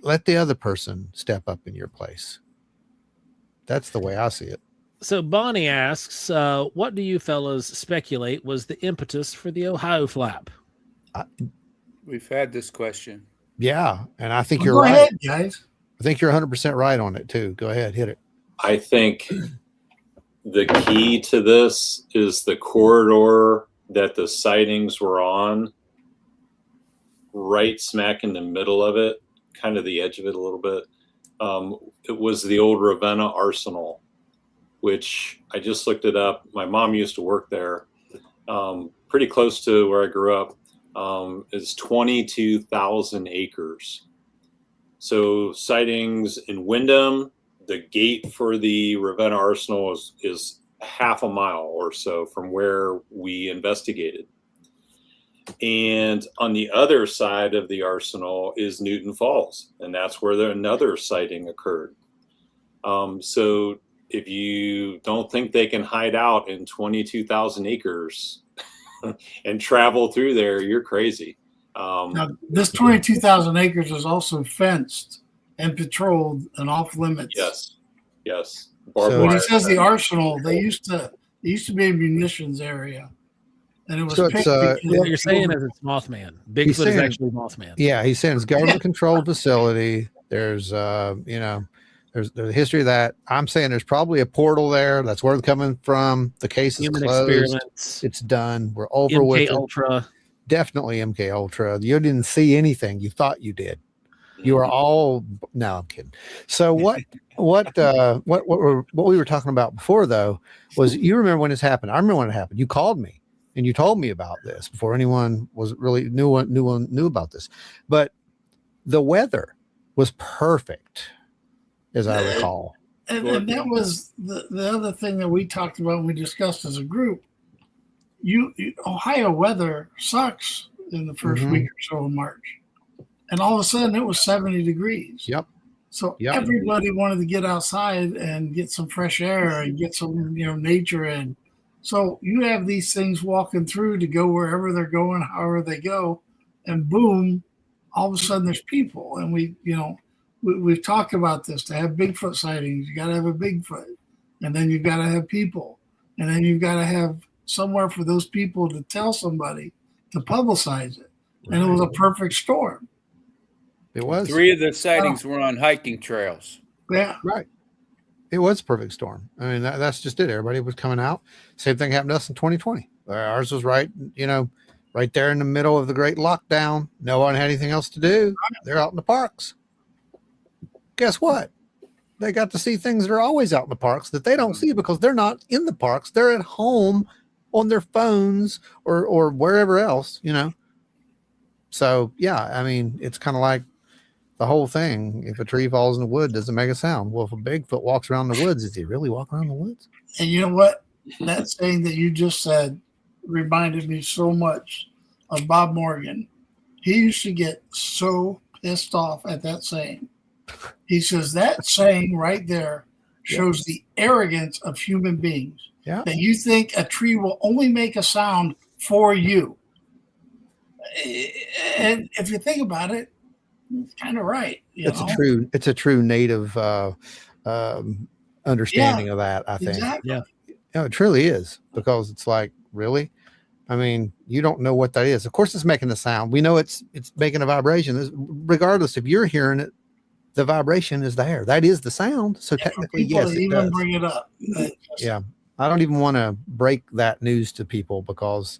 Let the other person step up in your place. That's the way I see it. So Bonnie asks, what do you fellas speculate was the impetus for the Ohio flap? We've had this question. Yeah. And I think you're Go right. ahead, guys. I think you're 100% right on it too. Go ahead, hit it. I think the key to this is the corridor that the sightings were on, right smack in the middle of it, kind of the edge of it a little bit. It was the old Ravenna Arsenal, which I just looked it up. My mom used to work there, pretty close to where I grew up. Is 22,000 acres. So sightings in Windham, the gate for the Ravenna Arsenal is half a mile or so from where we investigated. And on the other side of the arsenal is Newton Falls, and that's where another sighting occurred. So if you don't think they can hide out in 22,000 acres and travel through there, you're crazy. Now, this 22,000 acres is also fenced and patrolled and off limits. Yes. So When he says the arsenal, they used to be a munitions area, and it was. So it's, What you're saying is it's Mothman. Bigfoot is actually Mothman. Yeah, he's saying it's government controlled facility. There's there's the history of that. I'm saying there's probably a portal there. That's where it's coming from. The case is Human closed. experiments. It's done. We're over MK with it. Ultra. Definitely MK Ultra. You didn't see anything. You thought you did. You were all. No, I'm kidding. So what we were talking about before though was, you remember when this happened? I remember when it happened. You called me and you told me about this before anyone was really knew about this. But the weather was perfect, as I recall. And that was the other thing that we talked about and we discussed as a group. Ohio weather sucks in the first week or so of March. And all of a sudden it was 70 degrees. Yep. So everybody wanted to get outside and get some fresh air and get some, nature in. So you have these things walking through to go wherever they're going, however they go, and boom, all of a sudden there's people. And we've talked about this. To have Bigfoot sightings, you got to have a Bigfoot, and then you've got to have people, and then you've got to have somewhere for those people to tell somebody to publicize it. And it was a perfect storm. It was. 3 of the sightings were on hiking trails. Yeah. Right. It was a perfect storm. I mean, that's just it. Everybody was coming out. Same thing happened to us in 2020. Ours was right there in the middle of the great lockdown. No one had anything else to do. They're out in the parks. Guess what? They got to see things that are always out in the parks that they don't see because they're not in the parks. They're at home on their phones or wherever else, So, yeah, I mean, it's kind of like the whole thing. If a tree falls in the wood, does it make a sound? Well, if a Bigfoot walks around the woods, is he really walking around the woods? And you know what? That saying that you just said reminded me so much of Bob Morgan. He used to get so pissed off at that saying. He says that saying right there shows the arrogance of human beings. Yeah. That you think a tree will only make a sound for you. And if you think about it, it's kind of right. It's a true native understanding of that, I think. Exactly. Yeah. It truly is, because it's like, really? I mean, you don't know what that is. Of course it's making a sound. We know it's making a vibration. Regardless if you're hearing it, the vibration is there. That is the sound. So technically, yes, it does. Bring it up. Yeah. I don't even want to break that news to people because,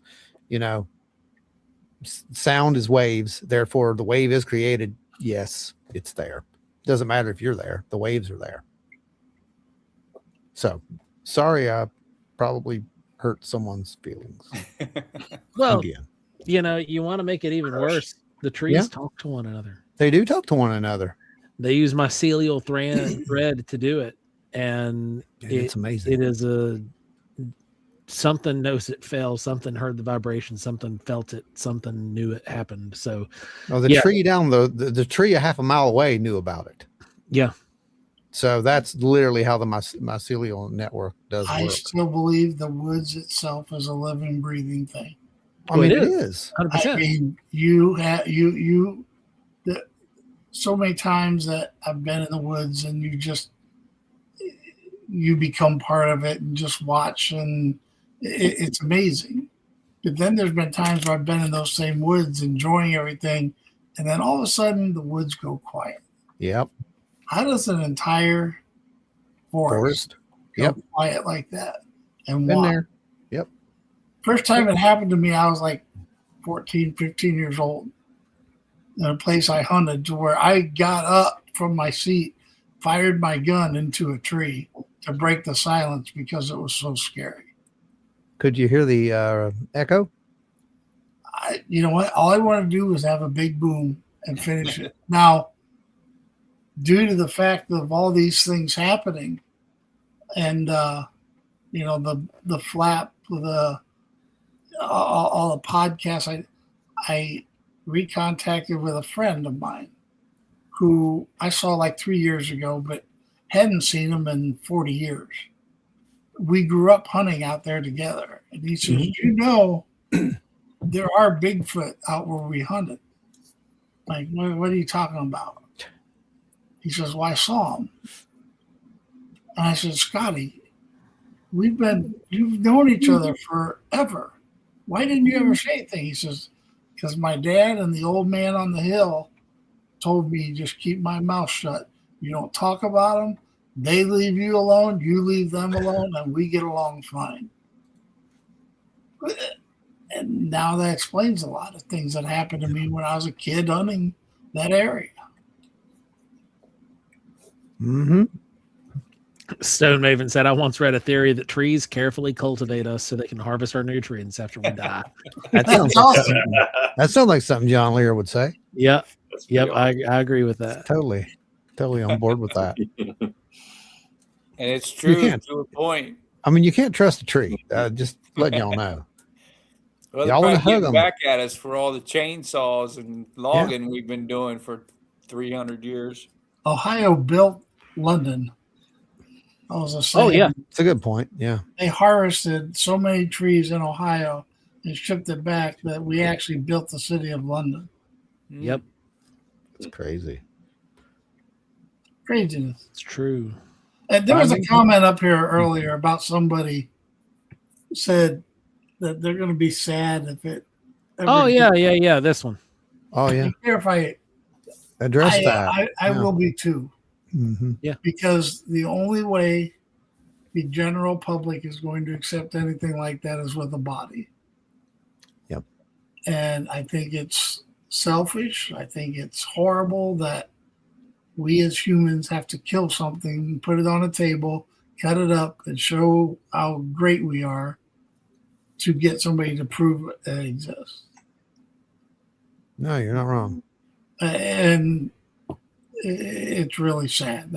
sound is waves. Therefore, the wave is created. Yes, it's there. Doesn't matter if you're there. The waves are there. So, sorry, I probably hurt someone's feelings. Well, Again, you want to make it even worse. The trees talk to one another. they do talk to one another. They use mycelial thread to do it, and It's amazing. It is something knows it fell, something heard the vibration, something felt it, something knew it happened. So, the tree down the tree a half a mile away knew about it. Yeah. So that's literally how the mycelial network does work. I still believe the woods itself is a living, breathing thing. I mean, it is 100%. I mean, so many times that I've been in the woods and you become part of it and just watch, and it's amazing. But then there's been times where I've been in those same woods enjoying everything, and then all of a sudden the woods go quiet. Yep. How does an entire forest go quiet like that? And Been why? there. Yep. First time it happened to me, I was like 14, 15 years old in a place I hunted, to where I got up from my seat, fired my gun into a tree to break the silence because it was so scary. Could you hear the echo? You know what? All I want to do is have a big boom and finish it. Now, due to the fact of all these things happening, and the flap, all the podcasts, I recontacted with a friend of mine who I saw like 3 years ago, but hadn't seen him in 40 years. We grew up hunting out there together. And he says, there are Bigfoot out where we hunted. Like, what are you talking about? He says, well, I saw him. And I said, Scotty, you've known each other forever. Why didn't you ever say anything? He says, because my dad and the old man on the hill told me just keep my mouth shut. You don't talk about them. They leave you alone. You leave them alone, and we get along fine. And now that explains a lot of things that happened to me when I was a kid hunting that area. Mm-hmm. Stone Maven said, I once read a theory that trees carefully cultivate us so they can harvest our nutrients after we die. That sounds awesome. That sounds like something John Lear would say. Yeah. Yep. Awesome. I agree with that. Totally on board with that. And it's true to a point. I mean, you can't trust a tree. Just letting y'all know. Well, y'all want to hug them back at us for all the chainsaws and logging we've been doing for 300 years. Ohio built London. Oh, yeah. It's a good point. Yeah. They harvested so many trees in Ohio and shipped it back that we actually built the city of London. Yep. It's crazy. Craziness. It's true. And there was a comment up here earlier about somebody said that they're going to be sad if it. Yeah. This one. Oh, yeah. Here, if I address that, I will be too. Mm-hmm. Yeah. Because the only way the general public is going to accept anything like that is with a body. Yep. And I think it's selfish. I think it's horrible that we as humans have to kill something, put it on a table, cut it up, and show how great we are to get somebody to prove that it exists. No, you're not wrong. And it's really sad.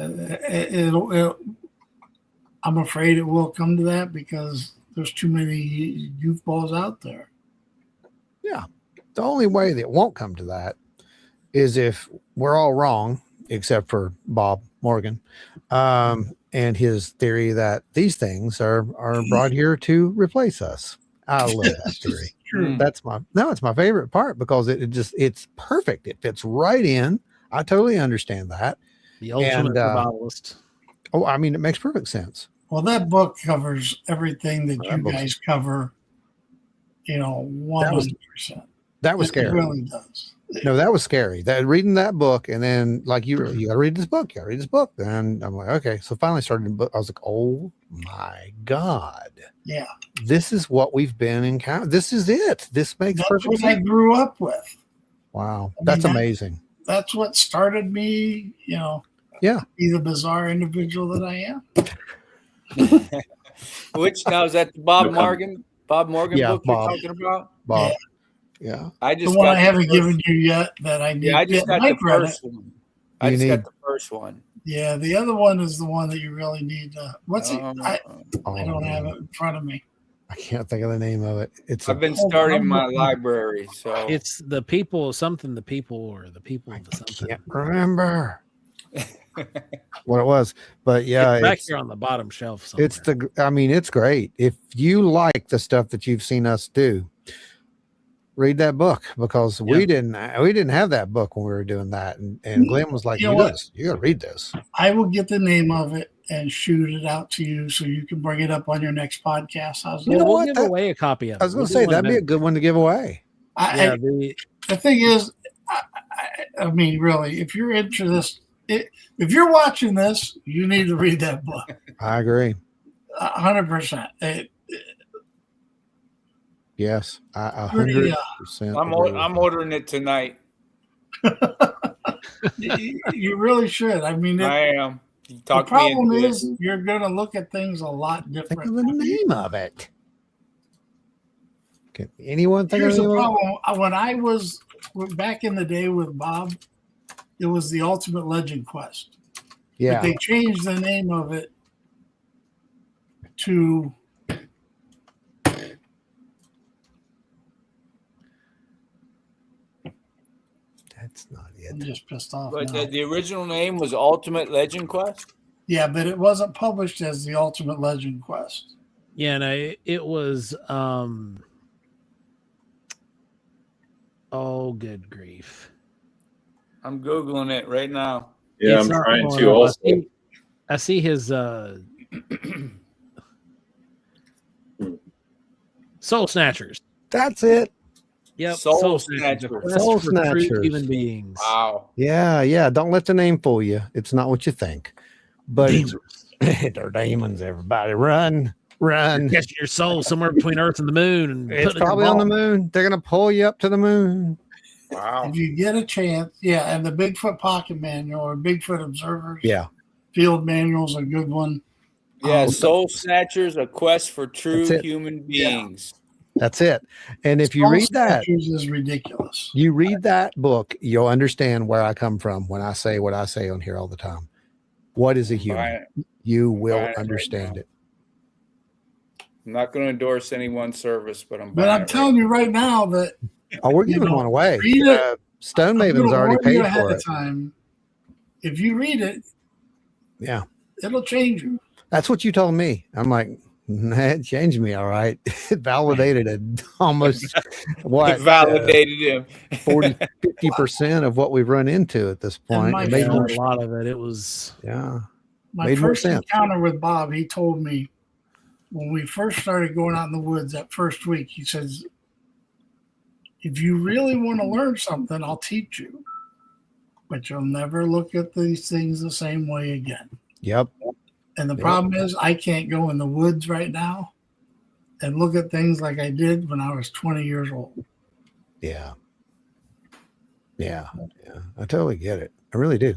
I'm afraid it will come to that because there's too many goofballs out there. Yeah. The only way that it won't come to that is if we're all wrong, except for Bob Morgan, and his theory that these things are brought here to replace us. I love that theory. It's my favorite part because it's perfect. It fits right in. I totally understand that. The ultimate survivalist. Oh, I mean, it makes perfect sense. Well, that book covers everything that you guys cover, 100%. That was scary. It really does. No, that was scary. Reading that book, and then like you got to read this book. You got to read this book. And I'm like, okay. So finally started the book. I was like, oh my God. Yeah. This is what we've been encountering. This is it. This makes perfect sense. That's what I grew up with. Wow. That's amazing. That's what started me, yeah, be the bizarre individual that I am. Which now is that the Bob Morgan Yeah, book Bob. you're talking about? Bob. Yeah. I The just one got I the haven't first- given you yet that I need. Yeah, I just got the Mike read first it. one. I just got the first one. Yeah, the other one is the one that you really need. What's it? I don't have it in front of me. I can't think of the name of it. It's I've been starting my library, so It's the people something. The people or the people of the something. can't remember what it was, but yeah, It's back here on the bottom shelf. Somewhere. it's the. I mean, it's great if you like the stuff that you've seen us do. Read that book because we didn't have that book when we were doing that, and Glenn was like, You know "You what? gotta read this." I will get the name of it and shoot it out to you so you can bring it up on your next podcast. How's that? You know we'll what? give away a copy of it. I was going to say that'd be a good one to give away. The thing is, I mean, really, if you're into this, if you're watching this, you need to read that book. I agree. 100%. Yes, 100%. I'm ordering it tonight. You really should. I mean, I am. The problem is you're going to look at things a lot Think different. of the name of it. Can anyone think Here's of the the name of it? problem. When I was back in the day with Bob, it was the Ultimate Legend Quest. Yeah. But they changed the name of it to That's not it. I'm just pissed off. But now. the original name was Ultimate Legend Quest. Yeah, but it wasn't published as the Ultimate Legend Quest. Yeah, no, it was. Oh, good grief! I'm googling it right now. Yeah, It's I'm not trying going to up. also. I see his Soul Snatchers. That's it. Yep, Soul Snatchers. Snatchers. A quest Soul for true Snatchers. human beings. Wow. Yeah. Don't let the name fool you. It's not what you think. But Demons. they're demons. Everybody, run. Catching your soul somewhere between Earth and the Moon, and It's putting it in probably a on the ball. moon. They're gonna pull you up to the moon. Wow. If you get a chance, yeah, and the Bigfoot Pocket Manual or Bigfoot Observers Yeah. Field Manual is a good one. Yeah, Soul Snatchers, a quest for true That's it. human beings. That's it. And if you Soul read that, Snatchers is ridiculous. you read that book, you'll understand where I come from when I say what I say on here all the time. What is a human? Right. You will Right, understand right it. I'm not going to endorse any one service, but I'm. But buying I'm it telling you right now that Oh, we're You giving know, one away. read it. Stone I'm Maven's gonna already warn you paid ahead for of it. time. If you read it, Yeah. it'll change you. That's what you told me. I'm like, it changed me. All right. It validated it almost what? It validated him. 50% of what we've run into at this point. my It made Yeah, more, a lot of it. It was. yeah. My Made more first sense. encounter with Bob, he told me when we first started going out in the woods that first week, he says, if you really want to learn something, I'll teach you. But you'll never look at these things the same way again. Yep. And the Yep. problem is I can't go in the woods right now and look at things like I did when I was 20 years old. Yeah. Yeah. I totally get it. I really do.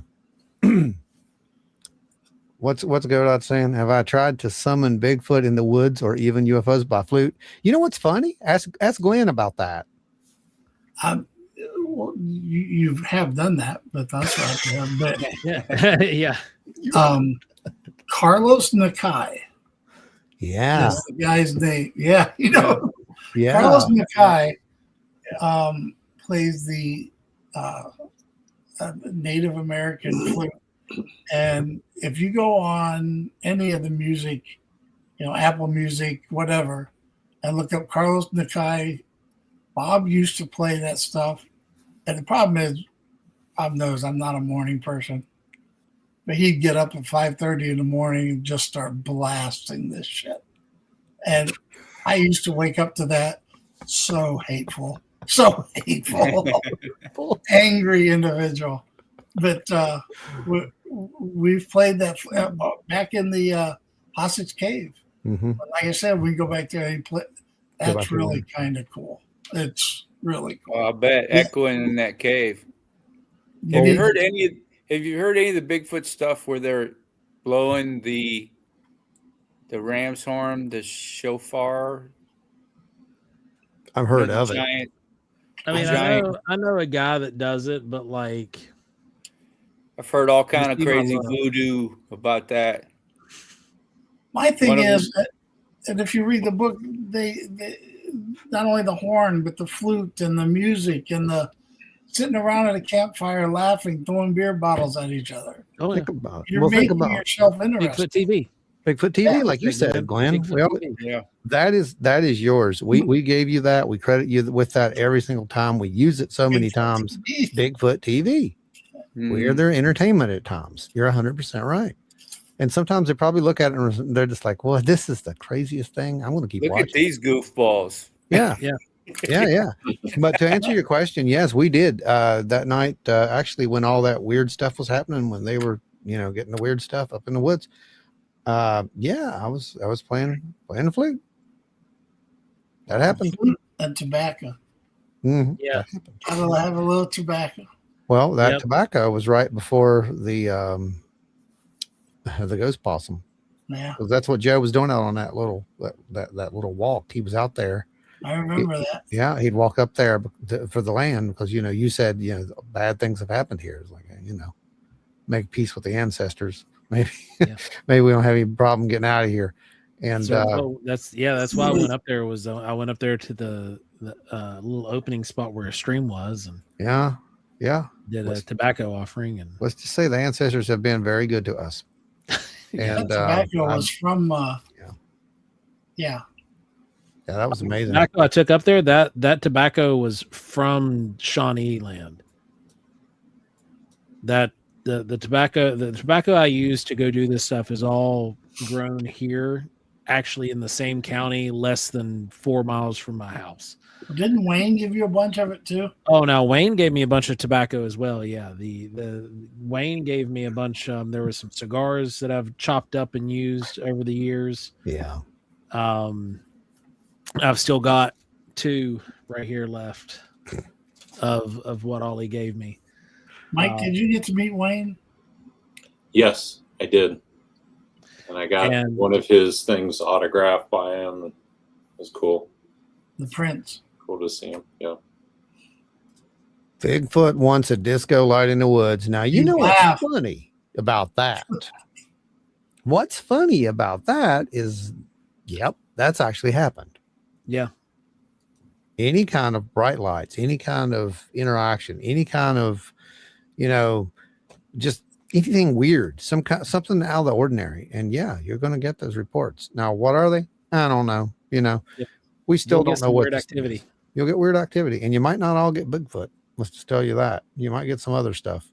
What's Godot saying? Have I tried to summon Bigfoot in the woods or even UFOs by flute? You know what's funny? Ask Glenn about that. Well, you have done that, but that's right. But Yeah. Yeah. Carlos Nakai Yeah. is the guy's name. Yeah, you know, Yeah. Carlos Nakai plays the Native American flute. And if you go on any of the music, you know, Apple Music, whatever, and look up Carlos Nakai, Bob used to play that stuff. And the problem is, Bob knows I'm not a morning person, but he'd get up at 5:30 in the morning and just start blasting this shit. And I used to wake up to that. So hateful, angry individual. But we've played that back in the Hostage Cave. Mm-hmm. Like I said, we go back there and play. back That's there. really kind of cool. It's really cool. I bet echoing in that cave. Have you heard any of the Bigfoot stuff where they're blowing the the ram's horn, the shofar. I've heard the of it. giant, I mean, giant. I know a guy that does it, but like, I've heard all kind of see my crazy love. voodoo about that. My thing One of is, and if you read the book, they not only the horn, but the flute and the music and the sitting around at a campfire laughing, throwing beer bottles at each other. Oh, yeah. Think about it. You're Well, think making about yourself interested. Bigfoot TV. Bigfoot TV, Yeah, like you said, Glenn. Bigfoot Well, TV. Yeah. that is yours. We gave you that. We credit you with that every single time. We use it so many Bigfoot times. TV. Bigfoot TV. We are their entertainment at times. You're 100% right. And sometimes they probably look at it and they're just like, well, this is the craziest thing. I'm going to keep Look watching. at these goofballs. Yeah. Yeah. Yeah. But to answer your question, yes, we did. That night, actually, when all that weird stuff was happening, when they were, getting the weird stuff up in the woods. Yeah, I was playing the flute. That happened. And tobacco. Mhm. Yeah. That happened. I'll have a little tobacco. Well, that Yep. tobacco was right before the ghost possum. Yeah, 'Cause that's what Joe was doing out on that little that little walk. He was out there. I remember that. Yeah, he'd walk up there for the land because you said bad things have happened here. It's like make peace with the ancestors. Maybe Yeah. maybe we don't have any problem getting out of here. And So that's why I went up there. I went up there to the little opening spot where a stream was, and yeah, did a tobacco offering. And let's just say the ancestors have been very good to us. That And tobacco was from. yeah, that was amazing. tobacco I took up there, that tobacco was from Shawnee land. That the tobacco I used to go do this stuff is all grown here, actually in the same county, less than 4 miles from my house. Didn't Wayne give you a bunch of it too? Oh, now Wayne gave me a bunch of tobacco as well. Yeah, the Wayne gave me a bunch. There were some cigars that I've chopped up and used over the years. Yeah. I've still got 2 right here left of what all he gave me. Mike, did you get to meet Wayne? Yes, I did. And I got And- one of his things autographed by him. It was cool. The Prince. Cool to see him. Yeah. Bigfoot wants a disco light in the woods. Now, you know what's funny about that? What's funny about that is, yep, that's actually happened. Yeah. Any kind of bright lights, any kind of interaction, any kind of, just anything weird, something out of the ordinary. And yeah, you're going to get those reports. Now, what are they? I don't know. We still don't know what weird activity. You'll get weird activity, and you might not all get Bigfoot. Let's just tell you that. You might get some other stuff,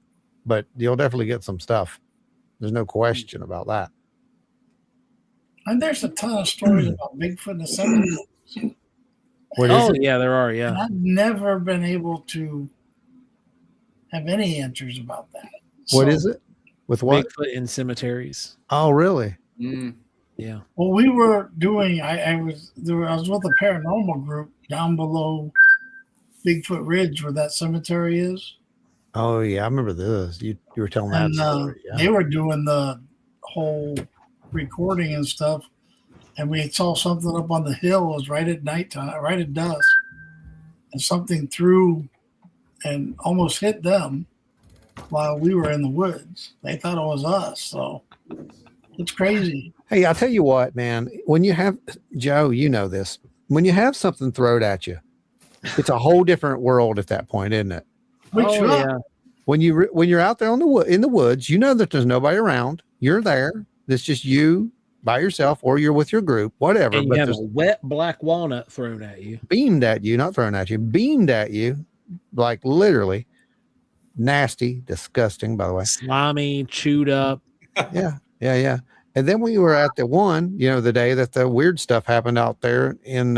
but you'll definitely get some stuff. There's no question about that. And there's a ton of stories about Bigfoot in the 70s. What is Oh, it? yeah, there are. And Yeah. I've never been able to have any answers about that. What is it? With what? Bigfoot in cemeteries. Oh, really? Yeah. Well, we were doing. I was with a paranormal group down below Bigfoot Ridge, where that cemetery is. Oh, yeah. I remember this. You were telling that And story. Yeah. they were doing the whole recording and stuff, and we saw something up on the hill. It was right at nighttime, right at dusk, and something threw and almost hit them while we were in the woods. They thought it was us, so it's crazy. Hey, I'll tell you what, man. When you have Joe, you know this. When you have something thrown at you, it's a whole different world at that point, isn't it? Which yeah. When you're out there in the woods, you know that there's nobody around. You're there. It's just you by yourself, or you're with your group, whatever. And you but have a there's wet black walnut thrown at you. beamed at you, not thrown at you, beamed at you, like literally nasty, disgusting, by the way. Slimy, chewed up. Yeah. And then we were at the one, the day that the weird stuff happened out there in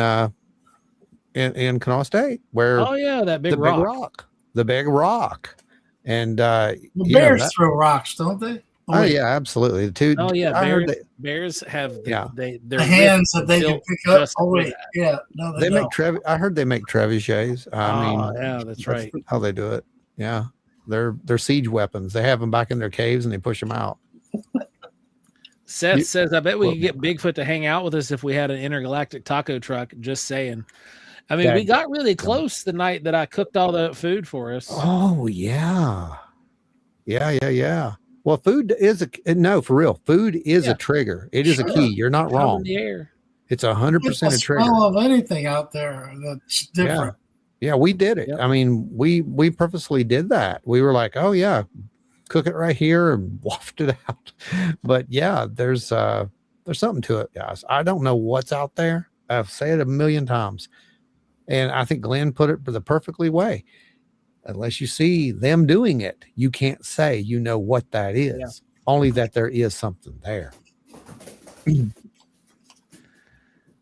Kanawha State, where Oh, yeah, that big the rock. big rock. And the bears throw rocks, don't they? Oh yeah, absolutely. The two. Oh, yeah. I heard Bears have Yeah. their The hands that they can built pick up. just Oh for wait, that. yeah, no, they don't. make I heard they make trebuchets. I mean, yeah, that's right. how they do it. Yeah, they're siege weapons. They have them back in their caves and they push them out. Seth says, I bet we could get Bigfoot to hang out with us if we had an intergalactic taco truck. Just saying. I mean, we got really close the night that I cooked all the food for us. Oh, yeah. Yeah. Well, food is for real. Food is a trigger. It is a key. You're not wrong. In the air. It's 100% a trigger. Smell of anything out there that's different. Yeah, we did it. Yep. I mean, we purposely did that. We were like, oh yeah, cook it right here and waft it out. But yeah, there's something to it, guys. I don't know what's out there. I've said it a million times. And I think Glenn put it the perfectly way. Unless you see them doing it, you can't say you know what that is. Yeah. Only that there is something there.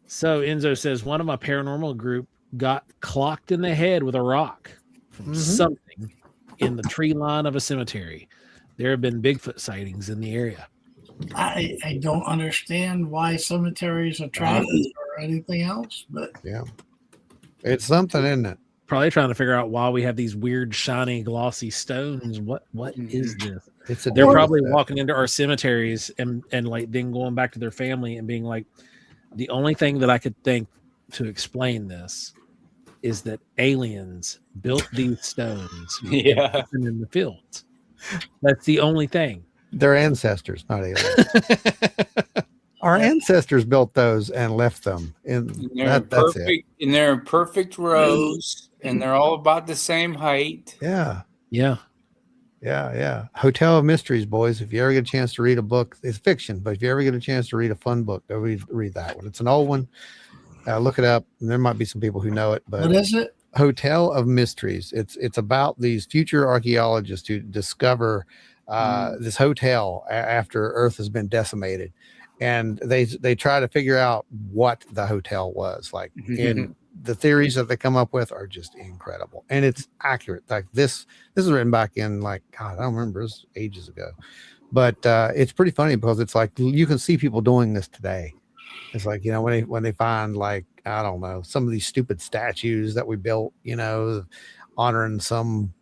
So Enzo says, one of my paranormal group got clocked in the head with a rock from something in the tree line of a cemetery. There have been Bigfoot sightings in the area. I don't understand why cemeteries attract or anything else, but yeah, it's something, isn't it? Probably trying to figure out why we have these weird, shiny, glossy stones. What is this? They're probably walking into our cemeteries and like then going back to their family and being like, the only thing that I could think to explain this is that aliens built these stones in the fields. That's the only thing. Their ancestors, not aliens. Our ancestors built those and left them. That's it. And they're in perfect rows, and they're all about the same height. Yeah. Yeah. Hotel of Mysteries, boys. If you ever get a chance to read a book, it's fiction, but if you ever get a chance to read a fun book, go read that one. It's an old one. Look it up. There might be some people who know it, but what is it? Hotel of Mysteries. It's about these future archaeologists who discover this hotel after Earth has been decimated, and they try to figure out what the hotel was like. And the theories that they come up with are just incredible, and it's accurate. Like this is written back in I don't remember, it was ages ago, but it's pretty funny because it's like you can see people doing this today. It's like, when they find I don't know, some of these stupid statues that we built, honoring some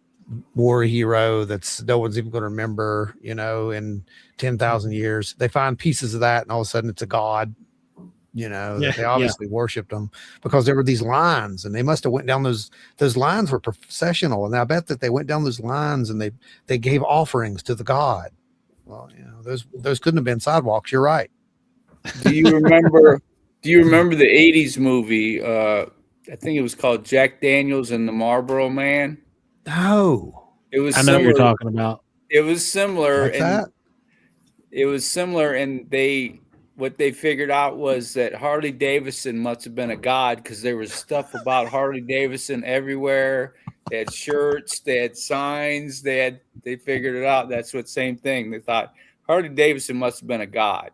war hero that's no one's even going to remember, in 10,000 years. They find pieces of that, and all of a sudden it's a god. They obviously worshipped them because there were these lines, and they must have went down those lines were processional, and I bet that they went down those lines and they gave offerings to the god. Well, those couldn't have been sidewalks. You're right. Do you remember the 80s movie? I think it was called Jack Daniels and the Marlboro Man. No. It was I know what you're talking about. It was similar. What's that? It was similar, and what they figured out was that Harley Davidson must have been a god because there was stuff about Harley Davidson everywhere. They had shirts, they had signs, they figured it out. That's what same thing. They thought Harley Davidson must have been a god.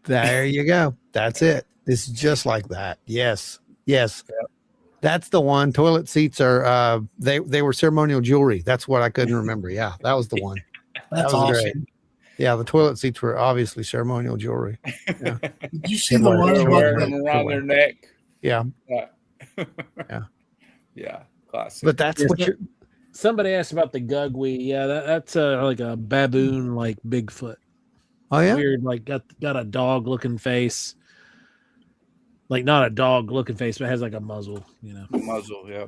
There you go. That's it. It's just like that. Yes. Yep. That's the one. Toilet seats are they were ceremonial jewelry. That's what I couldn't remember. Yeah, that was the one. That's was awesome. Great. Yeah, the toilet seats were obviously ceremonial jewelry. Yeah. Did you see the one wearing them around their neck? Yeah. Yeah. Classic. But that's what you're. Somebody asked about the gugwe. Yeah, that's like a baboon, like Bigfoot. Oh yeah. Weird, got a dog looking face. Like not a dog looking face, but has like a muzzle. A muzzle. Yeah.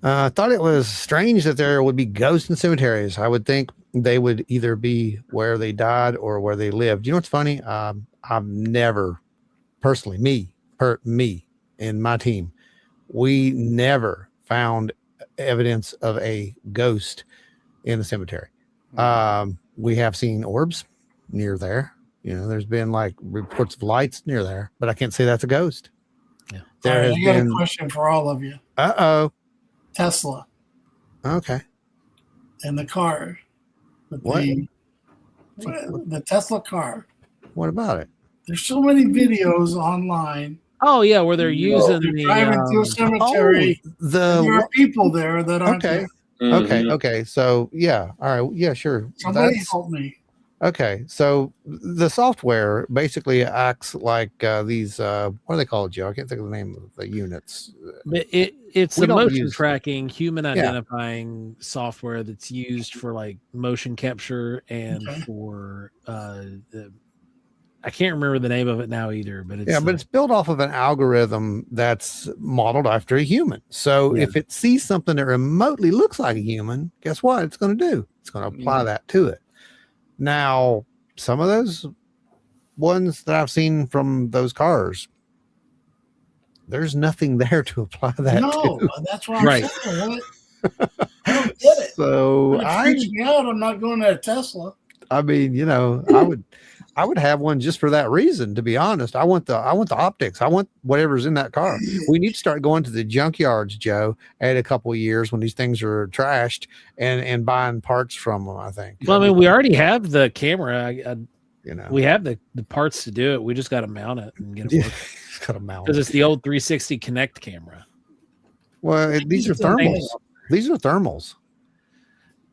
I thought it was strange that there would be ghosts in cemeteries. I would think they would either be where they died or where they lived. You know what's funny? I've never, personally, me and my team, we never found evidence of a ghost in the cemetery. We have seen orbs near there. There's been reports of lights near there, but I can't say that's a ghost. Yeah. There I got a question for all of you. Uh-oh. Tesla. Okay. And the car. What? The Tesla car. What about it? There's so many videos online. Oh yeah, where they're using they're driving to a cemetery. There are people there that aren't there. Okay. So yeah, all right, yeah, sure. Somebody help me. Okay, so the software basically acts like these. What are they called, Joe? I can't think of the name of the units. It's the motion tracking, human identifying software that's used for motion capture and for. I can't remember the name of it now either, but it's but it's built off of an algorithm that's modeled after a human. So if it sees something that remotely looks like a human, guess what it's going to do? It's going to apply that to it. Now, some of those ones that I've seen from those cars, there's nothing there to apply that to. That's what I'm saying. I don't get it. So it freaks me out. I'm not going to a Tesla. I mean, I would have one just for that reason, to be honest. I want the optics. I want whatever's in that car. We need to start going to the junkyards, Joe, at a couple of years when these things are trashed and buying parts from them, I think. Well, I mean, we already have the camera. We have the parts to do it. We just got to mount it and get it working. Got to mount because it's the old 360 Connect camera. Well, these are thermals. These are thermals.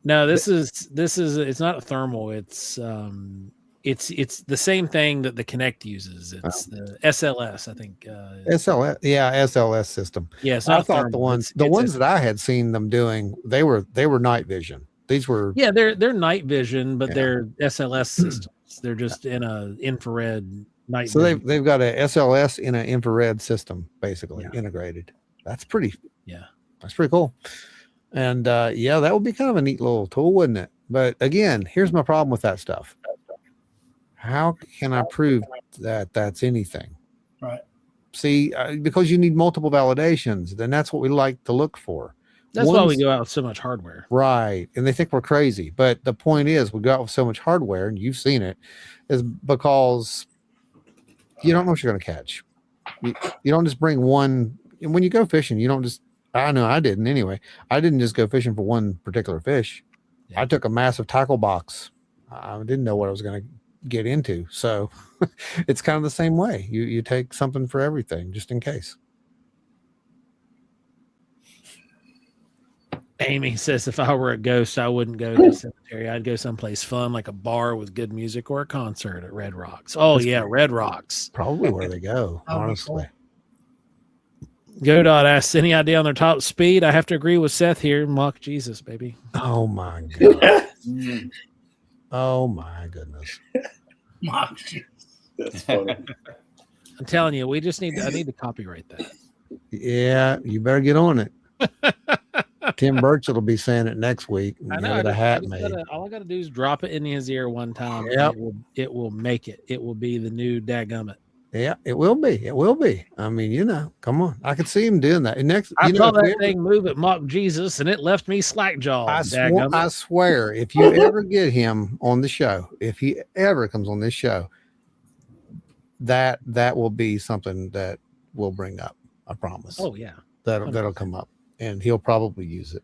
No, this is it's not a thermal. It's the same thing that the Connect uses. It's the SLS, I think. SLS, SLS system. Yeah, it's I not thought the ones that I had seen them doing, they were night vision. These were they're night vision, but they're SLS systems. They're just in a infrared night. So they've got a SLS in an infrared system, basically integrated. That's pretty. Yeah, that's pretty cool. And that would be kind of a neat little tool, wouldn't it? But again, here's my problem with that stuff. How can I prove that that's anything? Right. See, because you need multiple validations, then that's what we like to look for. That's why we go out with so much hardware. Right. And they think we're crazy. But the point is, we go out with so much hardware, and you've seen it, is because you don't know what you're going to catch. You don't just bring one. And when you go fishing, you don't just, I know I didn't anyway. I didn't just go fishing for one particular fish. Yeah. I took a massive tackle box. I didn't know what I was going to get into. So it's kind of the same way. You take something for everything, just in case. Amy says, if I were a ghost, I wouldn't go to the cemetery. I'd go someplace fun, like a bar with good music or a concert at Red Rocks. Oh, yeah, Red Rocks. Probably where they go, honestly. GoDot asks, any idea on their top speed? I have to agree with Seth here. Mock Jesus, baby. Oh, my God. Oh, my goodness. Mock Jesus. That's funny. I'm telling you, I need to copyright that. Yeah, you better get on it. Tim Burchett will be saying it next week. I know. All I got to do is drop it in his ear one time. Yep. It will make it. It will be the new dadgummit. Yeah, it will be. It will be. I mean, come on. I could see him doing that. And I saw that thing move at Mock Jesus, and it left me slack-jawed. I swear, if you ever get him on the show, if he ever comes on this show, that will be something that we'll bring up. I promise. Oh, yeah. That'll come up, and he'll probably use it.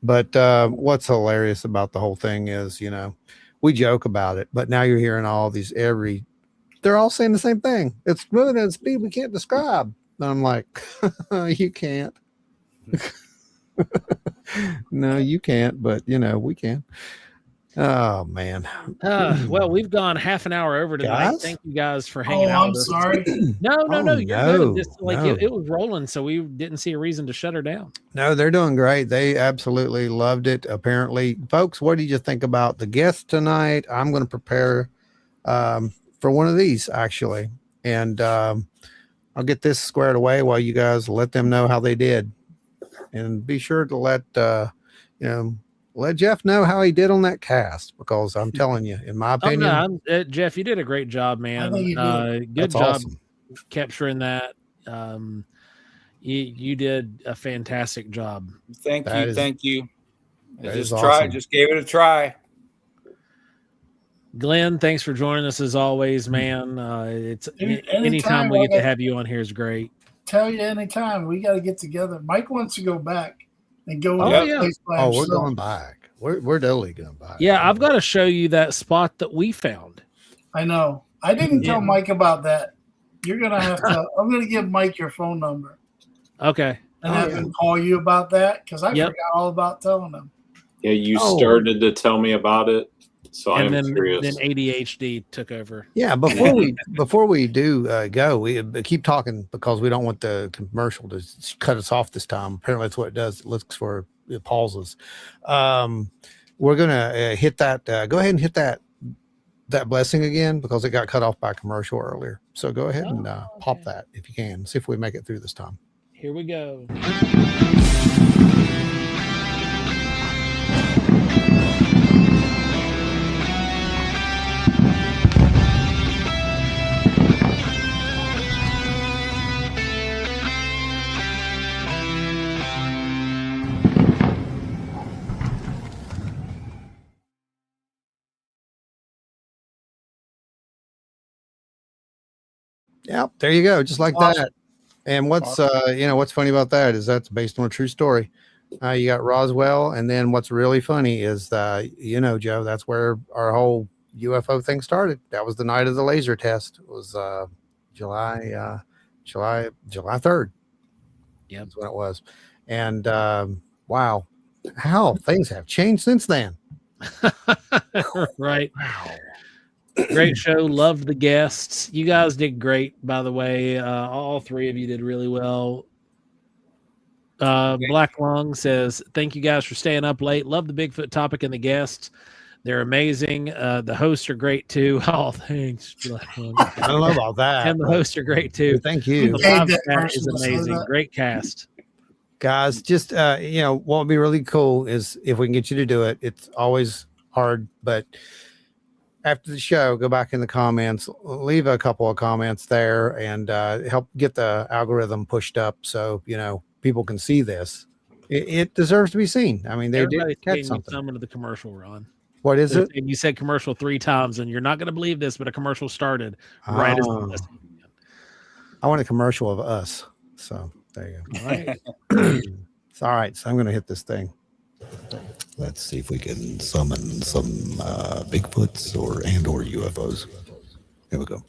But what's hilarious about the whole thing is, we joke about it, but now you're hearing all these they're all saying the same thing. It's moving at a speed we can't describe. And I'm like, you can't. No, you can't, but we can. Oh man. Well, we've gone half an hour over tonight. Guys? Thank you guys for hanging out. I'm sorry. No. You're good. Just no. It was rolling, so we didn't see a reason to shut her down. No, they're doing great. They absolutely loved it. Apparently, folks, what did you think about the guests tonight? I'm going to prepare for one of these actually, and I'll get this squared away while you guys let them know how they did, and be sure to let Jeff know how he did on that cast, because I'm telling you, in my opinion, Jeff, you did a great job, man. Good That's job awesome. Capturing that. You did a fantastic job. Thank you. I just awesome. just gave it a try. Glenn, thanks for joining us as always, man. It's anytime we get to have you on here is great. Tell you anytime we got to get together. Mike wants to go back and go. We're going back. We're totally going back. Yeah, I've got to show you that spot that we found. I know. I didn't tell Mike about that. You're gonna have to. I'm gonna give Mike your phone number. Okay. And have him call you about that, because I forgot all about telling him. Yeah, you started to tell me about it. So I'm curious. Then ADHD took over. Yeah, before we do go, we keep talking because we don't want the commercial to cut us off this time. Apparently, that's what it does. It looks for pauses. We're gonna hit that. Go ahead and hit that that blessing again because it got cut off by a commercial earlier. So go ahead and pop okay. that if you can. See if we make it through this time. Here we go. Yep, there you go, just like Awesome. that. And what's what's funny about that is that's based on a true story. You got Roswell, and then what's really funny is Joe, that's where our whole UFO thing started. That was the night of the laser test. It was July 3rd. Yeah, that's when it was. And wow, how things have changed since then. right. Great show. Loved the guests. You guys did great, by the way. All three of you did really well. Black Lung says, thank you guys for staying up late. Love the Bigfoot topic and the guests. They're amazing. The hosts are great too. Oh, thanks. Black Lung. I don't know about that. And the hosts are great too. Thank you. The live chat is amazing. Great cast. Guys, just what would be really cool is if we can get you to do it. It's always hard, but after the show, go back in the comments, leave a couple of comments there, and help get the algorithm pushed up so people can see this. It deserves to be seen. I mean, they did catch something. Some of the commercial run. What is it? And you said commercial 3 times, and you're not going to believe this, but a commercial started right as the lesson began. I want a commercial of us. So there you go. All right. It's all right. So I'm going to hit this thing. Let's see if we can summon some Bigfoots or UFOs. Here we go.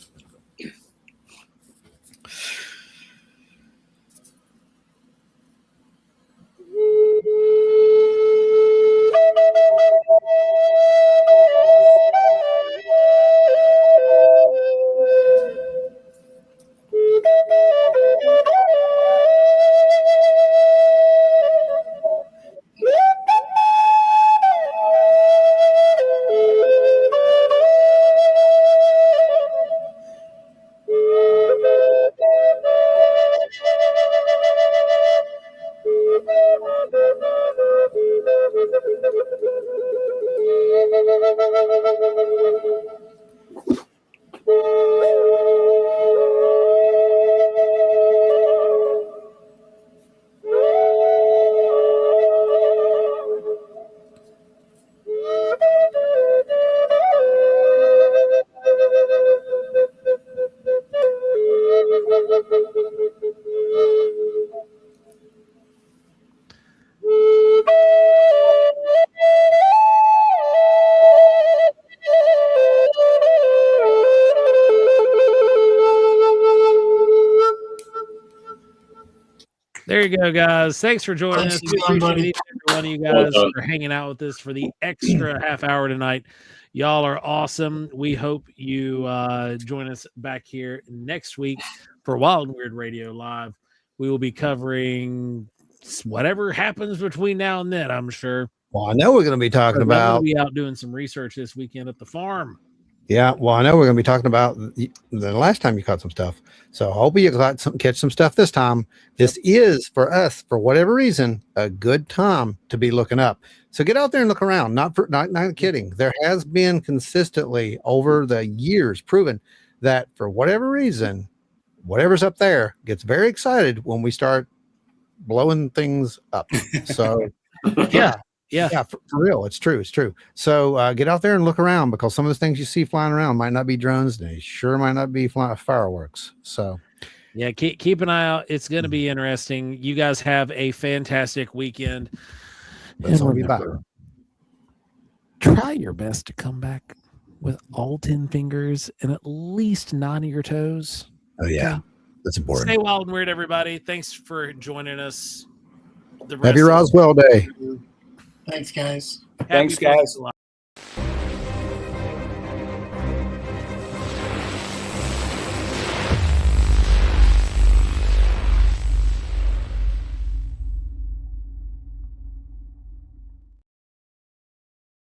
There you go, guys. Thanks for joining us. We appreciate each and every one of you guys for hanging out with us for the extra half hour tonight. Y'all are awesome. We hope you join us back here next week for Wild and Weird Radio Live. We will be covering whatever happens between now and then, I'm sure. Well, I know we're going to be talking about. We'll be out doing some research this weekend at the farm. Yeah, well, I know we're going to be talking about the last time you caught some stuff. So I hope you catch some stuff this time. This is, for us, for whatever reason, a good time to be looking up. So get out there and look around. Not kidding. There has been consistently over the years proven that for whatever reason, whatever's up there gets very excited when we start blowing things up. So yeah, for real. It's true. So get out there and look around, because some of the things you see flying around might not be drones, and they sure might not be fireworks. So yeah, keep an eye out. It's going to be interesting. You guys have a fantastic weekend. Let's all be back. Try your best to come back with all 10 fingers and at least 9 of your toes. Oh yeah, that's important. Stay wild and weird, everybody. Thanks for joining us. Happy Roswell Day. Thanks, guys. Thanks, guys.